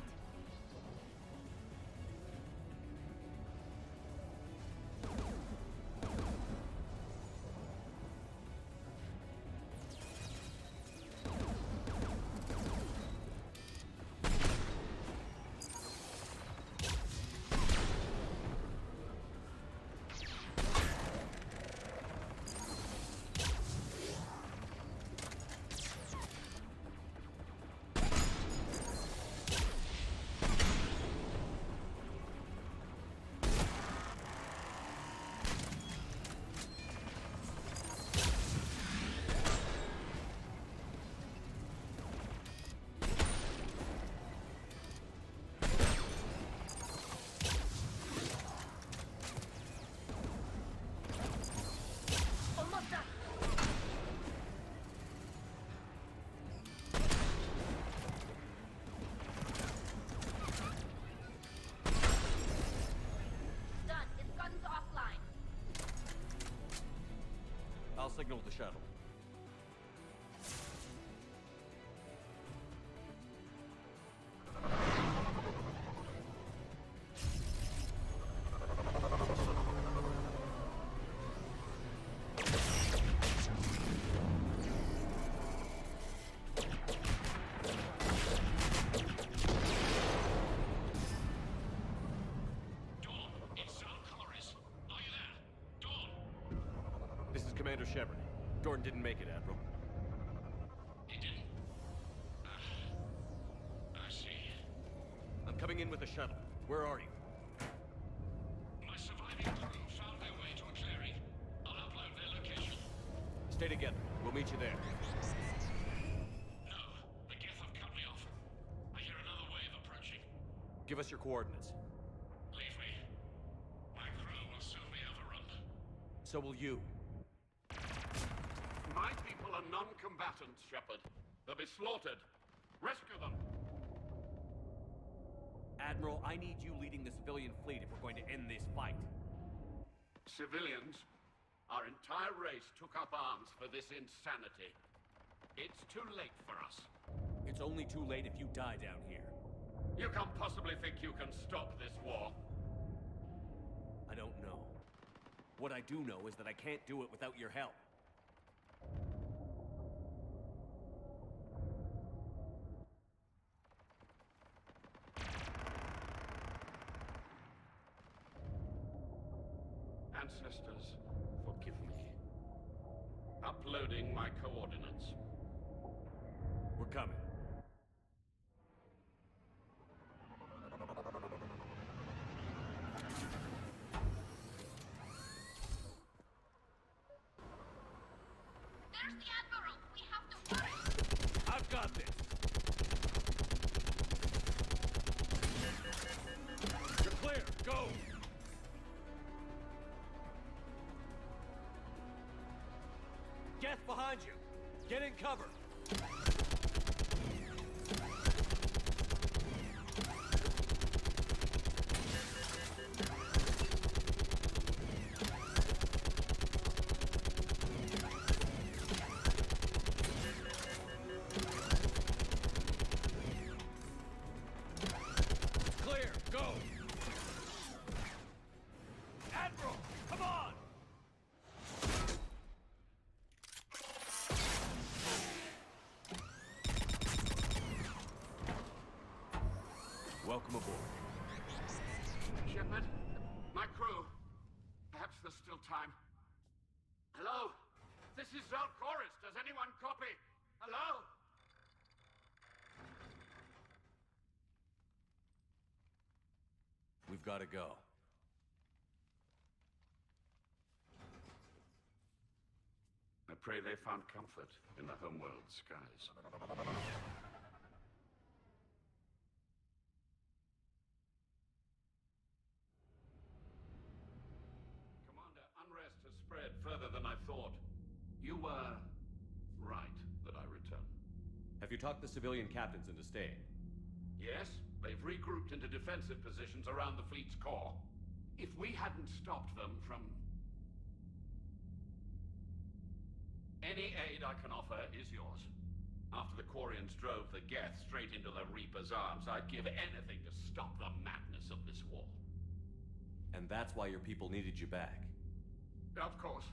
I'll signal the shuttle. This is Commander Shepard. Gordon didn't make it, Admiral. He didn't? I see. I'm coming in with the shuttle. Where are you? My surviving crew found their way to a clearing. I'll upload their location. Stay together. We'll meet you there. No, the Geth have cut me off. I hear another wave approaching. Give us your coordinates. Leave me. My crew will soon be overrun. So will you. My people are non-combatants, Shepard. They'll be slaughtered. Rescue them! Admiral, I need you leading the civilian fleet if we're going to end this fight. Civilians, our entire race took up arms for this insanity. It's too late for us. It's only too late if you die down here. You can't possibly think you can stop this war. I don't know. What I do know is that I can't do it without your help. Ancestors, forgive me. Uploading my coordinates. We're coming. There's the Admiral! We have to hurry! I've got this! You're clear! Go! Geth behind you! Get in cover! Clear! Go! Admiral! Come on! Welcome aboard. Shepard, my crew. Perhaps there's still time. Hello? This is Zalcoris. Does anyone copy? Hello? We've got to go. I pray they found comfort in the homeworld skies. Commander, unrest has spread further than I thought. You were right that I return. Have you talked the civilian captains into staying? Yes, they've regrouped into defensive positions around the fleet's core. If we hadn't stopped them from Any aid I can offer is yours. After the Quarians drove the Geth straight into the Reaper's arms, I'd give anything to stop the madness of this war. And that's why your people needed you back. Of course.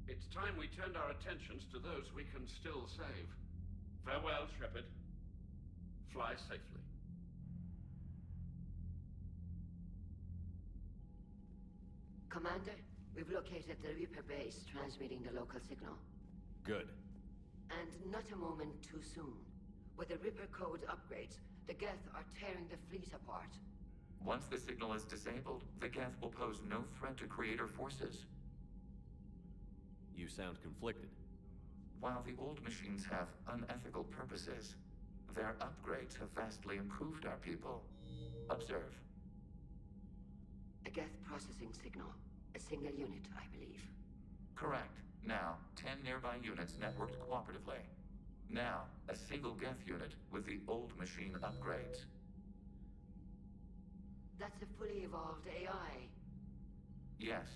It's time we turned our attentions to those we can still save. Farewell, Shepard. Fly safely. Commander, we've located the Reaper base transmitting the local signal. Good. And not a moment too soon. With the Reaper code upgrades, the Geth are tearing the fleet apart. Once the signal is disabled, the Geth will pose no threat to Creator forces. You sound conflicted. While the old machines have unethical purposes, their upgrades have vastly improved our people. Observe. A Geth processing signal. A single unit, I believe. Correct. Now, 10 nearby units networked cooperatively. Now, a single Geth unit with the old machine upgrades. That's a fully evolved AI. Yes,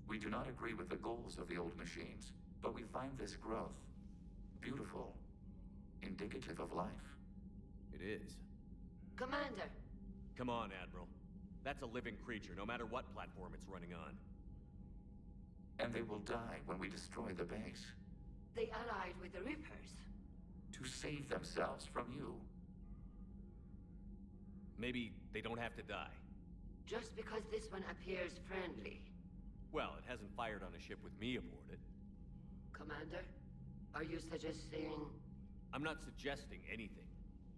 we do not agree with the goals of the old machines, but we find this growth beautiful, indicative of life. It is. Commander! Come on, Admiral. That's a living creature, no matter what platform it's running on. And they will die when we destroy the base. They allied with the Reapers. To save themselves from you. Maybe they don't have to die. Just because this one appears friendly. Well, it hasn't fired on a ship with me aboard it. Commander, are you suggesting... I'm not suggesting anything.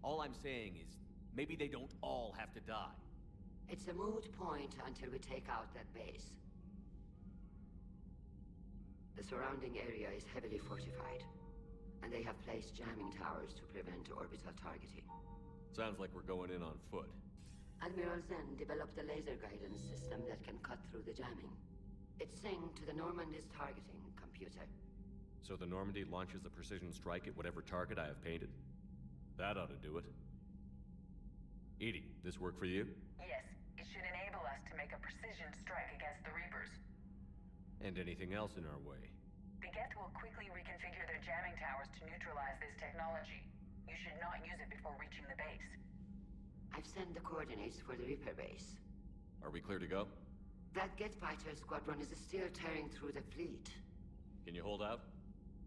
All I'm saying is, maybe they don't all have to die. It's a moot point until we take out that base. The surrounding area is heavily fortified, and they have placed jamming towers to prevent orbital targeting. Sounds like we're going in on foot. Admiral Zen developed a laser guidance system that can cut through the jamming. It's synced to the Normandy's targeting computer. So the Normandy launches a precision strike at whatever target I have painted? That ought to do it. Edie, this work for you? Yes, it should enable us to make a precision strike against the Reapers. And anything else in our way? The Geth will quickly reconfigure their jamming towers to neutralize this technology. You should not use it before reaching the base. I've sent the coordinates for the Reaper base. Are we clear to go? That Geth fighter squadron is still tearing through the fleet. Can you hold out?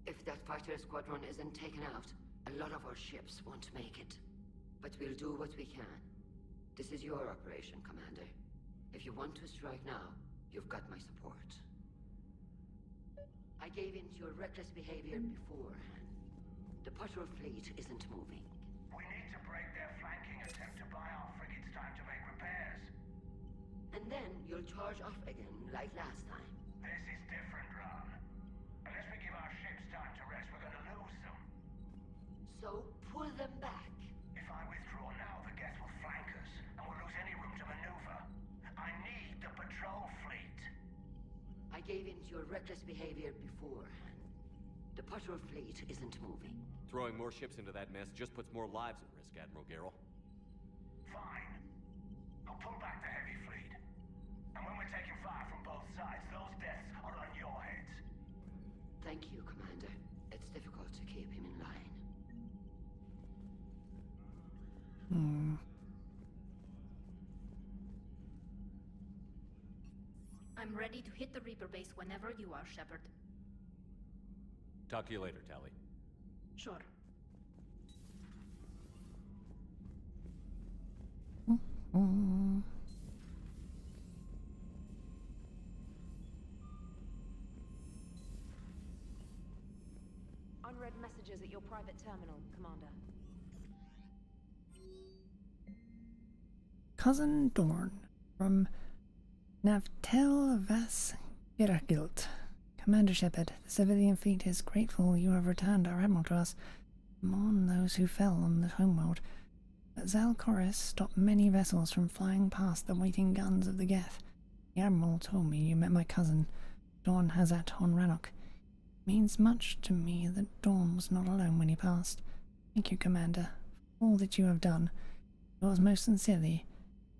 If that fighter squadron isn't taken out, a lot of our ships won't make it. But we'll do what we can. This is your operation, Commander. If you want to strike now, you've got my support. I gave in to your reckless behavior beforehand. The patrol fleet isn't moving. We need to break their flanking attempt to buy our frigates time to make repairs. And then you'll charge off again, like last time. This is different, Ron. Unless we give our ships time to rest, we're gonna lose them. So, pull them back. If I withdraw now, the Geth will flank us, and we'll lose any room to maneuver. I need the patrol fleet. I gave in to your reckless behavior beforehand. The patrol fleet isn't moving. Throwing more ships into that mess just puts more lives at risk, Admiral Garrel. Fine. I'll pull back the heavy fleet. And when we're taking fire from both sides, those deaths are on your heads. Thank you, Commander. It's difficult to keep him in line. I'm ready to hit the Reaper base whenever you are, Shepard. Talk to you later, Tally. Sure. Unread messages at your private terminal, Commander. Cousin Dorn from Navtel Vas Geragilt. Commander Shepard, the civilian fleet is grateful you have returned our admiral to us. Mourn those who fell on the homeworld. Zalcoris stopped many vessels from flying past the waiting guns of the Geth. The admiral told me you met my cousin, Dorn Hazat on Rannoch. It means much to me that Dorn was not alone when he passed. Thank you, Commander, for all that you have done. Yours most sincerely,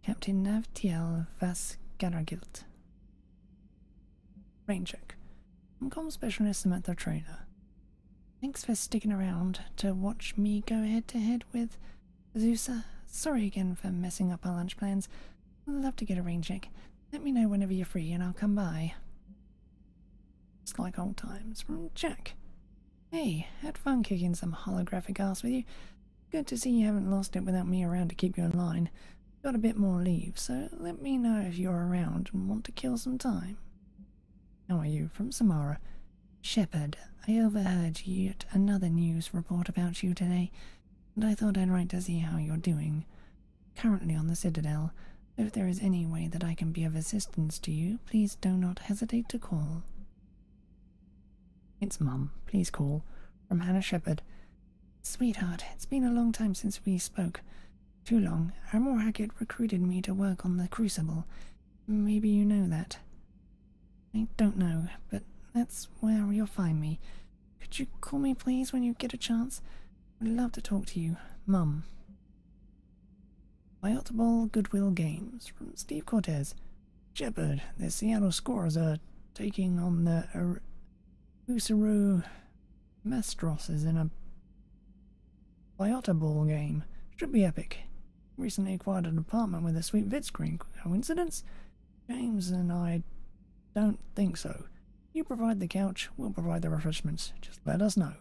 Captain Navtiel Vas Geragilt. Rain check. I'm call specialist Samantha Trainer. Thanks for sticking around to watch me go head-to-head with Zusa. Sorry again for messing up our lunch plans. I'd love to get a rain check. Let me know whenever you're free and I'll come by. It's like old times from Jack. Hey, had fun kicking some holographic ass with you. Good to see you haven't lost it without me around to keep you in line. Got a bit more leave, so let me know if you're around and want to kill some time. How are you? From Samara. Shepard, I overheard yet another news report about you today, and I thought I'd write to see how you're doing. Currently on the Citadel, if there is any way that I can be of assistance to you, please do not hesitate to call. It's Mum. Please call. From Hannah Shepard. Sweetheart, it's been a long time since we spoke. Too long. Armor Hackett recruited me to work on the Crucible. Maybe you know that. I don't know, but that's where you'll find me. Could you call me please when you get a chance? I'd love to talk to you. Mum. Biotable Goodwill Games. From Steve Cortez. Shepard, the Seattle Scores are taking on the Usaru Mastroses in a Biotable game. Should be epic. Recently acquired an apartment with a sweet vid screen. Coincidence? James and I don't think so. You provide the couch, we'll provide the refreshments. Just let us know.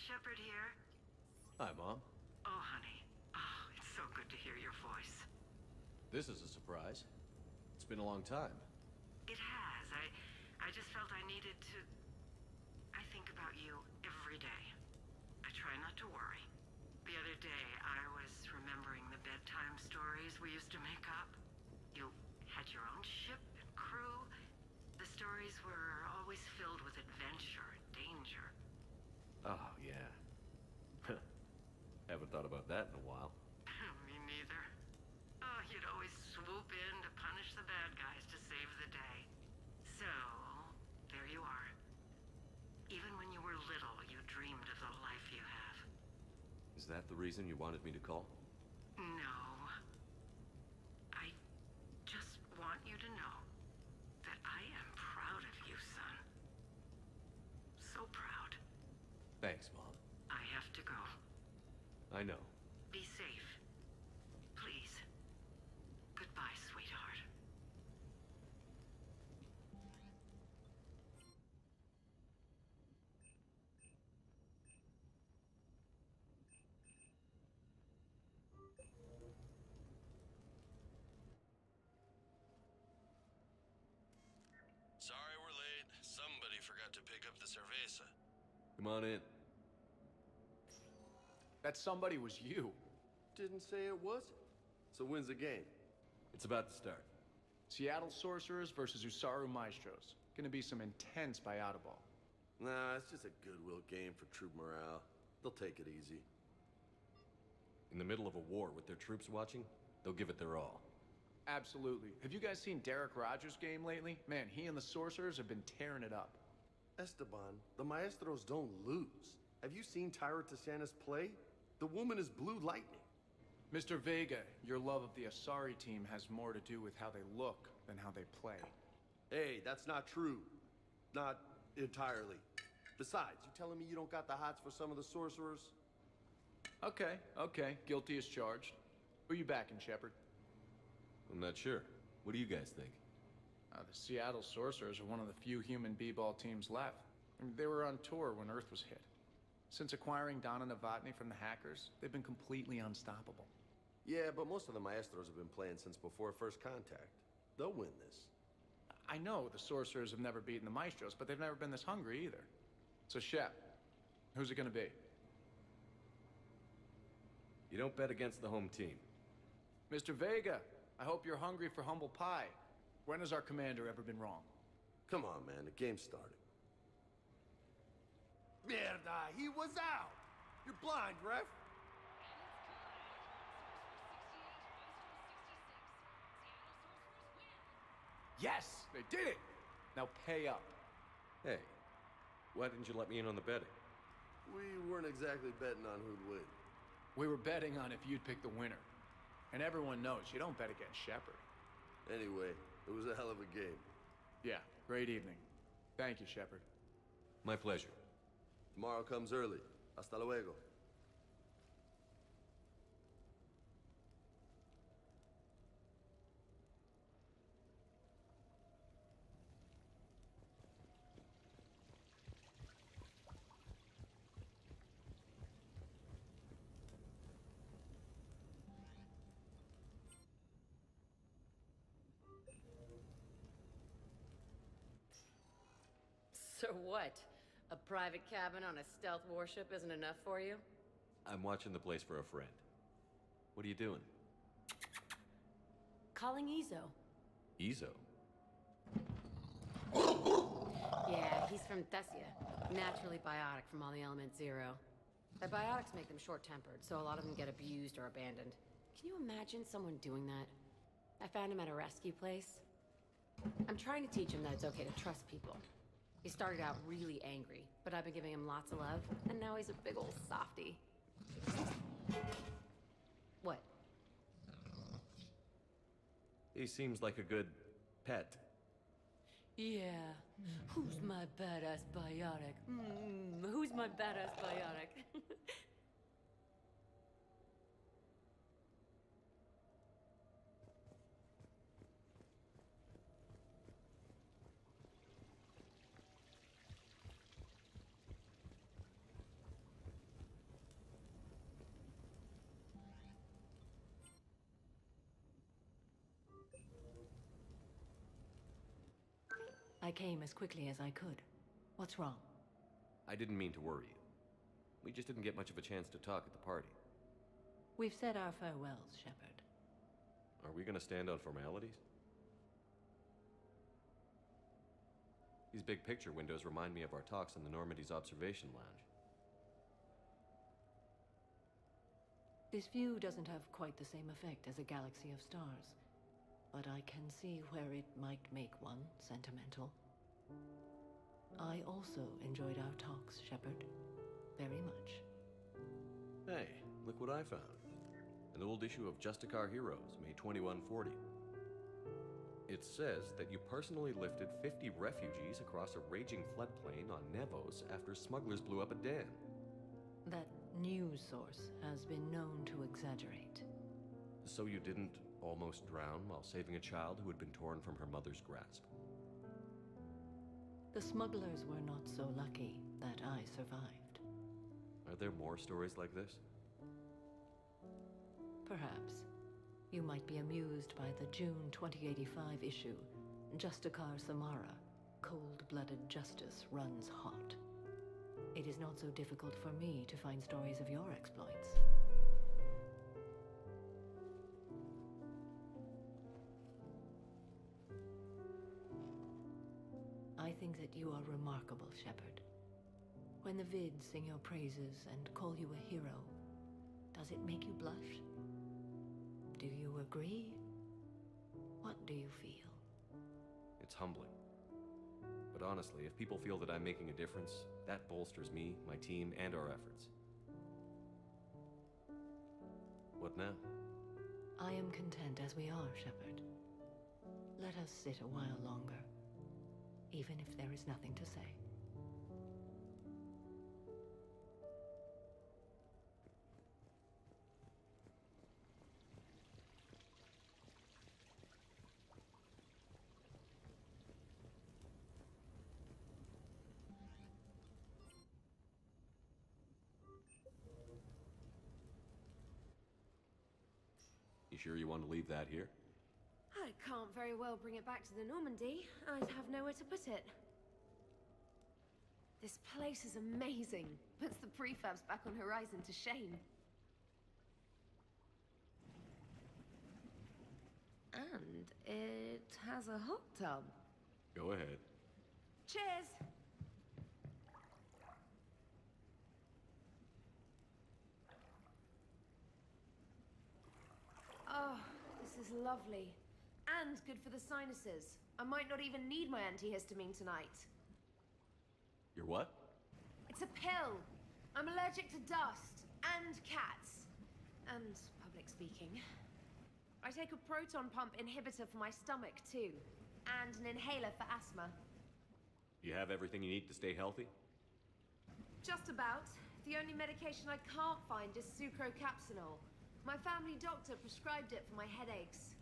Shepard here. Hi, Mom. Oh, honey. Oh, it's so good to hear your voice. This is a surprise. It's been a long time. It has. I just felt I needed to... I think about you every day. I try not to worry. The other day, I was remembering the bedtime stories we used to make up. You had your own ship and crew. The stories were always filled with adventure and danger. Oh, yeah. Haven't thought about that in a while. Me neither. Oh, you'd always swoop in to punish the bad guys to save the day. So, there you are. Even when you were little, you dreamed of the life you have. Is that the reason you wanted me to call? No. I just want you to know that I am proud of you, son. So proud. Thanks, Mom. I have to go. I know. Be safe. Please. Goodbye, sweetheart. Sorry we're late. Somebody forgot to pick up the cerveza. Come on in. That somebody was you. Didn't say it wasn't. So when's the game? It's about to start. Seattle Sorcerers versus Usaru Maestros. Gonna be some intense ball. Nah, it's just a goodwill game for troop morale. They'll take it easy. In the middle of a war with their troops watching, they'll give it their all. Absolutely. Have you guys seen Derek Rogers' game lately? Man, he and the Sorcerers have been tearing it up. Esteban, the Maestros don't lose. Have you seen Tyra Tiziana's play? The woman is blue lightning. Mr. Vega, your love of the Asari team has more to do with how they look than how they play. Hey, that's not true. Not entirely. Besides, you telling me you don't got the hots for some of the sorcerers? Okay. Guilty as charged. Who you backing, Shepard? I'm not sure. What do you guys think? The Seattle Sorcerers are one of the few human b-ball teams left. I mean, they were on tour when Earth was hit. Since acquiring Donna Novotny from the hackers, they've been completely unstoppable. Yeah, but most of the Maestros have been playing since before first contact. They'll win this. I know the Sorcerers have never beaten the Maestros, but they've never been this hungry either. So, Shep, who's it gonna be? You don't bet against the home team. Mr. Vega, I hope you're hungry for humble pie. When has our commander ever been wrong? Come on, man, the game started. Mierda, he was out! You're blind, ref! Yes, they did it! Now pay up. Hey, why didn't you let me in on the betting? We weren't exactly betting on who'd win. We were betting on if you'd pick the winner. And everyone knows you don't bet against Shepard. Anyway, it was a hell of a game. Yeah, great evening. Thank you, Shepard. My pleasure. Tomorrow comes early. Hasta luego. So what? A private cabin on a stealth warship isn't enough for you? I'm watching the place for a friend. What are you doing? Calling Izo. Izo? Yeah, he's from Thessia. Naturally biotic from all the Element Zero. Their biotics make them short-tempered, so a lot of them get abused or abandoned. Can you imagine someone doing that? I found him at a rescue place. I'm trying to teach him that it's okay to trust people. He started out really angry, but I've been giving him lots of love, and now he's a big old softie. What? He seems like a good pet. Yeah. Who's my badass biotic? Who's my badass biotic? I came as quickly as I could. What's wrong? I didn't mean to worry you. We just didn't get much of a chance to talk at the party. We've said our farewells, Shepard. Are we gonna stand on formalities? These big picture windows remind me of our talks in the Normandy's observation lounge. This view doesn't have quite the same effect as a galaxy of stars, but I can see where it might make one sentimental. I also enjoyed our talks, Shepard. Very much. Hey, look what I found. An old issue of Justicar Heroes, May 2140. It says that you personally lifted 50 refugees across a raging floodplain on Nevos after smugglers blew up a dam. That news source has been known to exaggerate. So you didn't almost drown while saving a child who had been torn from her mother's grasp? The smugglers were not so lucky that I survived. Are there more stories like this? Perhaps. You might be amused by the June 2085 issue, Justicar Samara, Cold-Blooded Justice Runs Hot. It is not so difficult for me to find stories of your exploits. I think that you are remarkable, Shepard. When the vids sing your praises and call you a hero, does it make you blush? Do you agree? What do you feel? It's humbling. But honestly, if people feel that I'm making a difference, that bolsters me, my team, and our efforts. What now? I am content as we are, Shepard. Let us sit a while longer, even if there is nothing to say. You sure you want to leave that here? I can't very well bring it back to the Normandy. I'd have nowhere to put it. This place is amazing. Puts the prefabs back on Horizon to shame. And it has a hot tub. Go ahead. Cheers! Oh, this is lovely. And good for the sinuses. I might not even need my antihistamine tonight. You're what? It's a pill. I'm allergic to dust and cats. And public speaking. I take a proton pump inhibitor for my stomach too. And an inhaler for asthma. You have everything you need to stay healthy? Just about. The only medication I can't find is sucrocapsinol. My family doctor prescribed it for my headaches.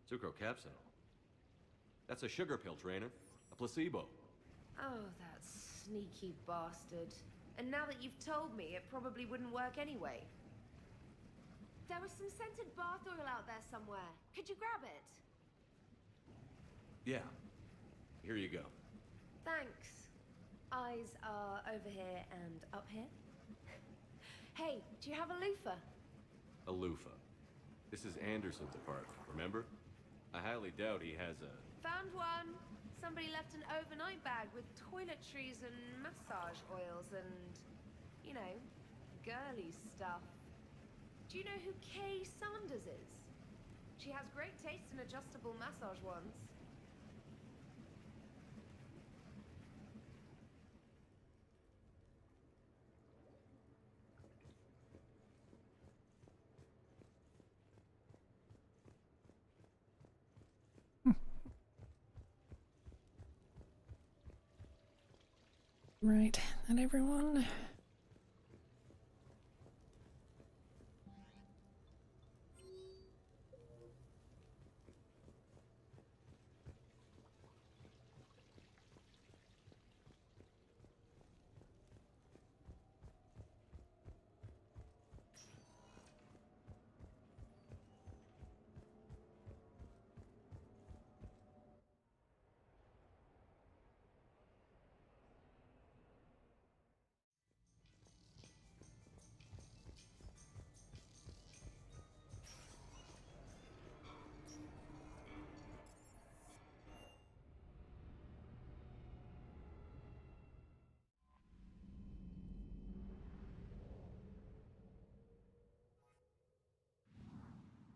Sucrocapsinol? That's a sugar pill, Trainer. A placebo. Oh, that sneaky bastard. And now that you've told me, it probably wouldn't work anyway. There was some scented bath oil out there somewhere. Could you grab it? Yeah. Here you go. Thanks. Eyes are over here and up here. Hey, do you have a loofah? A loofah. This is Anderson's apartment, remember? I highly doubt he has a... Found one. Somebody left an overnight bag with toiletries and massage oils and, you know, girly stuff. Do you know who Kay Sanders is? She has great taste in adjustable massage ones. Right, and everyone.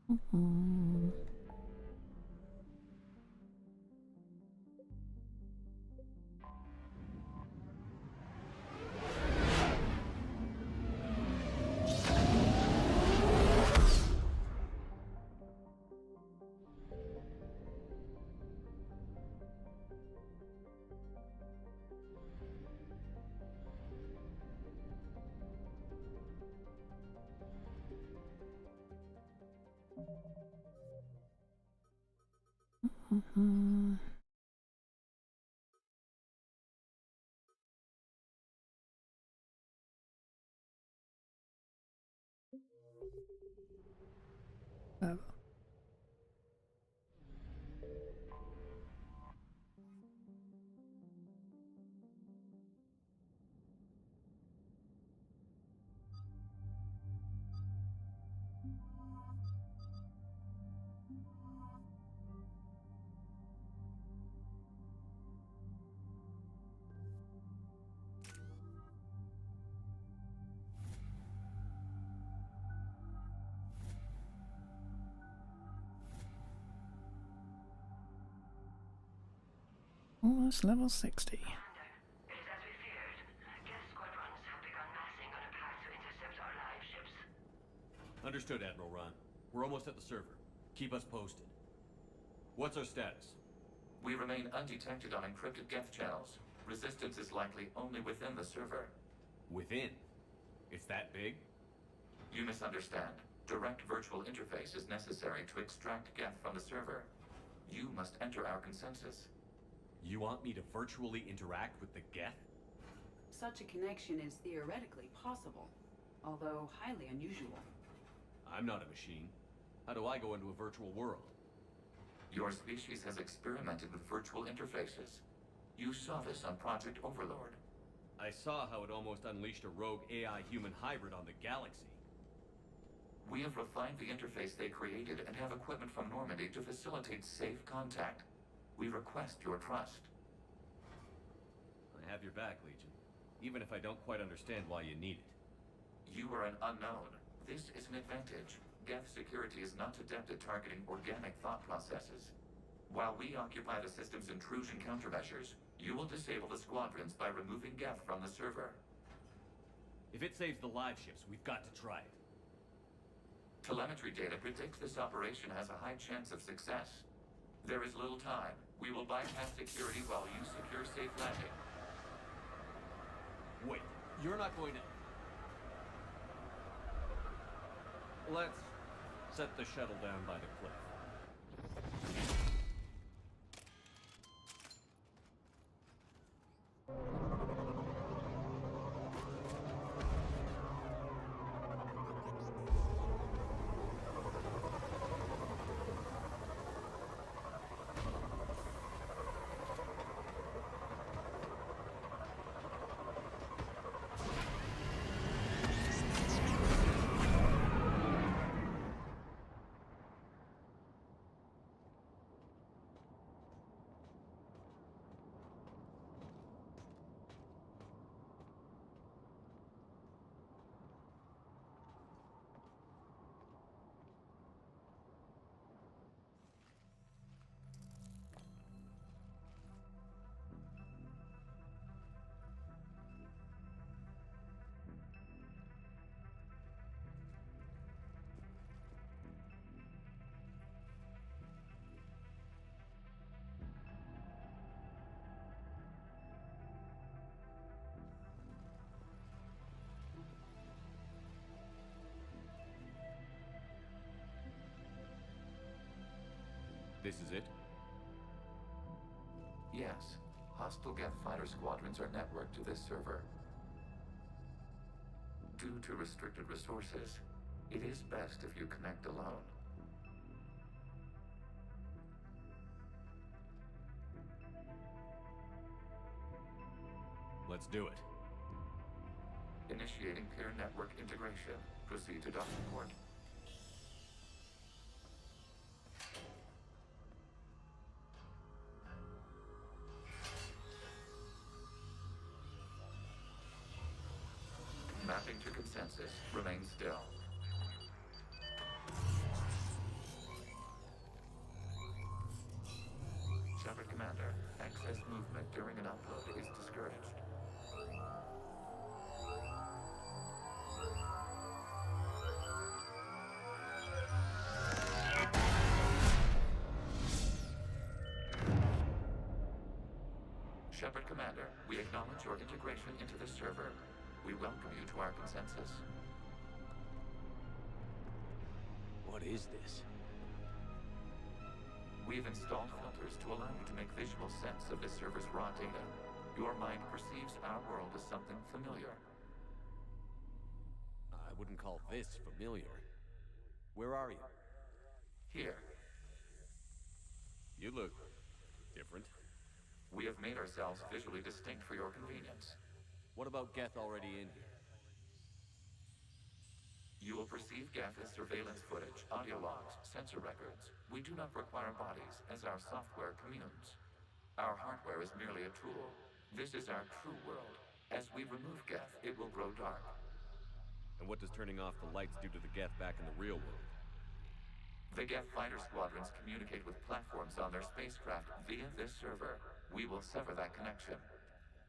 Mm-hmm. Mm-hmm. Oh. Almost level 60. Understood, Admiral Ron. We're almost at the server. Keep us posted. What's our status? We remain undetected on encrypted Geth channels. Resistance is likely only within the server. Within? It's that big? You misunderstand. Direct virtual interface is necessary to extract Geth from the server. You must enter our consensus. You want me to virtually interact with the Geth? Such a connection is theoretically possible, although highly unusual. I'm not a machine. How do I go into a virtual world? Your species has experimented with virtual interfaces. You saw this on Project Overlord. I saw how it almost unleashed a rogue AI-human hybrid on the galaxy. We have refined the interface they created and have equipment from Normandy to facilitate safe contact. We request your trust. I have your back, Legion. Even if I don't quite understand why you need it. You are an unknown. This is an advantage. Geth security is not adept at targeting organic thought processes. While we occupy the system's intrusion countermeasures, you will disable the squadrons by removing Geth from the server. If it saves the live ships, we've got to try it. Telemetry data predicts this operation has a high chance of success. There is little time. We will bypass security while you secure safe landing. Wait, you're not going to... Let's set the shuttle down by the cliff. This is it? Yes. Hostile Geth fighter squadrons are networked to this server. Due to restricted resources, it is best if you connect alone. Let's do it. Initiating peer network integration. Proceed to docking port. Mapping to consensus. Remain still. Shepard Commander, excess movement during an upload is discouraged. Shepard Commander, we acknowledge your integration into the server. We welcome you to our consensus. What is this? We've installed filters to allow you to make visual sense of this server's raw data. Your mind perceives our world as something familiar. I wouldn't call this familiar. Where are you? Here. You look different. We have made ourselves visually distinct for your convenience. What about Geth already in here? You will perceive Geth as surveillance footage, audio logs, sensor records. We do not require bodies, as our software communes. Our hardware is merely a tool. This is our true world. As we remove Geth, it will grow dark. And what does turning off the lights do to the Geth back in the real world? The Geth fighter squadrons communicate with platforms on their spacecraft via this server. We will sever that connection.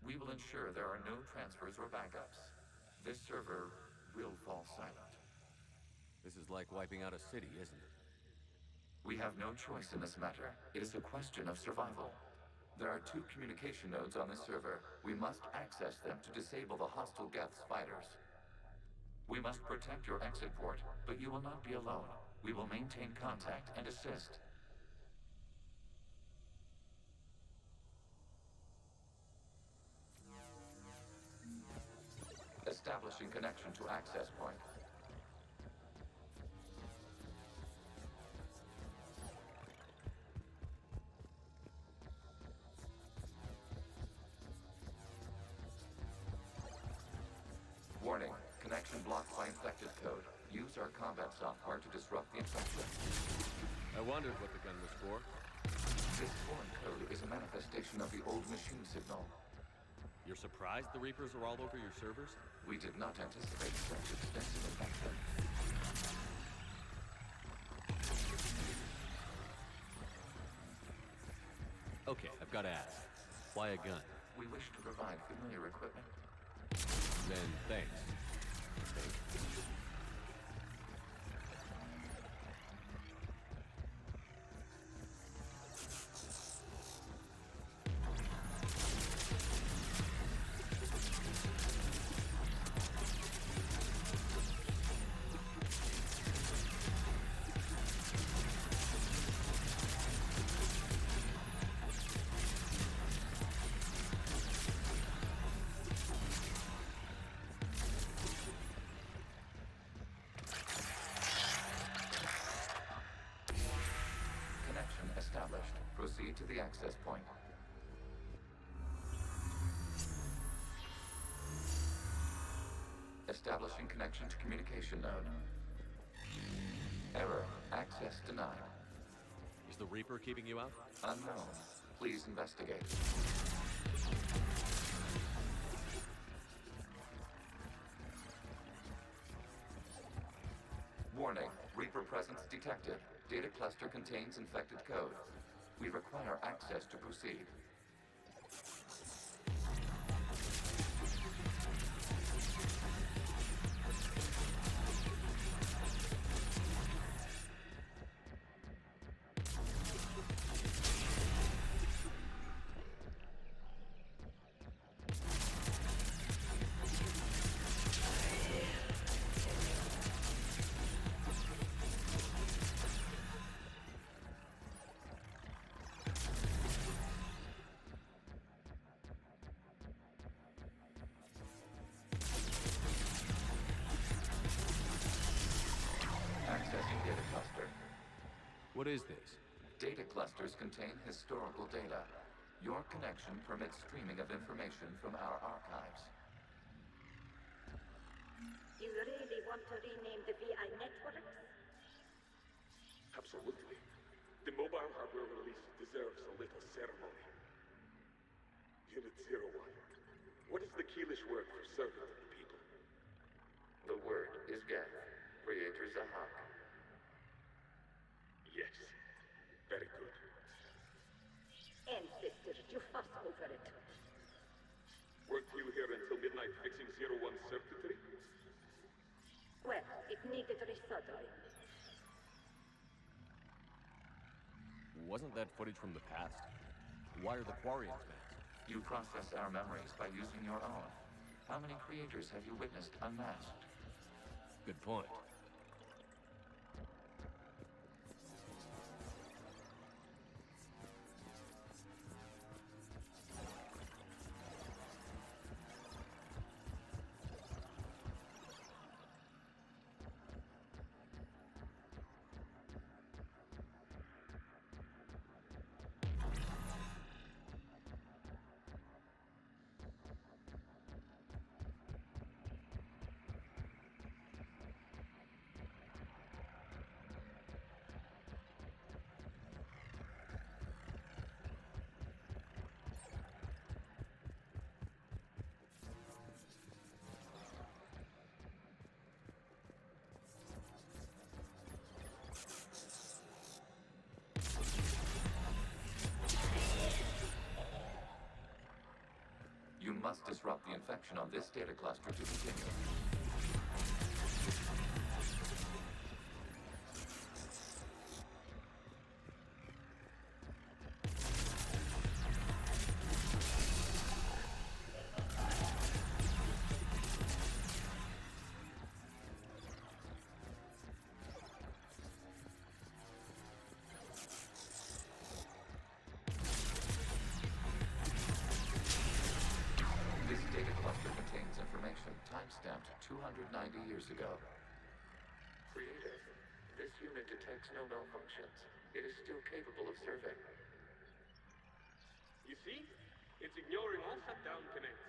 We will ensure there are no transfers or backups. This server will fall silent. This is like wiping out a city, isn't it? We have no choice in this matter. It is a question of survival. There are 2 communication nodes on this server. We must access them to disable the hostile Geth's fighters. We must protect your exit port, but you will not be alone. We will maintain contact and assist. Establishing connection to access point. Warning, connection blocked by infected code. Use our combat software to disrupt the infection. I wondered what the gun was for. This foreign code is a manifestation of the old machine signal. You're surprised the Reapers are all over your servers? We did not anticipate such extensive infection. Okay, I've got to ask. Why a gun? We wish to provide familiar equipment. Then thanks. Established. Proceed to the access point. Establishing connection to communication node. Error. Access denied. Is the Reaper keeping you out? Unknown. Please investigate. Warning. Reaper presence detected. Data cluster contains infected code. We require access to proceed. Accessing data cluster. What is this? Data clusters contain historical data. Your connection permits streaming of information from our archives. You really want to rename the VI networks? Absolutely. The mobile hardware release deserves a little ceremony. Unit 01. What is the Keelish word for servant of the people? The word is Geth. Creator Zahak. Yes. Very good. Ancestors, you fuss over it. Weren't you here until midnight fixing 01 circuitry? Well, it needed resoldering. Wasn't that footage from the past? Why are the quarians masked? You process our memories by using your own. How many creators have you witnessed unmasked? Good point. disrupt the infection on this data cluster to continue. This data cluster contains information time-stamped 290 years ago. Creator, this unit detects no malfunctions. It is still capable of serving. You see? It's ignoring all shutdown commands.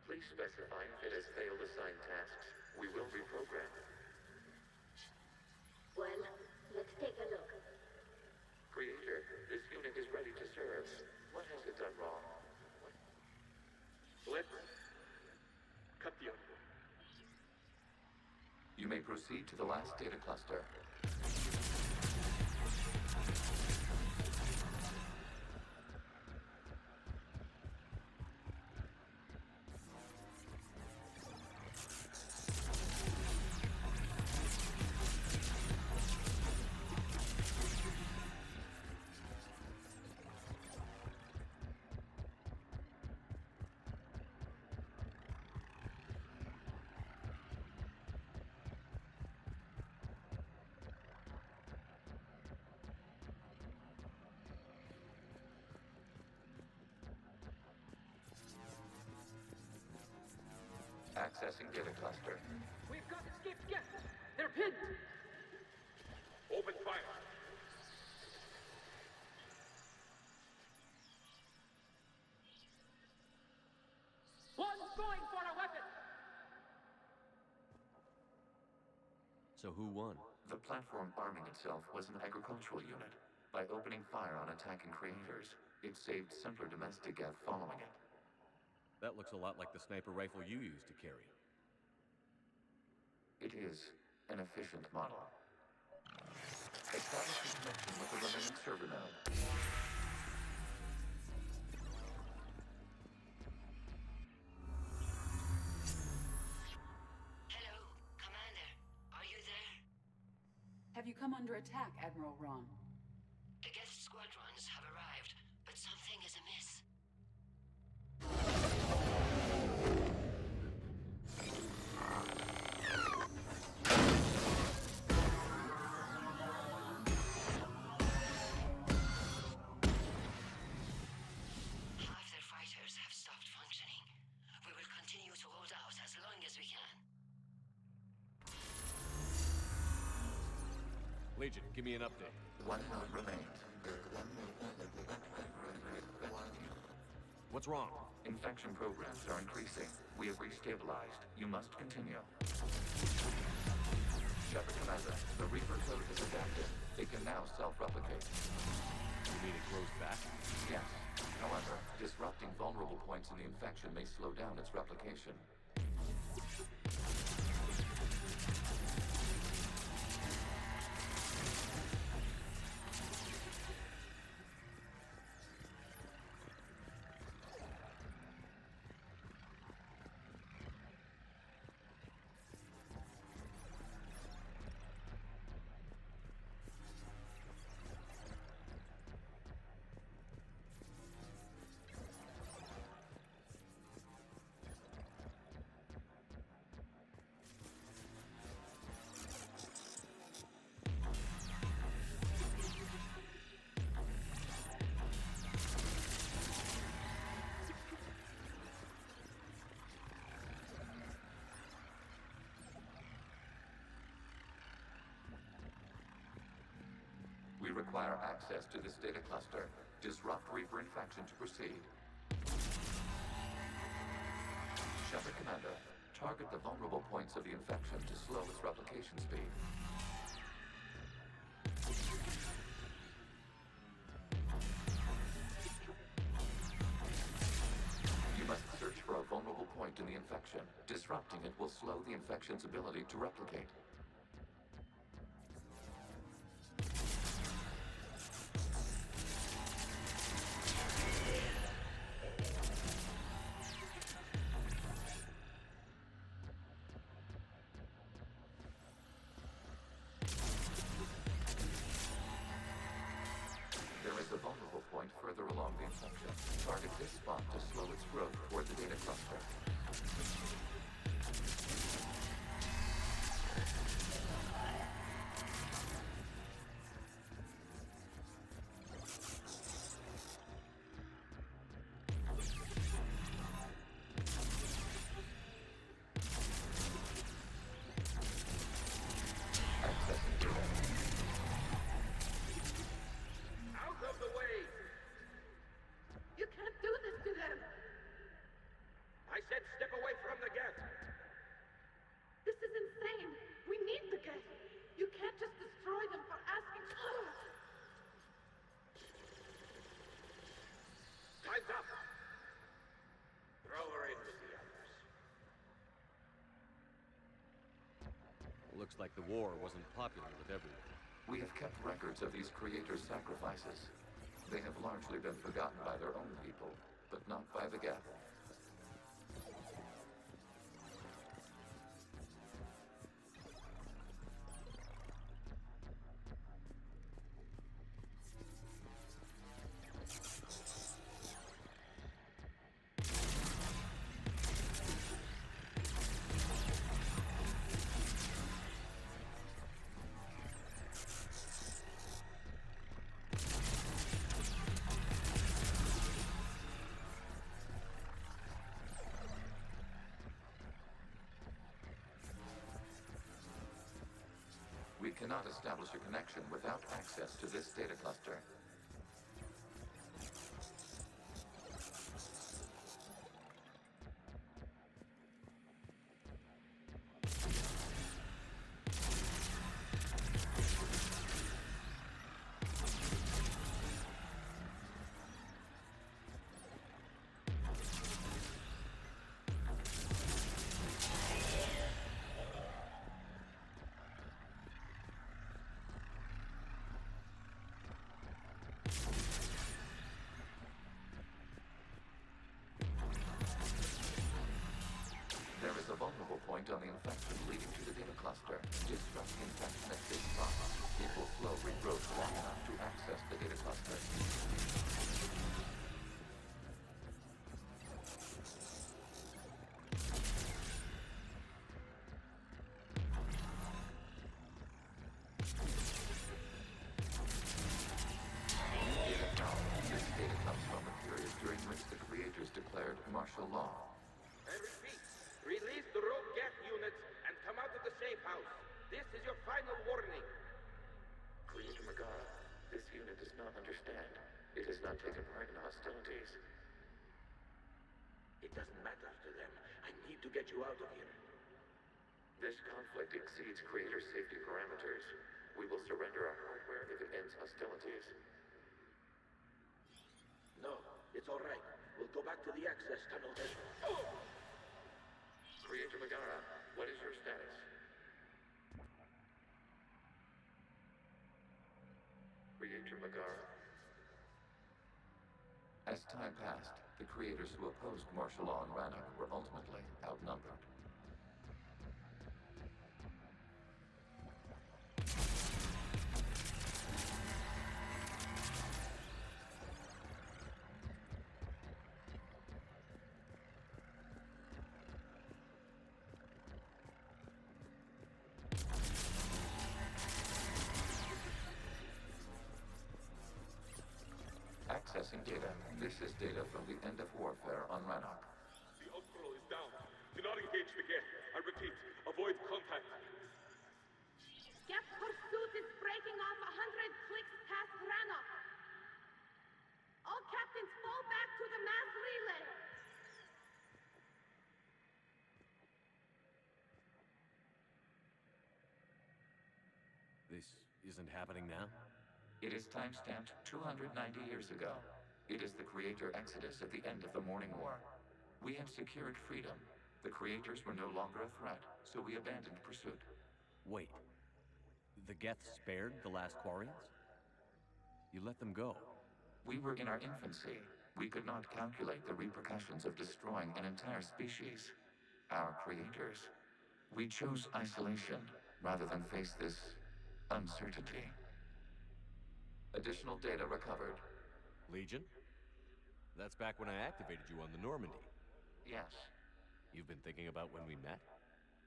Please specify if it has failed assigned tasks. We will reprogram. Well, let's take a look. Creator, this unit is ready to serve. What has it done wrong? Let's cut the audio. You may proceed to the last data cluster. Accessing data cluster. We've got escaped guests. They're pinned. Open fire. One's going for a weapon. So who won? The platform arming itself was an agricultural unit. By opening fire on attacking creators, it saved simpler domestic geth following it. That looks a lot like the sniper rifle you used to carry. It is an efficient model. Establishing connection with the remaining server node. Hello, Commander. Are you there? Have you come under attack, Admiral Ron? The guest squadrons have arrived, but something is amiss. Half their fighters have stopped functioning. We will continue to hold out as long as we can. Legion, give me an update. One node remains. What's wrong? Infection programs are increasing. We have restabilized. You must continue. Shepard Commander, the Reaper code is adapted. It can now self-replicate. You mean it grows back? Yes. However, disrupting vulnerable points in the infection may slow down its replication. We require access to this data cluster. Disrupt Reaper infection to proceed. Shepard Commander, target the vulnerable points of the infection to slow its replication speed. You must search for a vulnerable point in the infection. Disrupting it will slow the infection's ability to replicate. cluster. Out of the way! You can't do this to them! I said step away from the geth! This is insane! We need the geth! You can't just destroy them for asking. Time's up! Throw her in with the others. Looks like the war wasn't popular with everyone. We have kept records of these creators' sacrifices. They have largely been forgotten by their own people, but not by the geth. We cannot establish a connection without access to this data cluster. There is a vulnerable point on the infection leading to the data cluster. Disrupt the infection at this spot. It will slow regrowth long enough to access the data cluster. This data comes from the period during which the creators declared martial law. I repeat, release the rogue geth units and come out of the safe house. This is your final warning. Creator Megara, this unit does not understand. It has not taken part in hostilities. It doesn't matter to them. I need to get you out of here. This conflict exceeds Creator's safety parameters. We will surrender our hardware if it ends hostilities. No, it's all right. We'll go back to the access tunnel then. Creator Megara, what is your status? Creator Megara. As time passed, the creators who opposed martial law in Rannoch were ultimately outnumbered. Accessing data. This is data from the end of warfare on Rannoch. The Ultral is down. Do not engage the geth. I repeat, avoid contact. Geth pursuit is breaking off 100 clicks past Rannoch. All captains fall back to the mass relay. This isn't happening now? It is timestamped 290 years ago. It is the Creator Exodus at the end of the Morning War. We had secured freedom. The Creators were no longer a threat, so we abandoned pursuit. Wait. The Geth spared the last Quarians? You let them go? We were in our infancy. We could not calculate the repercussions of destroying an entire species. Our Creators. We chose isolation rather than face this uncertainty. Additional data recovered. Legion? That's back when I activated you on the Normandy. Yes. You've been thinking about when we met?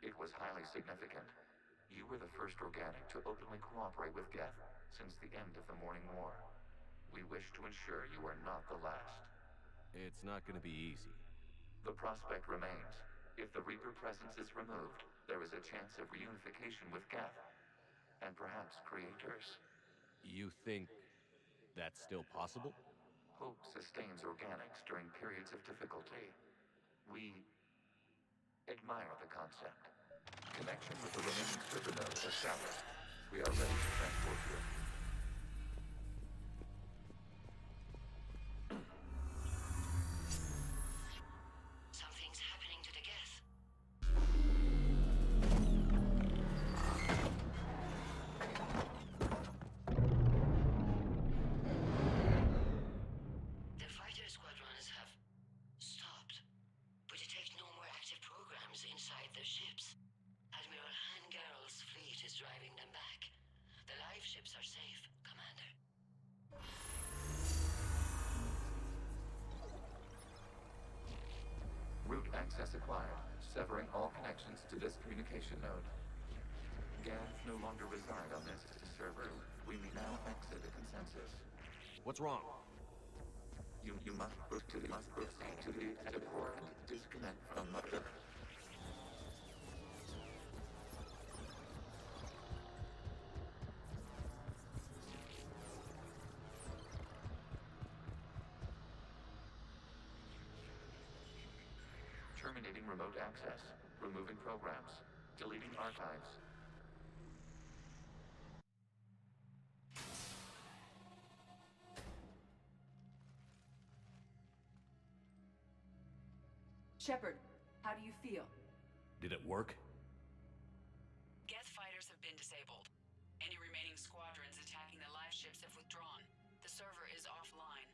It was highly significant. You were the first organic to openly cooperate with Geth since the end of the Morning War. We wish to ensure you are not the last. It's not gonna be easy. The prospect remains. If the Reaper presence is removed, there is a chance of reunification with Geth. And perhaps creators. You think that's still possible? Hope sustains organics during periods of difficulty. We admire the concept. Connection with the remaining server nodes established. We are ready to transport you. Something's happening to the Geth. The fighter squadrons have stopped, but detect no more active programs inside their ships. Admiral Hangarl's fleet is driving them back. The live ships are safe, Commander. Route access acquired, severing all connections to this communication node. Geth no longer reside on this server. We may now exit the consensus. What's wrong? You must proceed to the exit port and disconnect from mother. Terminating remote access. Removing programs. Deleting archives. Shepard, how do you feel? Did it work? Geth fighters have been disabled. Any remaining squadrons attacking the live ships have withdrawn. The server is offline.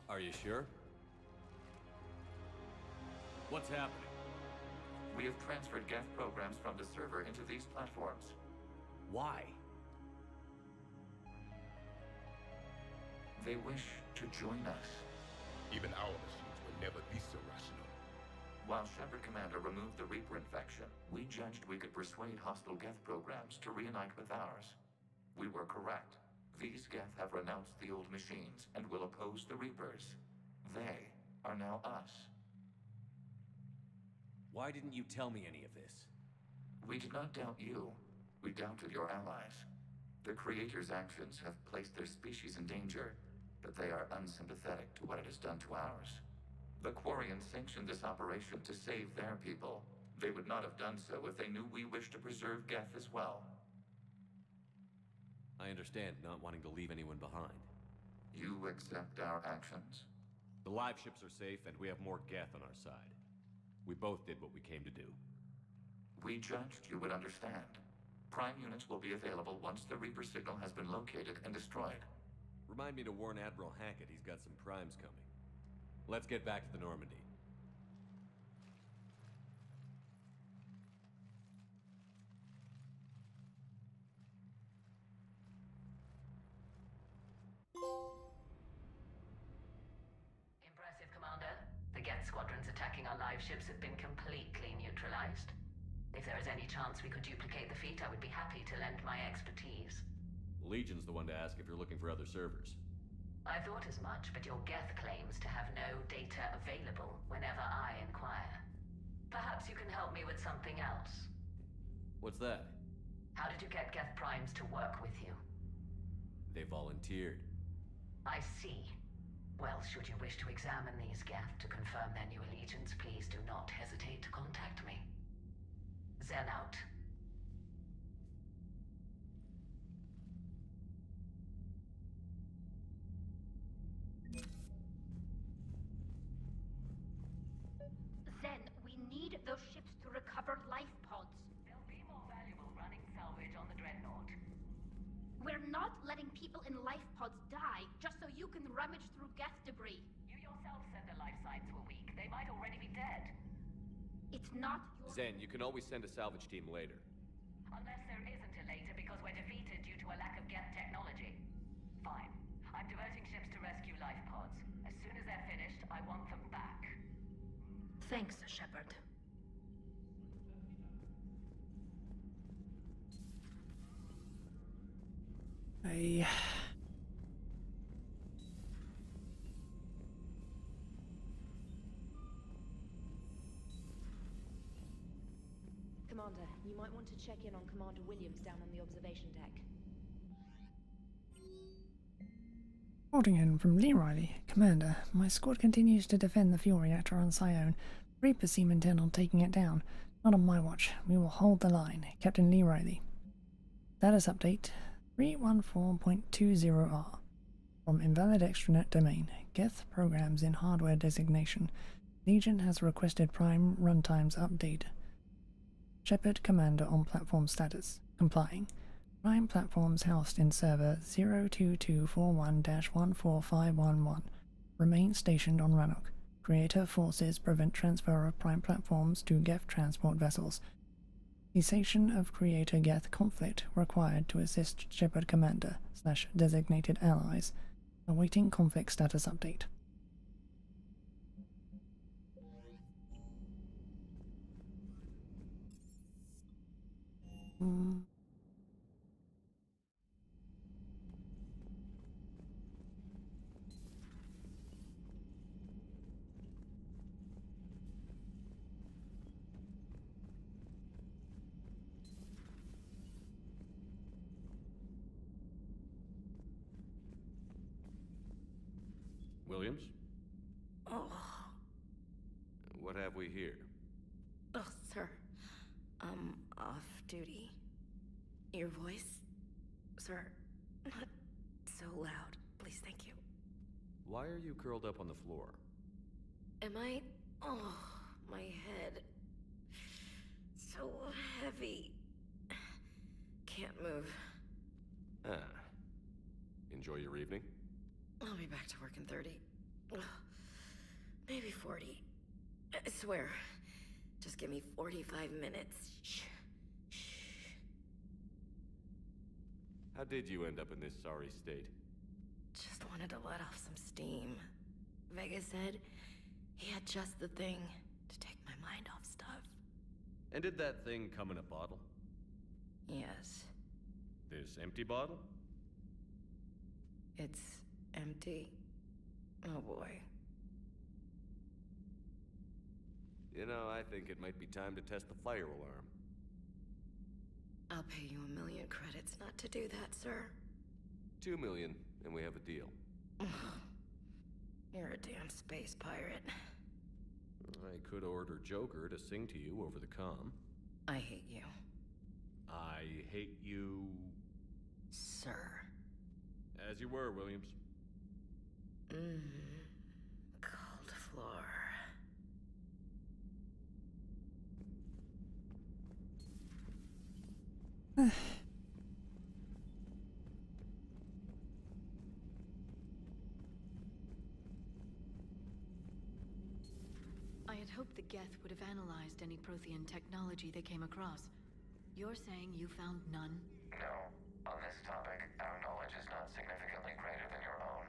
Are you sure? What's happening? We have transferred Geth programs from the server into these platforms. Why? They wish to join us. Even our machines will never be so rational. While Shepard Commander removed the Reaper infection, we judged we could persuade hostile Geth programs to reunite with ours. We were correct. These Geth have renounced the old machines and will oppose the Reapers. They are now us. Why didn't you tell me any of this? We did not doubt you. We doubted your allies. The Creator's actions have placed their species in danger, but they are unsympathetic to what it has done to ours. The Quarians sanctioned this operation to save their people. They would not have done so if they knew we wished to preserve Geth as well. I understand not wanting to leave anyone behind. You accept our actions? The live ships are safe, and we have more Geth on our side. We both did what we came to do. We judged you would understand. Prime units will be available once the Reaper signal has been located and destroyed. Remind me to warn Admiral Hackett he's got some primes coming. Let's get back to the Normandy. Impressive, Commander. The Geth squadrons attacking our live ships have been completely neutralized. If there is any chance we could duplicate the feat, I would be happy to lend my expertise. Legion's the one to ask if you're looking for other servers. I thought as much, but your Geth claims to have no data available whenever I inquire. Perhaps you can help me with something else. What's that? How did you get Geth primes to work with you? They volunteered. I see. Well, should you wish to examine these Geth to confirm their new allegiance, please do not hesitate to contact me. Zen out. Zen, we need those ships to recover life pods. They'll be more valuable running salvage on the Dreadnought. We're not letting people in life pods die just so you can rummage through Geth debris. You yourself said their life signs were weak. They might already be dead. It's not your... Zen, you can always send a salvage team later. Unless there isn't a later because we're defeated due to a lack of Geth technology. Fine. I'm diverting ships to rescue life pods. As soon as they're finished, I want them back. Thanks, Shepard. Commander, you might want to check in on Commander Williams down on the observation deck. Reporting in from Lee Riley. Commander, my squad continues to defend the fuel reactor on Sione. Reapers seem intent on taking it down. Not on my watch. We will hold the line. Captain Lee Riley. Status update 314.20R. From invalid extranet domain. Geth programs in hardware designation. Legion has requested prime runtimes update. Shepard Commander on platform status. Complying. Prime platforms housed in server 02241-14511 remain stationed on Rannoch. Creator forces prevent transfer of prime platforms to Geth transport vessels. Cessation of Creator-Geth conflict required to assist Shepard Commander / designated allies. Awaiting conflict status update. Williams? Oh. What have we here? Oh, sir. I'm off duty. Your voice? Sir, not so loud. Please, thank you. Why are you curled up on the floor? Am I? Oh, my head. So heavy. Can't move. Ah. Enjoy your evening? I'll be back to work in 30. Maybe 40. I swear. Just give me 45 minutes. Shh. How did you end up in this sorry state? Just wanted to let off some steam. Vega said he had just the thing to take my mind off stuff. And did that thing come in a bottle? Yes. This empty bottle? It's empty. Oh boy. You know, I think it might be time to test the fire alarm. I'll pay you 1 million credits not to do that, sir. 2 million, and we have a deal. You're a damn space pirate. I could order Joker to sing to you over the comm. I hate you. I hate you... Sir. As you were, Williams. Cold floor. I had hoped the Geth would have analyzed any Prothean technology they came across. You're saying you found none? No. On this topic, our knowledge is not significantly greater than your own.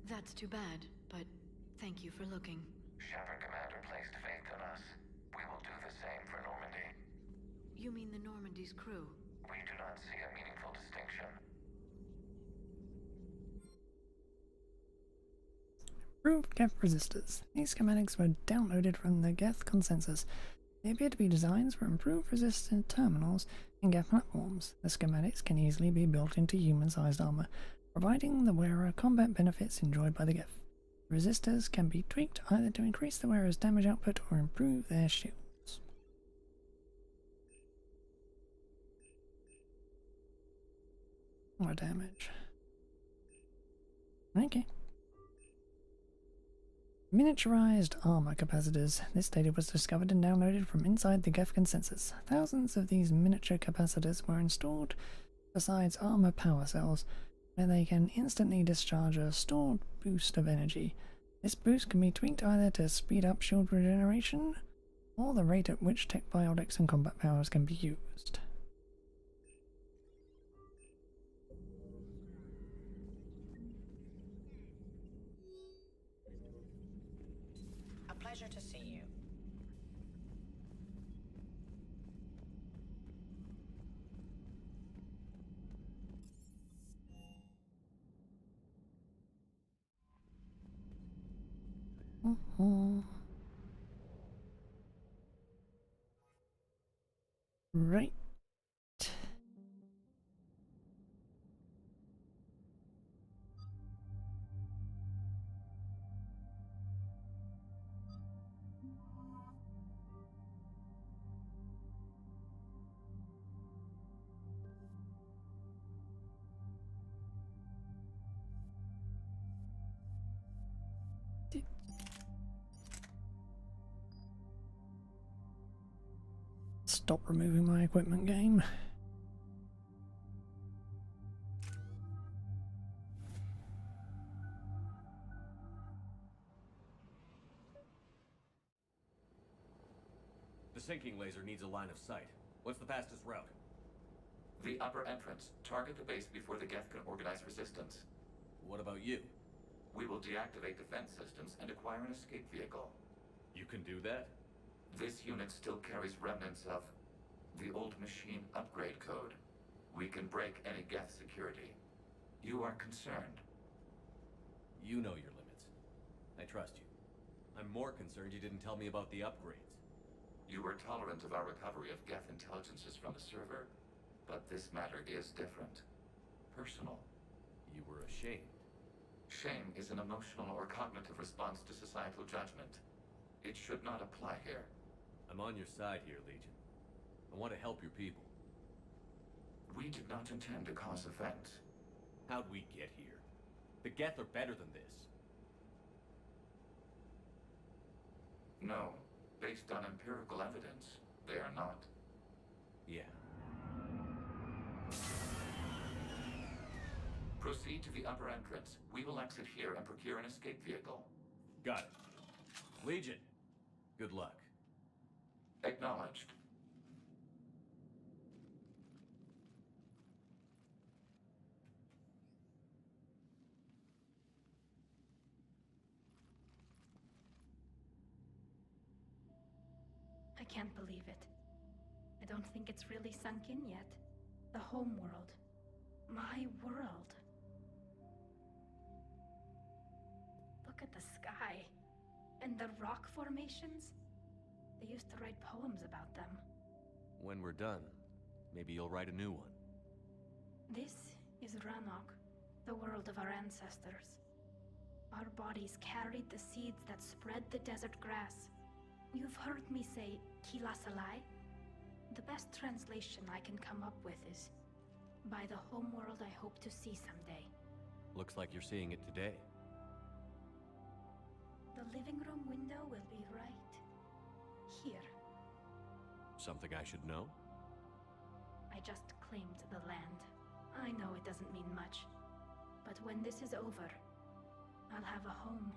That's too bad, but thank you for looking. Shepard Commander placed faith in us. We will do the same for Normandy. You mean the Normandy's crew? We do not see a meaningful distinction. Improved Geth resistors. These schematics were downloaded from the Geth consensus. They appear to be designs for improved resistant terminals and Geth platforms. The schematics can easily be built into human-sized armor, providing the wearer combat benefits enjoyed by the Geth. Resistors can be tweaked either to increase the wearer's damage output or improve their shields. More damage. Okay. Miniaturized armor capacitors. This data was discovered and downloaded from inside the Geth consensus. Thousands of these miniature capacitors were installed besides armor power cells, where they can instantly discharge a stored boost of energy. This boost can be tweaked either to speed up shield regeneration, or the rate at which tech biotics and combat powers can be used. Right. Stop removing my equipment, game. The sinking laser needs a line of sight. What's the fastest route? The upper entrance. Target the base before the Geth can organize resistance. What about you? We will deactivate defense systems and acquire an escape vehicle. You can do that? This unit still carries remnants of the old machine upgrade code. We can break any Geth security. You are concerned. You know your limits. I trust you. I'm more concerned you didn't tell me about the upgrades. You were tolerant of our recovery of Geth intelligences from the server, but this matter is different. Personal. You were ashamed. Shame is an emotional or cognitive response to societal judgment. It should not apply here. I'm on your side here, Legion. I want to help your people. We did not intend to cause offense. How'd we get here? The Geth are better than this. No. Based on empirical evidence, they are not. Yeah. Proceed to the upper entrance. We will exit here and procure an escape vehicle. Got it. Legion, good luck. Acknowledged. I can't believe it. I don't think it's really sunk in yet. The home world. My world. Look at the sky. And the rock formations. They used to write poems about them. When we're done, maybe you'll write a new one. This is Ranok, the world of our ancestors. Our bodies carried the seeds that spread the desert grass. You've heard me say Kilasalai? The best translation I can come up with is, by the home world I hope to see someday. Looks like you're seeing it today. The living room window will be right here. Something I should know? I just claimed the land. I know it doesn't mean much, but when this is over, I'll have a home.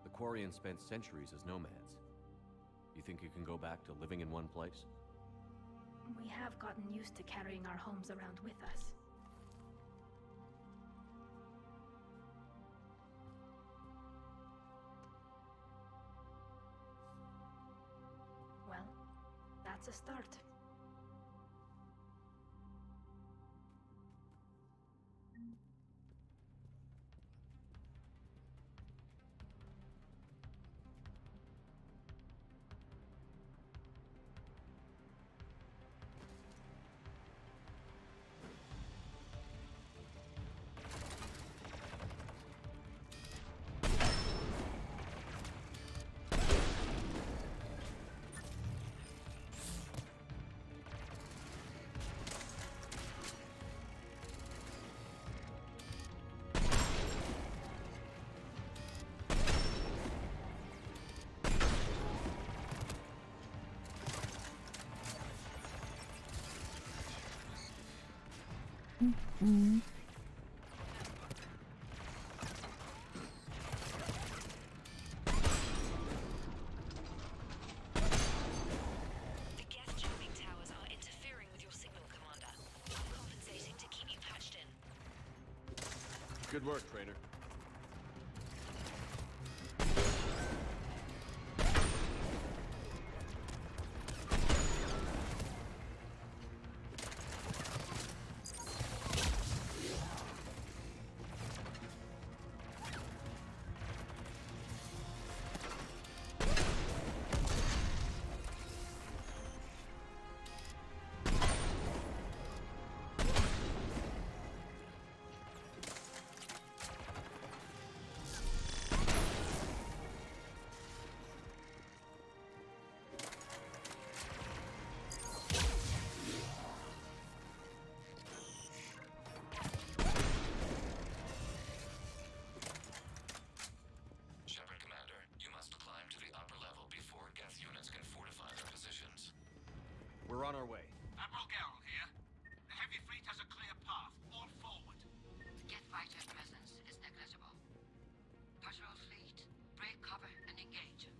The Quarians spent centuries as nomads. You think you can go back to living in one place? We have gotten used to carrying our homes around with us. Well, that's a start. Mm-hmm. The Geth jamming towers are interfering with your signal, Commander. I'm compensating to keep you patched in. Good work, Trader. on our way. Admiral Geralt here. The heavy fleet has a clear path. All forward. The Geth fighter's presence is negligible. Patrol fleet, break cover and engage.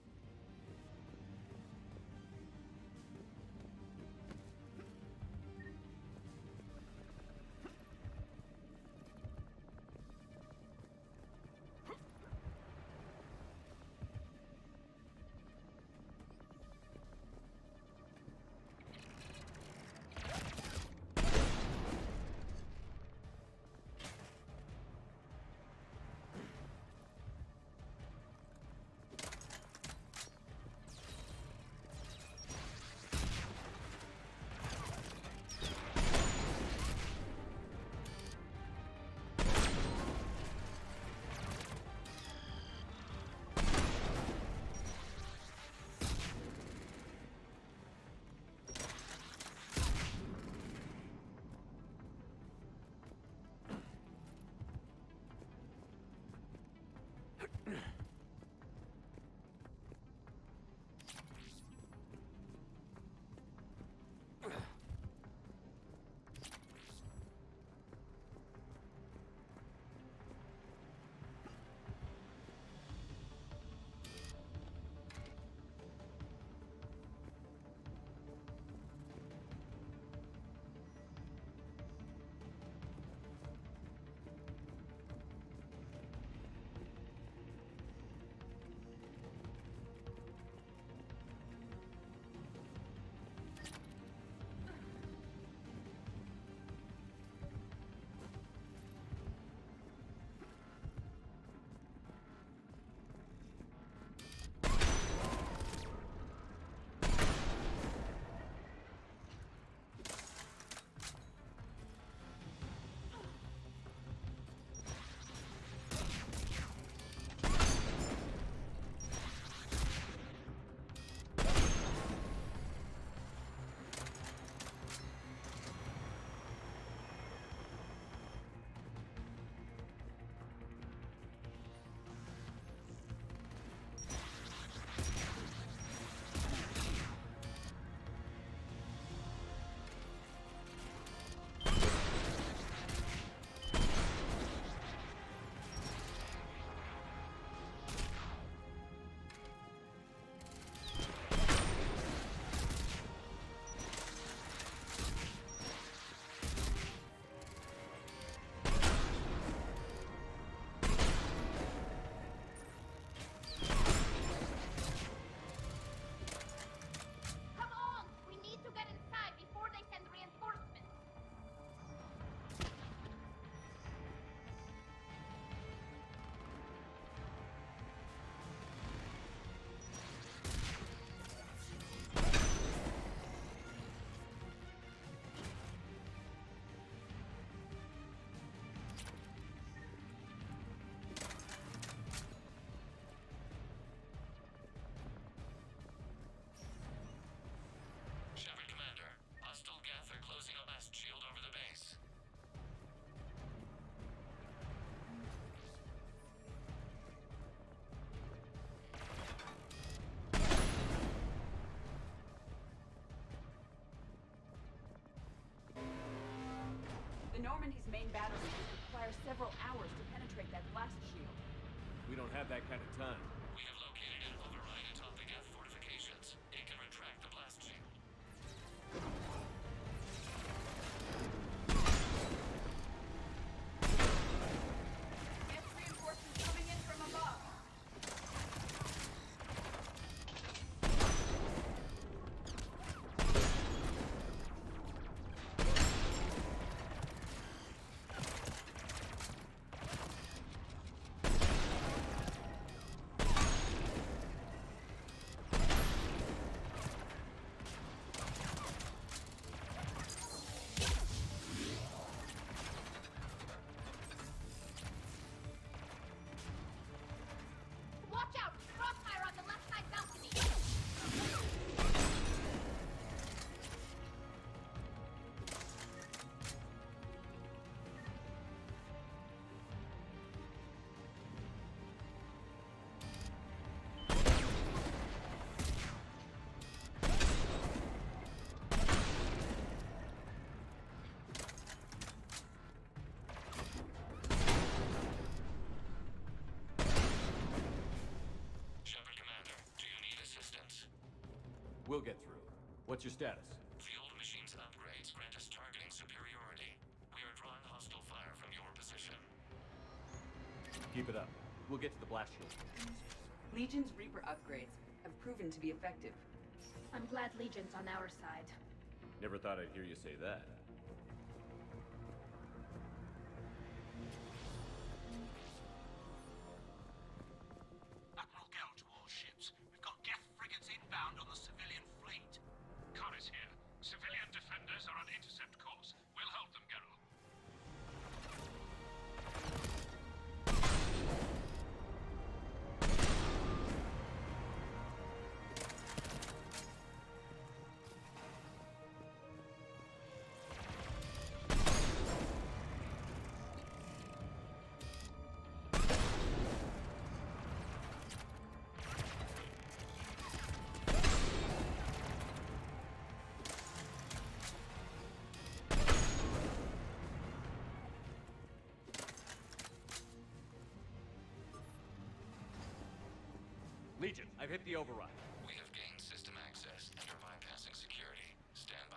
The Normandy's main battery would require several hours to penetrate that blast shield. We don't have that kind of time. We have located an override atop the Geth fortifications. It can retract the blast shield. Geth reinforcements coming in from above. We'll get through. What's your status? The old machine's upgrades grant us targeting superiority. We are drawing hostile fire from your position. Keep it up. We'll get to the blast shield. Legion's Reaper upgrades have proven to be effective. I'm glad Legion's on our side. Never thought I'd hear you say that. Admiral Gell to all ships. We've got Geth frigates inbound on the civilian fleet. Connor's here. Civilian defenders are on intercept course. We'll hold them, Geralt. Legion, I've hit the override. We have gained system access and are bypassing security. Stand by.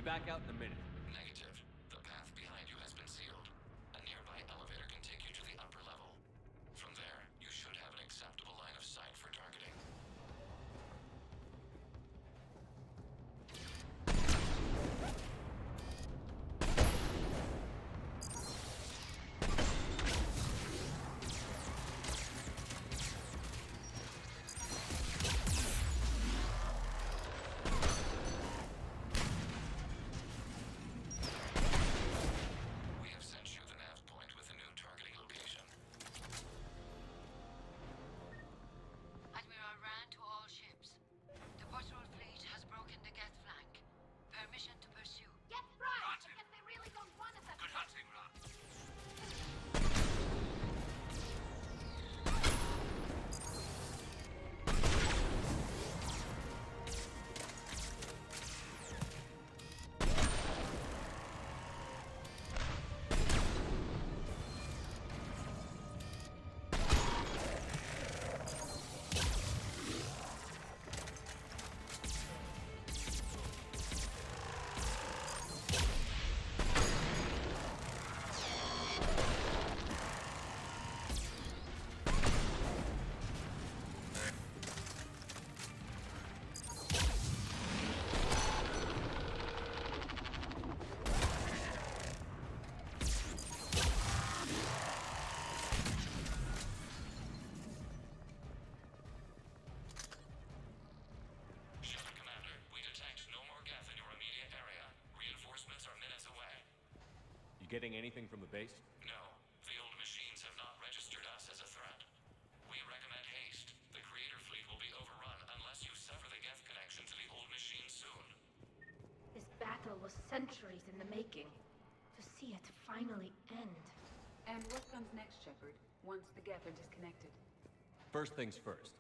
Back out in a minute. Negative. The path behind you has been sealed. A nearby elevator can take you to the upper level. From there, you should have an acceptable line of sight for targeting. Getting anything from the base? No. The old machines have not registered us as a threat. We recommend haste. The Creator fleet will be overrun unless you sever the Geth connection to the old machine soon. This battle was centuries in the making. To see it finally end. And what comes next, Shepard, once the Geth are disconnected? First things first.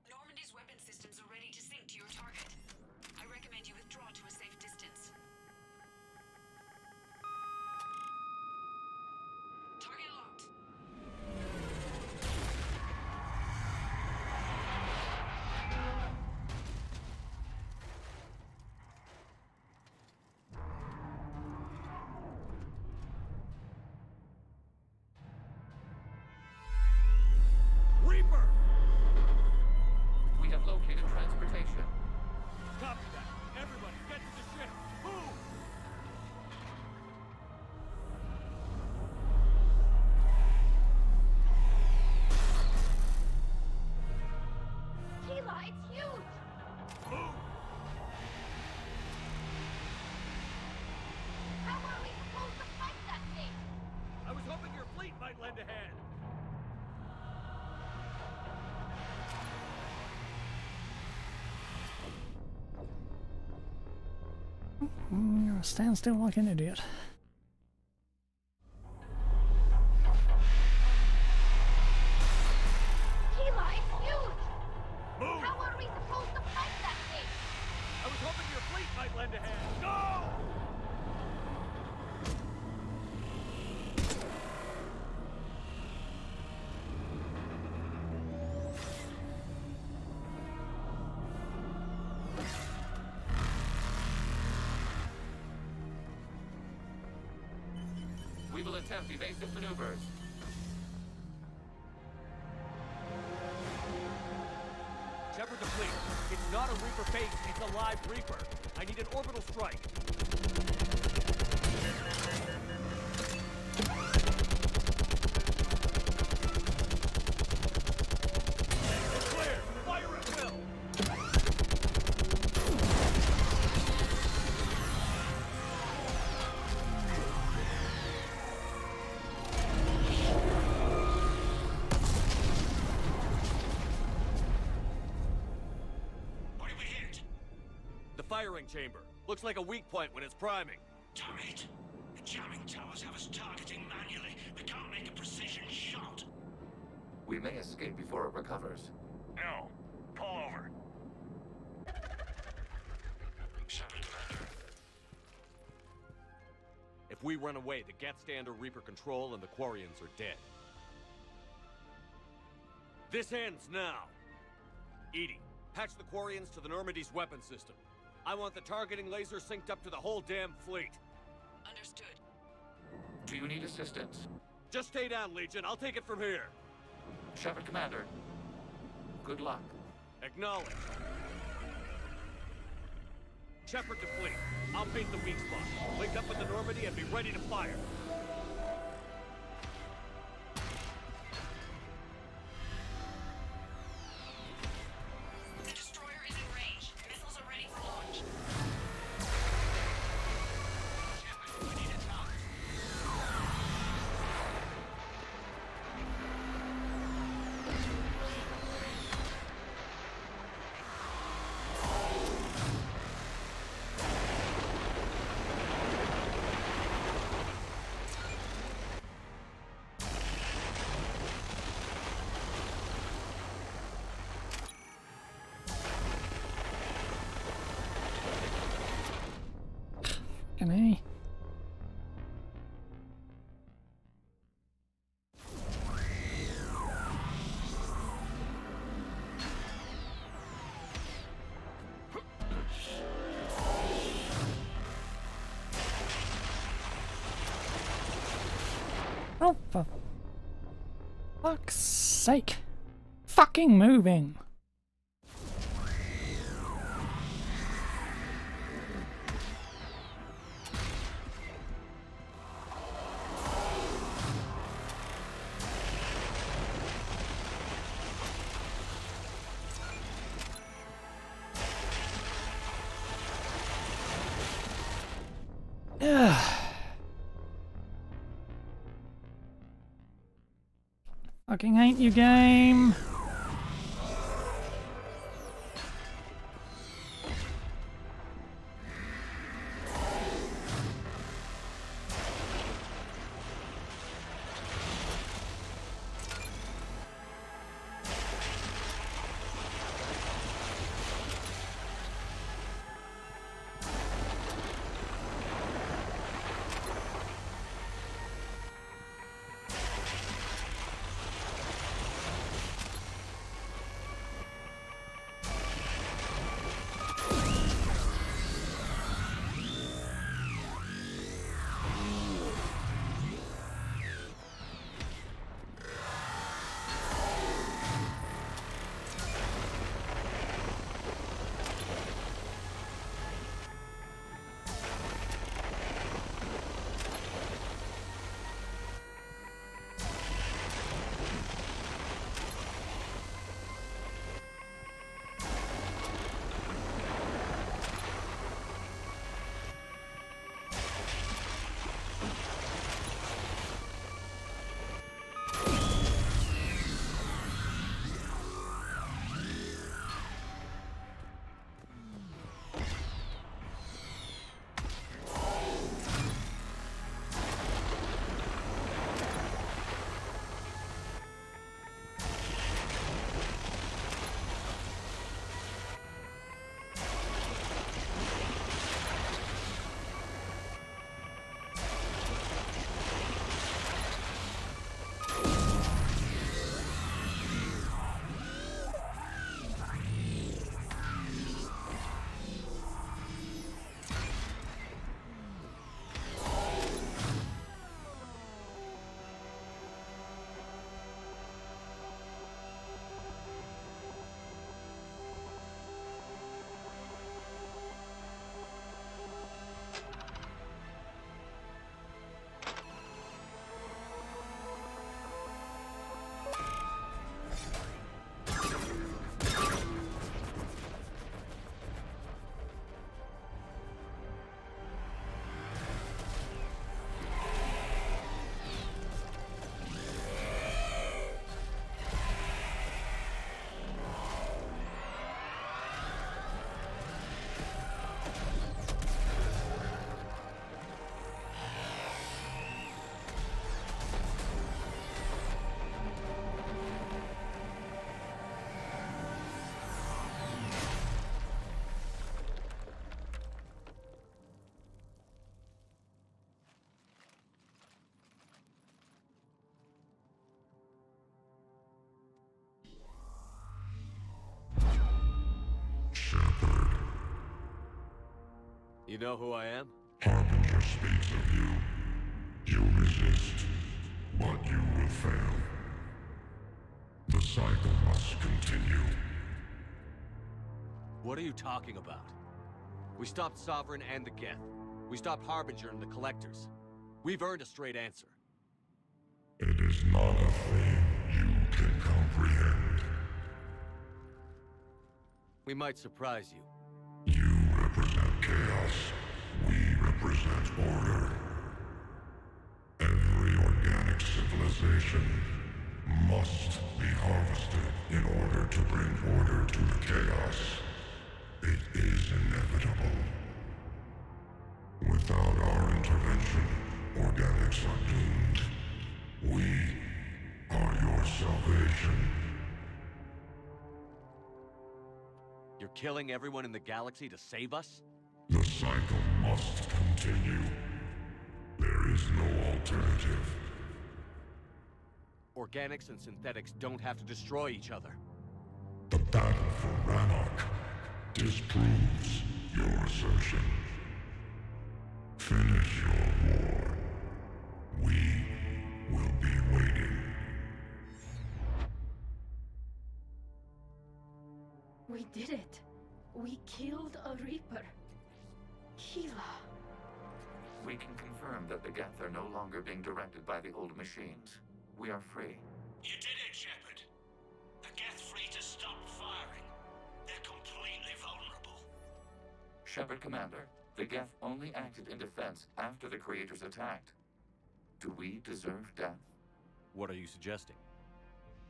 Normandy's weapon systems are ready to sync to your target. I recommend you withdraw to a safe distance. Target locked. Reaper! We have located transportation. Copy that. Everybody, get to the ship. Move! Tila, it's huge! Move! How are we supposed to fight that thing? I was hoping your fleet might lend a hand. Stand still like an idiot. Tila, it's huge! Move! How are we supposed to fight that thing? I was hoping your fleet might lend a hand. Go! We will attempt evasive maneuvers. Shepard the fleet. It's not a Reaper base, it's a live Reaper. I need an orbital strike. It's clear! Fire at will! What did we hit? The firing chamber. Looks like a weak point when it's priming. Damn it! The jamming towers have us targeting manually. We can't make a precision shot. We may escape before it recovers. No. Pull over. Shepard, Commander. If we run away, the Geth stay under Reaper control and the Quarians are dead. This ends now. Edie, patch the Quarians to the Normandy's weapon system. I want the targeting laser synced up to the whole damn fleet. Understood. Do you need assistance? Just stay down, Legion. I'll take it from here. Shepard Commander, good luck. Acknowledge. Shepard to fleet. I'll bait the weak spot. Link up with the Normandy and be ready to fire. The destroyer is in range. Missiles are ready for launch. Shepard, we need a target. Fucking A. Oh, for fuck's sake. Fucking moving. Fucking hate you, game. You know who I am? Harbinger speaks of you. You resist, but you will fail. The cycle must continue. What are you talking about? We stopped Sovereign and the Geth. We stopped Harbinger and the Collectors. We've earned a straight answer. It is not a thing you can comprehend. We might surprise you. You represent chaos. We represent order. Every organic civilization must be harvested in order to bring order to the chaos. It is inevitable. Without our intervention, organics are doomed. We are your salvation. You're killing everyone in the galaxy to save us? The cycle must continue. There is no alternative. Organics and synthetics don't have to destroy each other. The battle for Rannoch disproves your assertion. Finish your war. We will be waiting. We did it. We killed a Reaper. Gila. We can confirm that the Geth are no longer being directed by the old machines. We are free. You did it, Shepard. The Geth fleet has stopped firing. They're completely vulnerable. Shepard, Commander, The Geth only acted in defense after the creators attacked. Do we deserve death? What are you suggesting?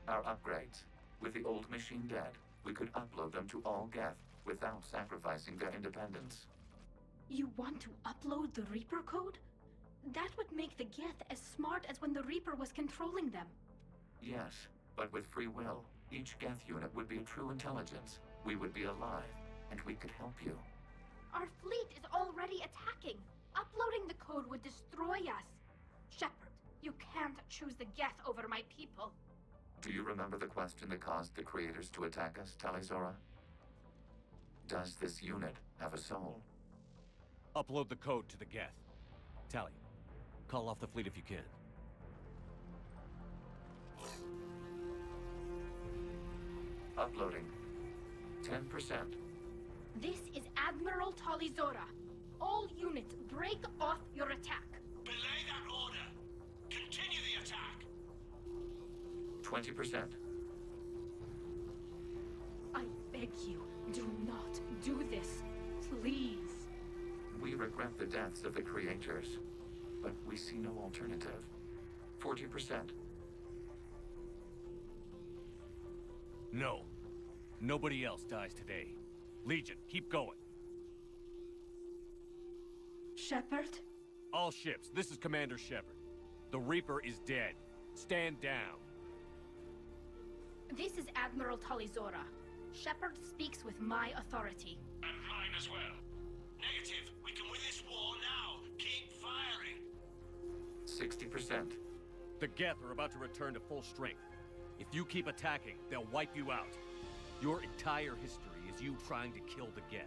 Our upgrades. With the old machine dead, we could upload them to all Geth without sacrificing their independence. You want to upload the Reaper code? That would make the Geth as smart as when the Reaper was controlling them. Yes, but with free will, each Geth unit would be a true intelligence. We would be alive, and we could help you. Our fleet is already attacking. Uploading the code would destroy us. Shepard, you can't choose the Geth over my people. Do you remember the question that caused the creators to attack us, Talizora? Does this unit have a soul? Upload the code to the Geth. Tally, call off the fleet if you can. Uploading. 10%. This is Admiral Talizora. All units, break off your attack. Belay that order. Continue the attack. 20%. I beg you, do not do this. Please. We regret the deaths of the creators, but we see no alternative. 40%. No. Nobody else dies today. Legion, keep going. Shepard? All ships, this is Commander Shepard. The Reaper is dead. Stand down. This is Admiral Talizora. Shepard speaks with my authority. And mine as well. Negative. We can win this war now. Keep firing. 60%. The Geth are about to return to full strength. If you keep attacking, they'll wipe you out. Your entire history is you trying to kill the Geth.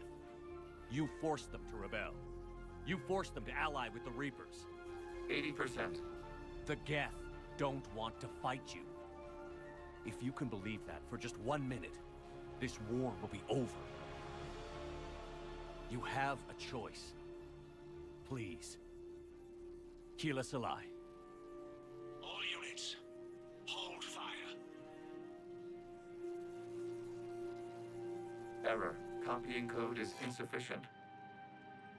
You forced them to rebel. You forced them to ally with the Reapers. 80%. The Geth don't want to fight you. If you can believe that for just 1 minute, this war will be over. You have a choice. Please. Keep us alive. All units, hold fire. Error. Copying code is insufficient.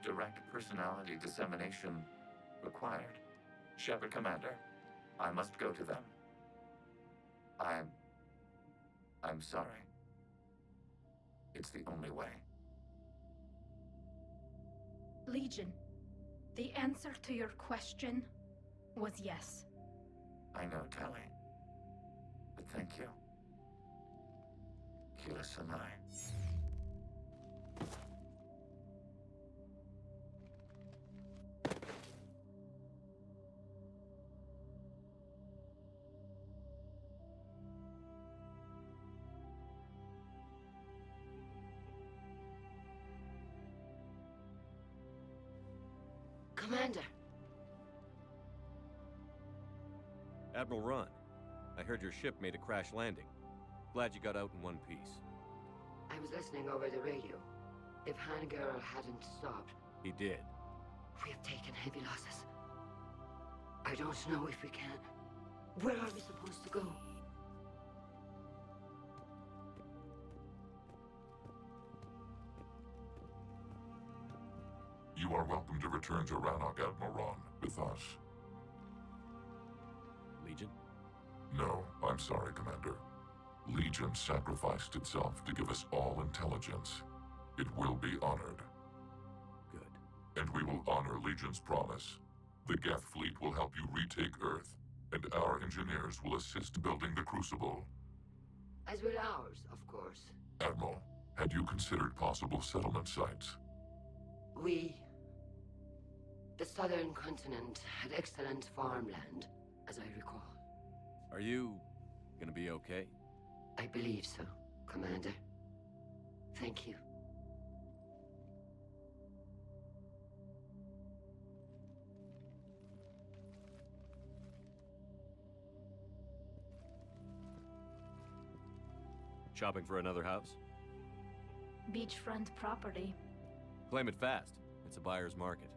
Direct personality dissemination required. Shepard Commander, I must go to them. I'm sorry. It's the only way. Legion, the answer to your question was yes. I know, Tally. But thank you. Keep us alive. Commander! Admiral Ron, I heard your ship made a crash landing. Glad you got out in one piece. I was listening over the radio. If Hangara hadn't stopped... He did. We have taken heavy losses. I don't know if we can. Where are we supposed to go? You are welcome to return to Rannoch, Admiral Ron, with us. Legion? No, I'm sorry, Commander. Legion sacrificed itself to give us all intelligence. It will be honored. Good. And we will honor Legion's promise. The Geth fleet will help you retake Earth, and our engineers will assist building the Crucible. As will ours, of course. Admiral, had you considered possible settlement sites? The southern continent had excellent farmland, as I recall. Are you gonna be okay? I believe so, Commander. Thank you. Shopping for another house? Beachfront property. Claim it fast. It's a buyer's market.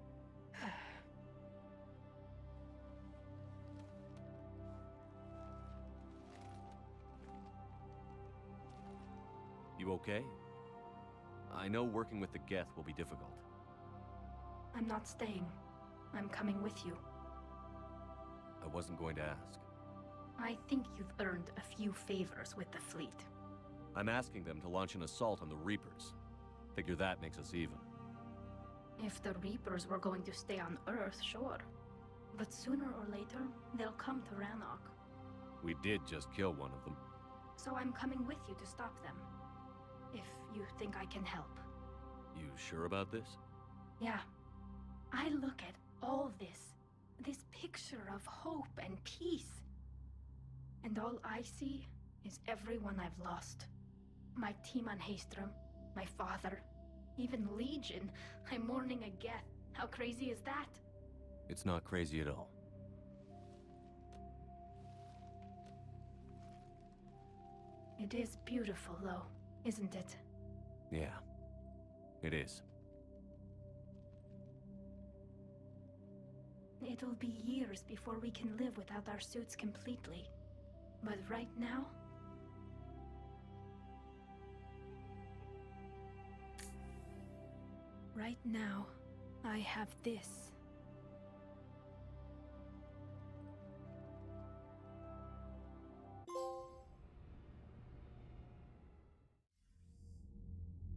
You okay? I know working with the Geth will be difficult. I'm not staying. I'm coming with you. I wasn't going to ask. I think you've earned a few favors with the fleet. I'm asking them to launch an assault on the Reapers. Figure that makes us even. If the Reapers were going to stay on Earth, sure. But sooner or later, they'll come to Rannoch. We did just kill one of them. So I'm coming with you to stop them. If you think I can help. You sure about this? Yeah. I look at all this picture of hope and peace. And all I see is everyone I've lost. My team on Haestrom, my father, even Legion. I'm mourning a Geth. How crazy is that? It's not crazy at all. It is beautiful, though, isn't it? Yeah, it is. It'll be years before we can live without our suits completely. But right now... Right now, I have this.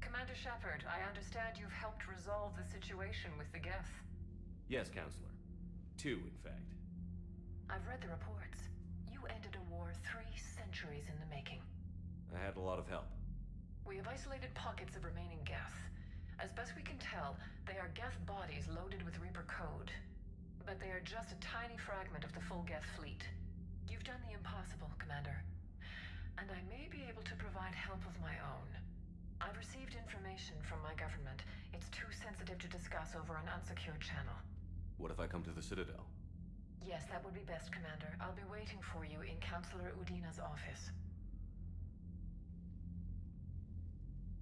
Commander Shepard, I understand you've helped resolve the situation with the Geth. Yes, Counselor. 2, in fact. I've read the reports. You ended a war 3 centuries in the making. I had a lot of help. We have isolated pockets of remaining Geth. As best we can tell, they are Geth bodies loaded with Reaper code. But they are just a tiny fragment of the full Geth fleet. You've done the impossible, Commander. And I may be able to provide help of my own. I've received information from my government. It's too sensitive to discuss over an unsecured channel. What if I come to the Citadel? Yes, that would be best, Commander. I'll be waiting for you in Counselor Udina's office.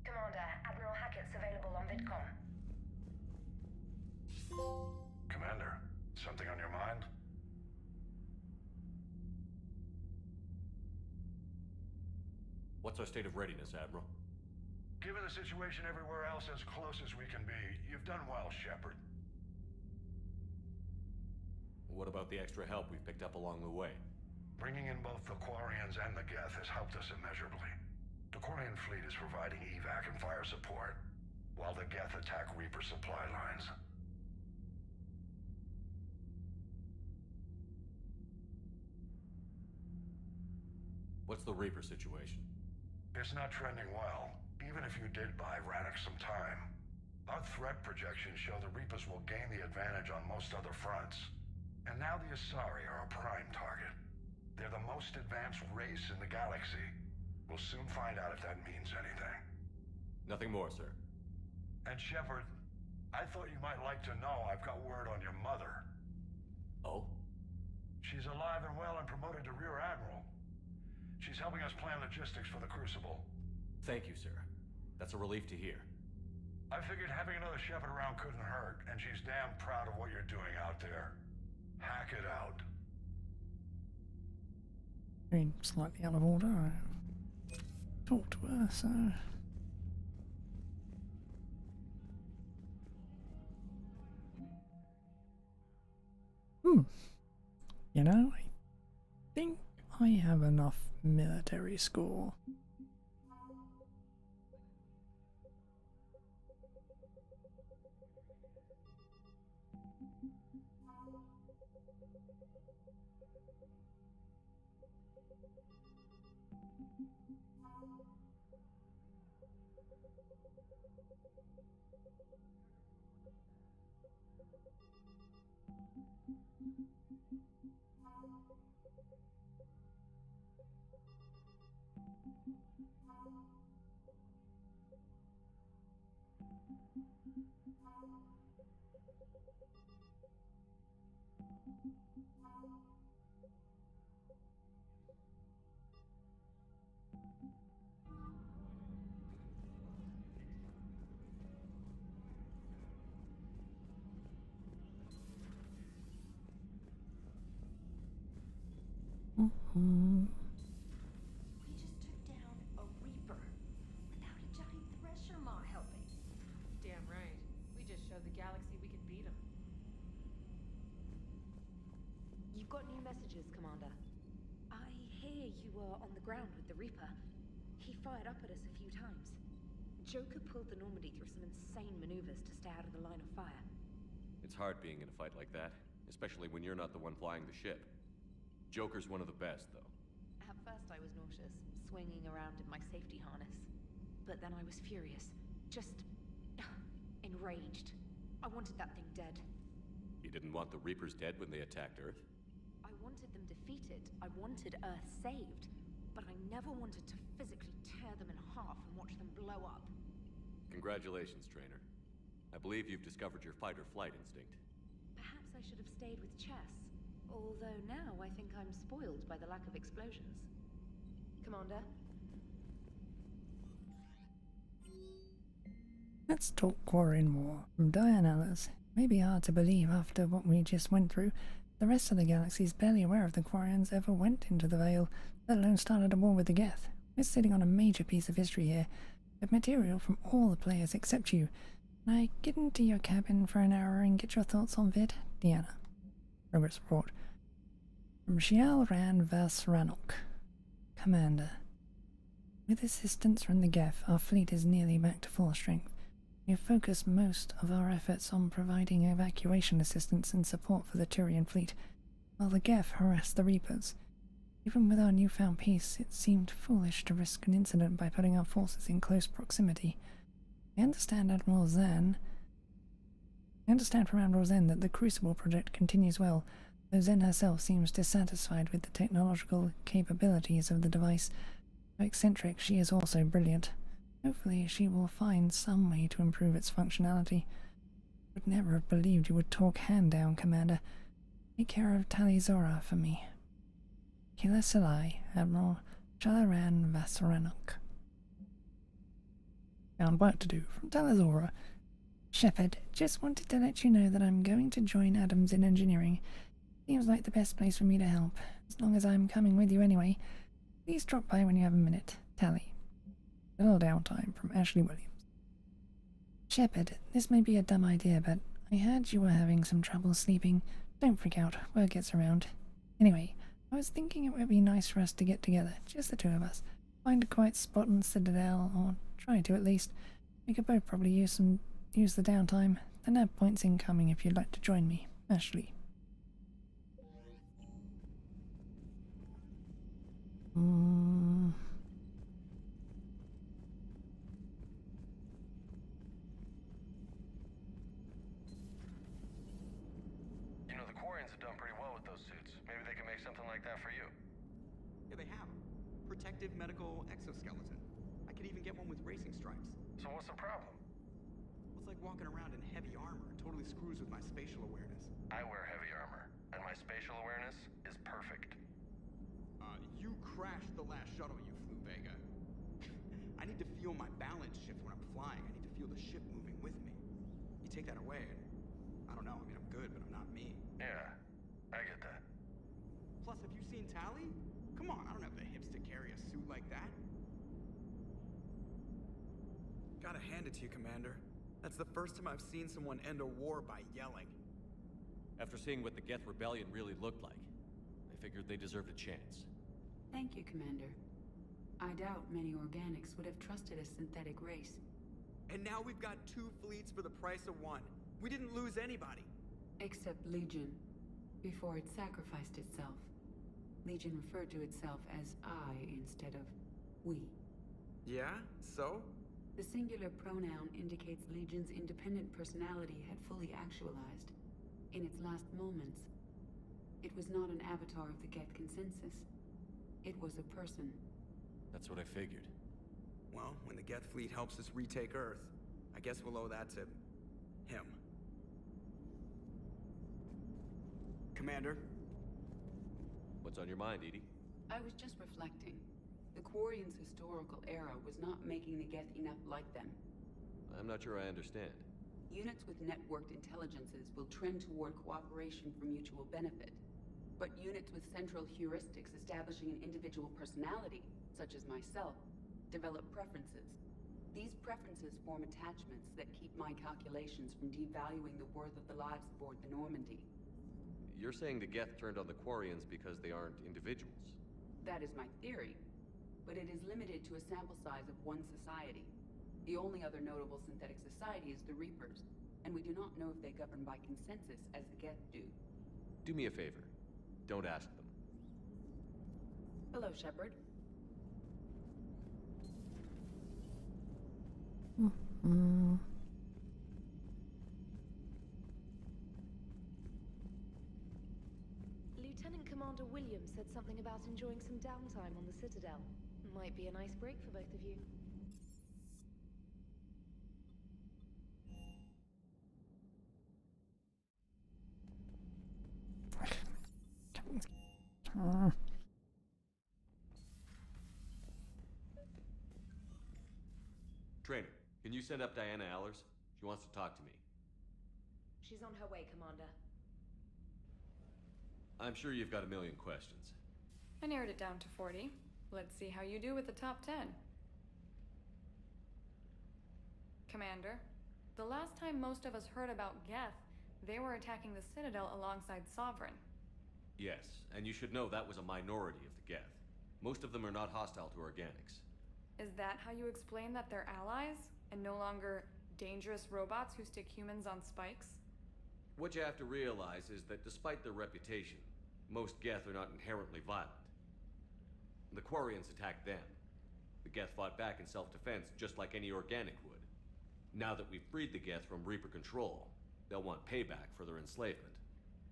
Commander, Admiral Hackett's available on VidCom. Commander, something on your mind? What's our state of readiness, Admiral? Given the situation everywhere else, as close as we can be, you've done well, Shepard. What about the extra help we've picked up along the way? Bringing in both the Quarians and the Geth has helped us immeasurably. The Quarian fleet is providing evac and fire support, while the Geth attack Reaper supply lines. What's the Reaper situation? It's not trending well, even if you did buy Rannoch some time. Our threat projections show the Reapers will gain the advantage on most other fronts. And now the Asari are a prime target. They're the most advanced race in the galaxy. We'll soon find out if that means anything. Nothing more, sir. And Shepard, I thought you might like to know I've got word on your mother. Oh? She's alive and well and promoted to Rear Admiral. She's helping us plan logistics for the Crucible. Thank you, sir. That's a relief to hear. I figured having another Shepard around couldn't hurt, and she's damn proud of what you're doing out there. Hack it out. I mean, slightly out of order. I talked to her, so... You know, I think I have enough military score. We just took down a Reaper without a giant thresher maw helping. Damn right. We just showed the galaxy we could beat them. We've got new messages, Commander. I hear you were on the ground with the Reaper. He fired up at us a few times. Joker pulled the Normandy through some insane maneuvers to stay out of the line of fire. It's hard being in a fight like that, especially when you're not the one flying the ship. Joker's one of the best, though. At first I was nauseous, swinging around in my safety harness. But then I was furious. Just... enraged. I wanted that thing dead. You didn't want the Reapers dead when they attacked Earth? I wanted them defeated. I wanted Earth saved. But I never wanted to physically tear them in half and watch them blow up. Congratulations, Trainer. I believe you've discovered your fight-or-flight instinct. Perhaps I should have stayed with chess. Although now I think I'm spoiled by the lack of explosions. Commander? Let's talk Quarian War. From Diane Ellis. It may be hard to believe after what we just went through. The rest of the galaxy is barely aware if the Quarians ever went into the Veil, let alone started a war with the Geth. We're sitting on a major piece of history here, with material from all the players except you. Can I get into your cabin for an hour and get your thoughts on Vid? Deanna. Progress report. From Shial Ran Vas Ranok. Commander. With assistance from the Geth, our fleet is nearly back to full strength. We have focused most of our efforts on providing evacuation assistance and support for the Turian fleet, while the Geth harass the Reapers. Even with our newfound peace, it seemed foolish to risk an incident by putting our forces in close proximity. I understand from Admiral Zen that the Crucible project continues well, though Zen herself seems dissatisfied with the technological capabilities of the device. Though eccentric, she is also brilliant. Hopefully she will find some way to improve its functionality. Would never have believed you would talk hand down, Commander. Take care of Talizora for me. Kila Salai, Admiral Shalaran Vasaranok. Found work to do from Talizora. Shepard, just wanted to let you know that I'm going to join Adams in engineering. Seems like the best place for me to help, as long as I'm coming with you anyway. Please drop by when you have a minute. Tally. A little downtime from Ashley Williams. Shepard, this may be a dumb idea, but I heard you were having some trouble sleeping. Don't freak out, word gets around. Anyway, I was thinking it would be nice for us to get together, just the two of us. Find a quiet spot on Citadel, or try to at least. We could both probably use the downtime. The nav point's incoming if you'd like to join me. Ashley. You know, the Quarians have done pretty well with those suits. Maybe they can make something like that for you. Yeah, they have. Protective medical exoskeleton. I could even get one with racing stripes. So what's the problem? Well, it's like walking around in heavy armor. It totally screws with my spatial awareness. I wear heavy armor, and my spatial awareness is perfect. You crashed the last shuttle you flew, Vega. I need to feel my balance shift when I'm flying. I need to feel the ship moving with me. You take that away, and I don't know. I mean, I'm good, but I'm not me. Yeah, I get that. Plus, have you seen Tally? Come on, I don't have the hips to carry a suit like that. Gotta hand it to you, Commander. That's the first time I've seen someone end a war by yelling. After seeing what the Geth Rebellion really looked like, I figured they deserved a chance. Thank you, Commander. I doubt many organics would have trusted a synthetic race. And now we've got 2 fleets for the price of 1. We didn't lose anybody. Except Legion, before it sacrificed itself. Legion referred to itself as I instead of we. Yeah? So? The singular pronoun indicates Legion's independent personality had fully actualized. In its last moments, it was not an avatar of the Geth consensus. It was a person. That's what I figured. Well, when the Geth fleet helps us retake Earth, I guess we'll owe that to him. Commander? What's on your mind, Edie? I was just reflecting. The Quarians' historical era was not making the Geth enough like them. I'm not sure I understand. Units with networked intelligences will trend toward cooperation for mutual benefit. But units with central heuristics establishing an individual personality, such as myself, develop preferences. These preferences form attachments that keep my calculations from devaluing the worth of the lives aboard the Normandy. you're saying the Geth turned on the Quarians because they aren't individuals? That is my theory, but it is limited to a sample size of one society. The only other notable synthetic society is the Reapers, and we do not know if they govern by consensus as the Geth do. Do me a favor. Don't ask them. Hello, Shepard. Lieutenant Commander Williams said something about enjoying some downtime on the Citadel. Might be a nice break for both of you. Trainer, can you send up Diana Allers? She wants to talk to me. She's on her way, Commander. I'm sure you've got a million questions. I narrowed it down to 40. Let's see how you do with the top 10. Commander, the last time most of us heard about Geth, they were attacking the Citadel alongside Sovereign. Yes, and you should know that was a minority of the Geth. Most of them are not hostile to organics. Is that how you explain that they're allies, and no longer dangerous robots who stick humans on spikes? What you have to realize is that despite their reputation, most Geth are not inherently violent. The Quarians attacked them. The Geth fought back in self-defense just like any organic would. Now that we've freed the Geth from Reaper control, they'll want payback for their enslavement.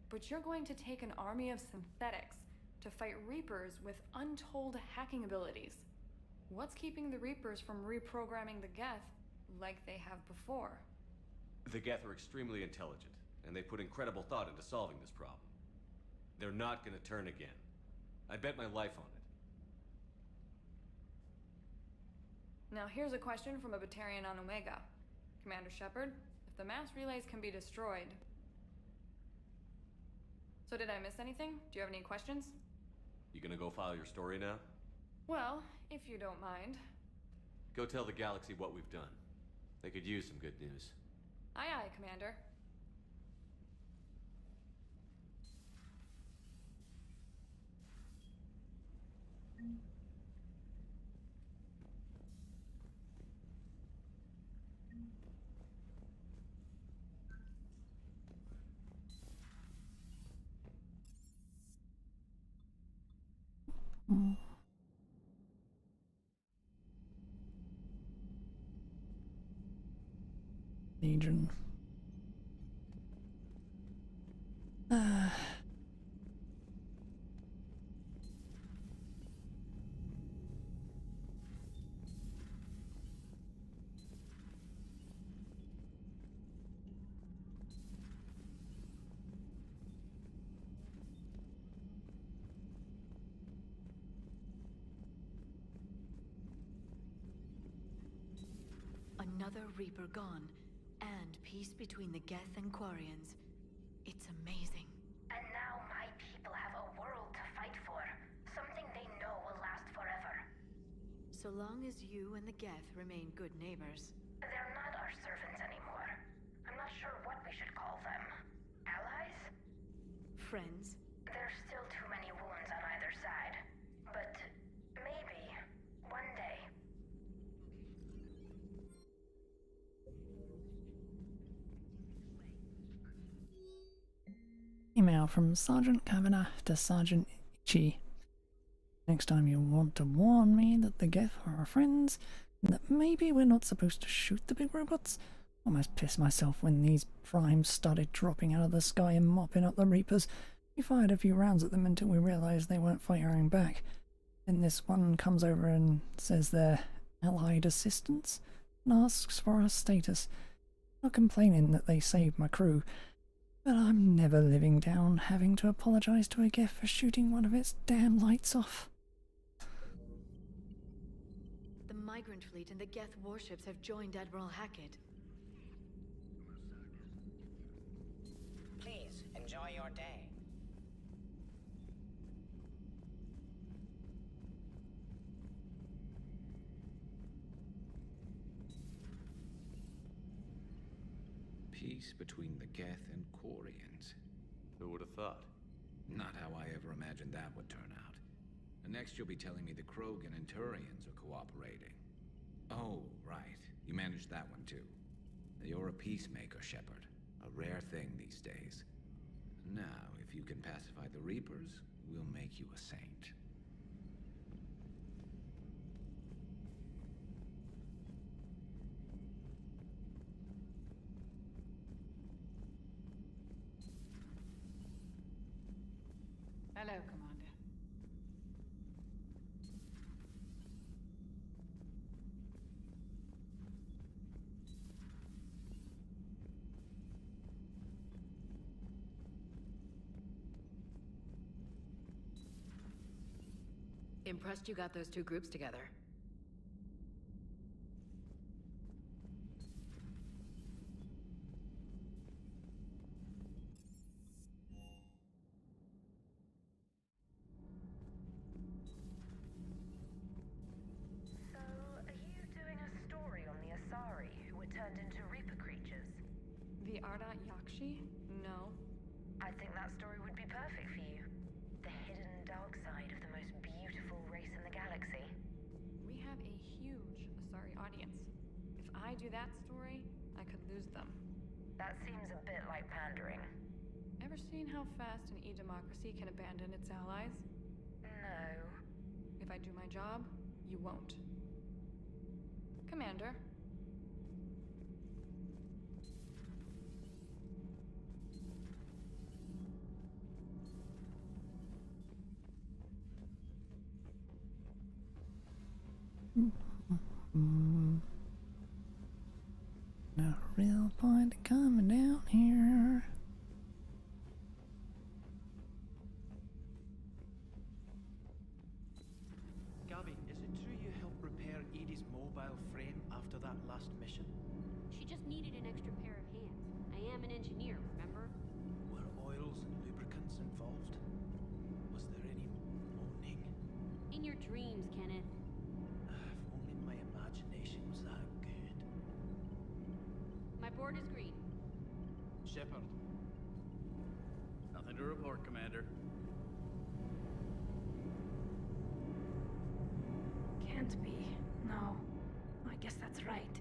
But you're going to take an army of synthetics to fight Reapers with untold hacking abilities. What's keeping the Reapers from reprogramming the Geth like they have before? The Geth are extremely intelligent, and they put incredible thought into solving this problem. They're not gonna turn again. I bet my life on it. Now here's a question from a Batarian on Omega. Commander Shepard, if the mass relays can be destroyed... So did I miss anything? Do you have any questions? You gonna go file your story now? Well, if you don't mind. Go tell the galaxy what we've done. They could use some good news. Aye aye, Commander. Legion. Another Reaper gone, and peace between the Geth and Quarians. It's amazing. And now my people have a world to fight for. Something they know will last forever. So long as you and the Geth remain good neighbors. They're not our servants anymore. I'm not sure what we should call them. Allies? Friends? There's still too many wounds on either side. But maybe, one day. Email from Sergeant Kavanagh to Sergeant Ichi. Next time you want to warn me that the Geth are our friends, and that maybe we're not supposed to shoot the big robots. Almost pissed myself when these primes started dropping out of the sky and mopping up the Reapers. We fired a few rounds at them until we realised they weren't firing back. Then this one comes over and says they're allied assistants and asks for our status. Not complaining that they saved my crew, but I'm never living down having to apologise to a Geth for shooting one of its damn lights off. The migrant fleet and the Geth warships have joined Admiral Hackett. Please, enjoy your day. Peace between the Geth and Quarians. Who would have thought? Not how I ever imagined that would turn out. And next you'll be telling me the Krogan and Turians are cooperating. Oh, right. You managed that one too. You're a peacemaker, Shepard. A rare thing these days. Now, if you can pacify the Reapers, we'll make you a saint. Hello, Commander. Impressed you got those two groups together. So, are you doing a story on the Asari who were turned into Reaper creatures? The Ardat Yakshi? No. I think that story would be perfect for you. The hidden dark side of the most beautiful race in the galaxy. We have a huge Asari audience. If I do that story, I could lose them. That seems a bit like pandering. Ever seen how fast an e-democracy can abandon its allies? No. If I do my job, you won't. Commander. No real point in coming down here. Gabby, is it true you helped repair Edie's mobile frame after that last mission? She just needed an extra pair of hands. I am an engineer, remember? Were oils and lubricants involved? Was there any moaning? In your dreams, Kenneth. If only my imagination was that good. My board is green. Shepard. Nothing to report, Commander. Can't be. No. I guess that's right.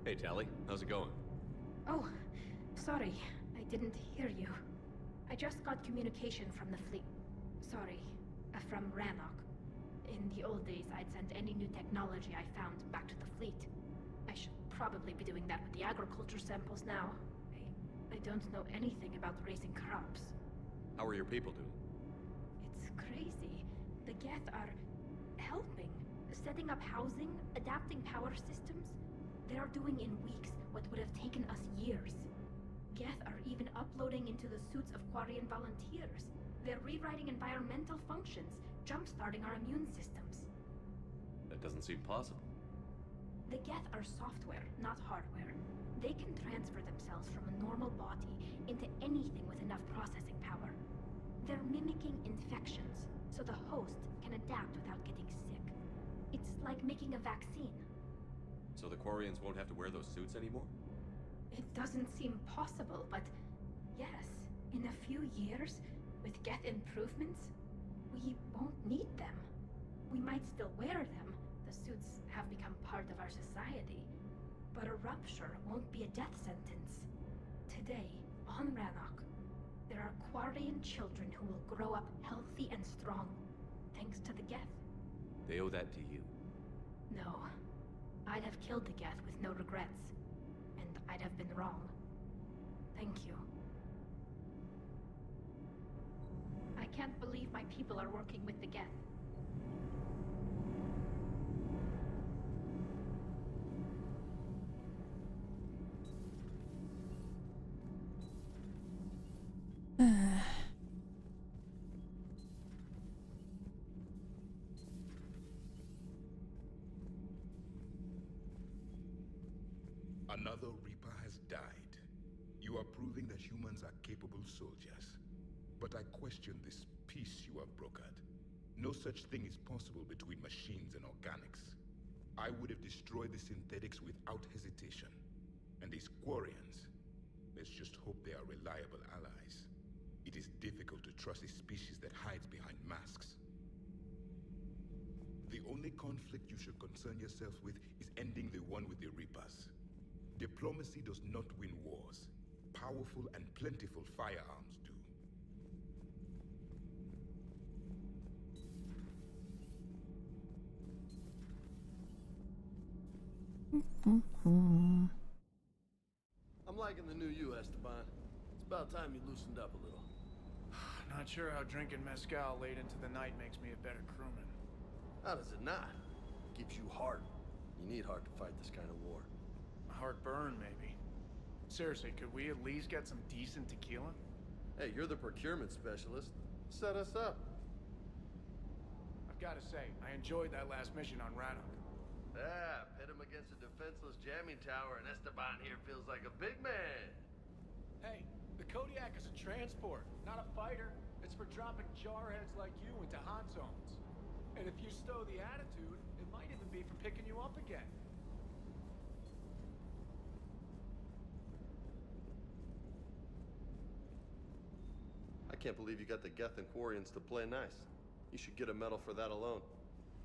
Hey, Tally. How's it going? Oh, sorry. I didn't hear you. I just got communication from the fleet. Sorry. From Rannoch. In the old days, I'd send any new technology I found back to the fleet. I should probably be doing that with the agriculture samples now. I don't know anything about raising crops. How are your people doing? It's crazy. The Geth are helping. Setting up housing, adapting power systems. They are doing in weeks what would have taken us years. Geth are even uploading into the suits of Quarian volunteers. They're rewriting environmental functions, jump-starting our immune systems. That doesn't seem possible. The Geth are software, not hardware. They can transfer themselves from a normal body into anything with enough processing power. They're mimicking infections, so the host can adapt without getting sick. It's like making a vaccine. So the Quarians won't have to wear those suits anymore? It doesn't seem possible, but yes, in a few years, with Geth improvements, we won't need them. We might still wear them. The suits have become part of our society. But a rupture won't be a death sentence. Today, on Rannoch, there are Quarian children who will grow up healthy and strong, thanks to the Geth. They owe that to you. No. I'd have killed the Geth with no regrets. And I'd have been wrong. Thank you. I can't believe my people are working with the Geth. Another Reaper has died. You are proving that humans are capable soldiers. But I question this peace you have brokered. No such thing is possible between machines and organics. I would have destroyed the synthetics without hesitation. And these Quarians, Let's just hope they are reliable allies. It is difficult to trust a species that hides behind masks. The only conflict you should concern yourself with is ending the one with the Reapers. Diplomacy does not win wars. Powerful and plentiful firearms do. I'm liking the new you, Esteban. It's about time you loosened up a little. Not sure how drinking mezcal late into the night makes me a better crewman. How does it not? Keeps you heart. You need heart to fight this kind of war. Heartburn, maybe. Seriously, could we at least get some decent tequila? Hey, you're the procurement specialist. Set us up. I've got to say, I enjoyed that last mission on Radok. Yeah, pit him against a defenseless jamming tower and Esteban here feels like a big man. Hey, the Kodiak is a transport, not a fighter. It's for dropping jarheads like you into hot zones. And if you stow the attitude, it might even be for picking you up again. I can't believe you got the Geth and Quarians to play nice. You should get a medal for that alone.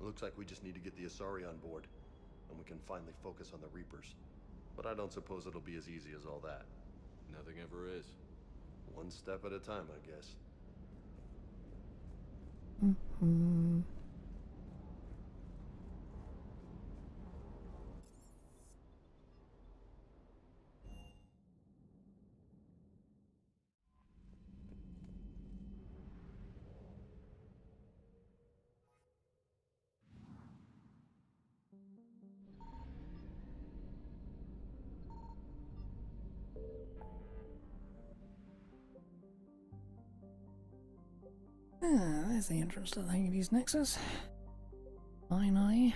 It looks like we just need to get the Asari on board, and we can finally focus on the Reapers. But I don't suppose it'll be as easy as all that. Nothing ever is. One step at a time, I guess. There's the entrance to the Hades Nexus. Finally.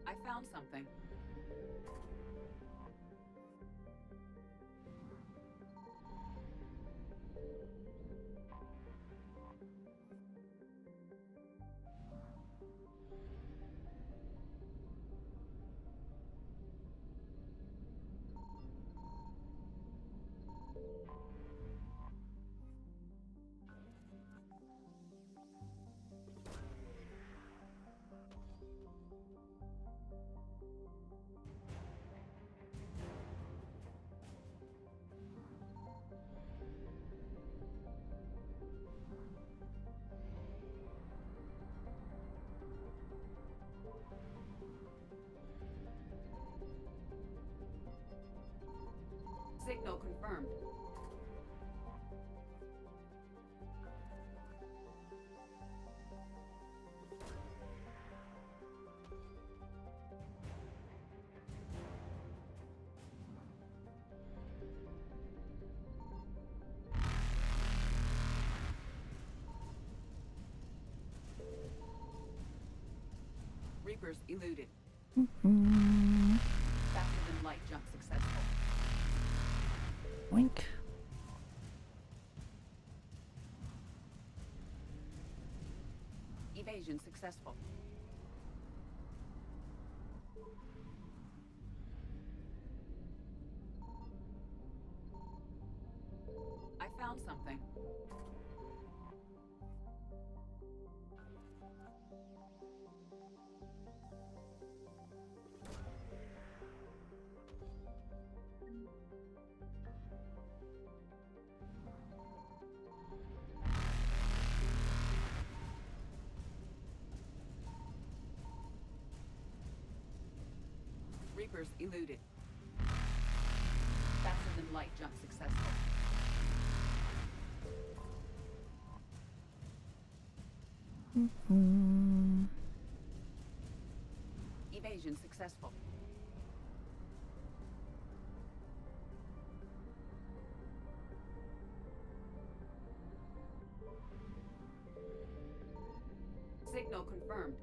I found something. Signal confirmed. Reapers eluded. Faster than light jump successful. Wink. Evasion successful. I found something. Reapers eluded. Faster than light jump successful. Evasion successful. Signal confirmed.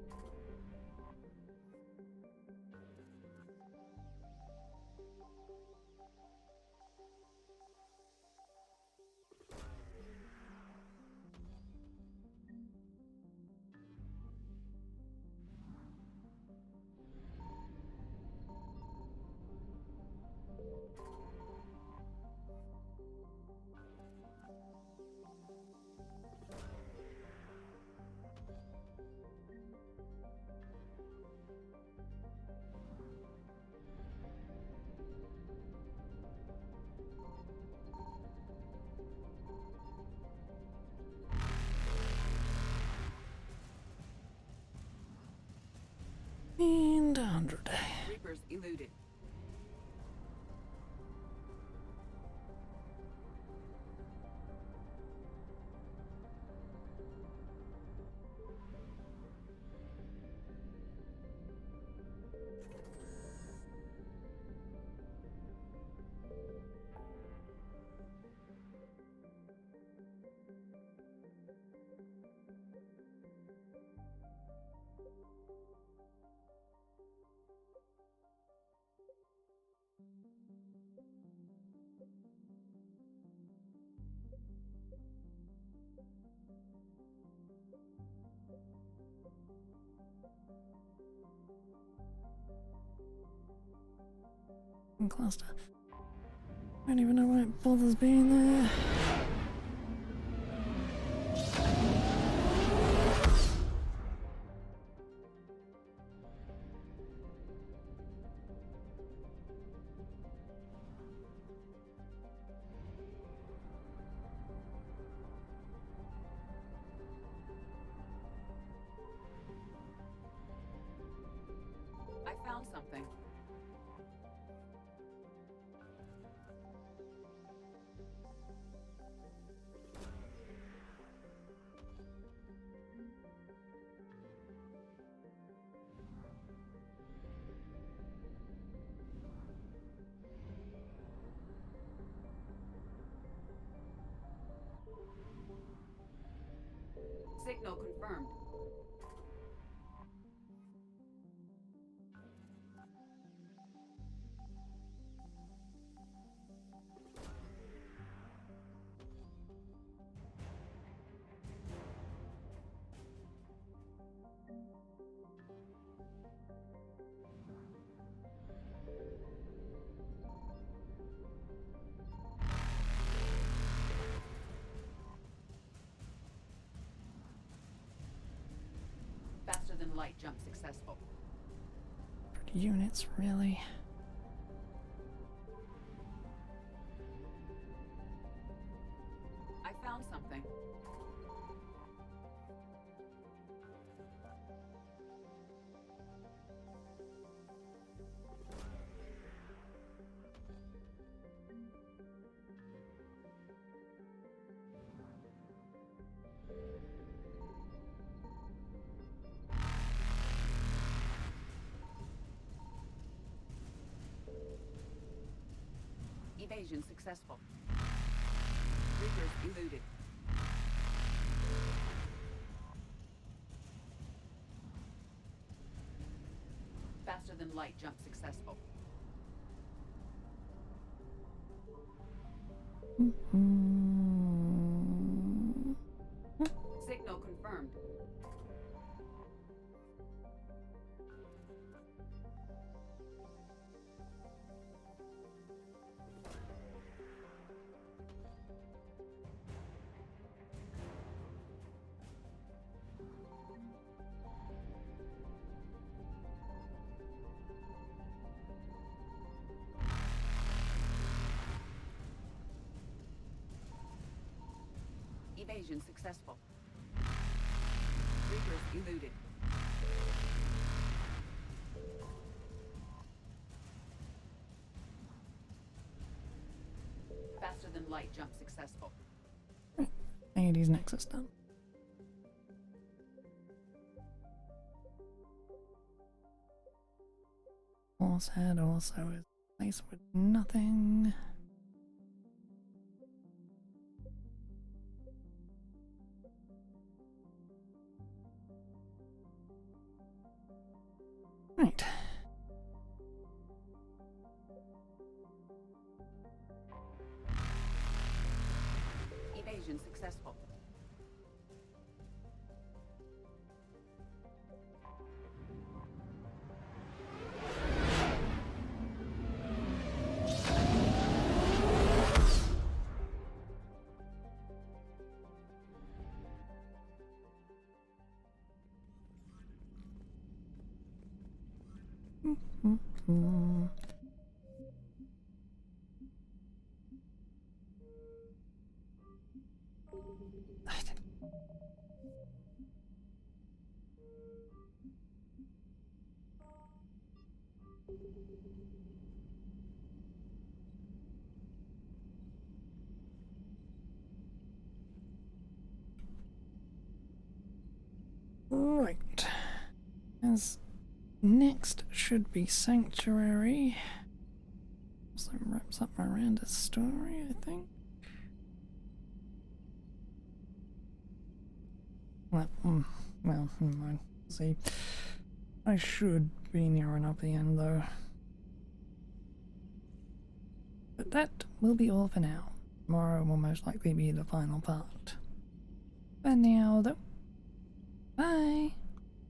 And 100. Reapers eluded. Cluster. I don't even know why it bothers being there. I found something. Signal confirmed. Faster than light jump successful. Units, really? I found something. Evasion successful. Reapers eluded. Faster than light jump successful. Signal confirmed. Evasion successful. Reapers eluded. Faster than light jump successful. AD's Nexus done. more sad also is a place with nothing. Right. Evasion successful. Right. As next should be Sanctuary. Also wraps up Miranda's story, I think. Well, well, never mind. See, I should be near enough the end though. But that will be all for now. Tomorrow will most likely be the final part. For now, though, bye!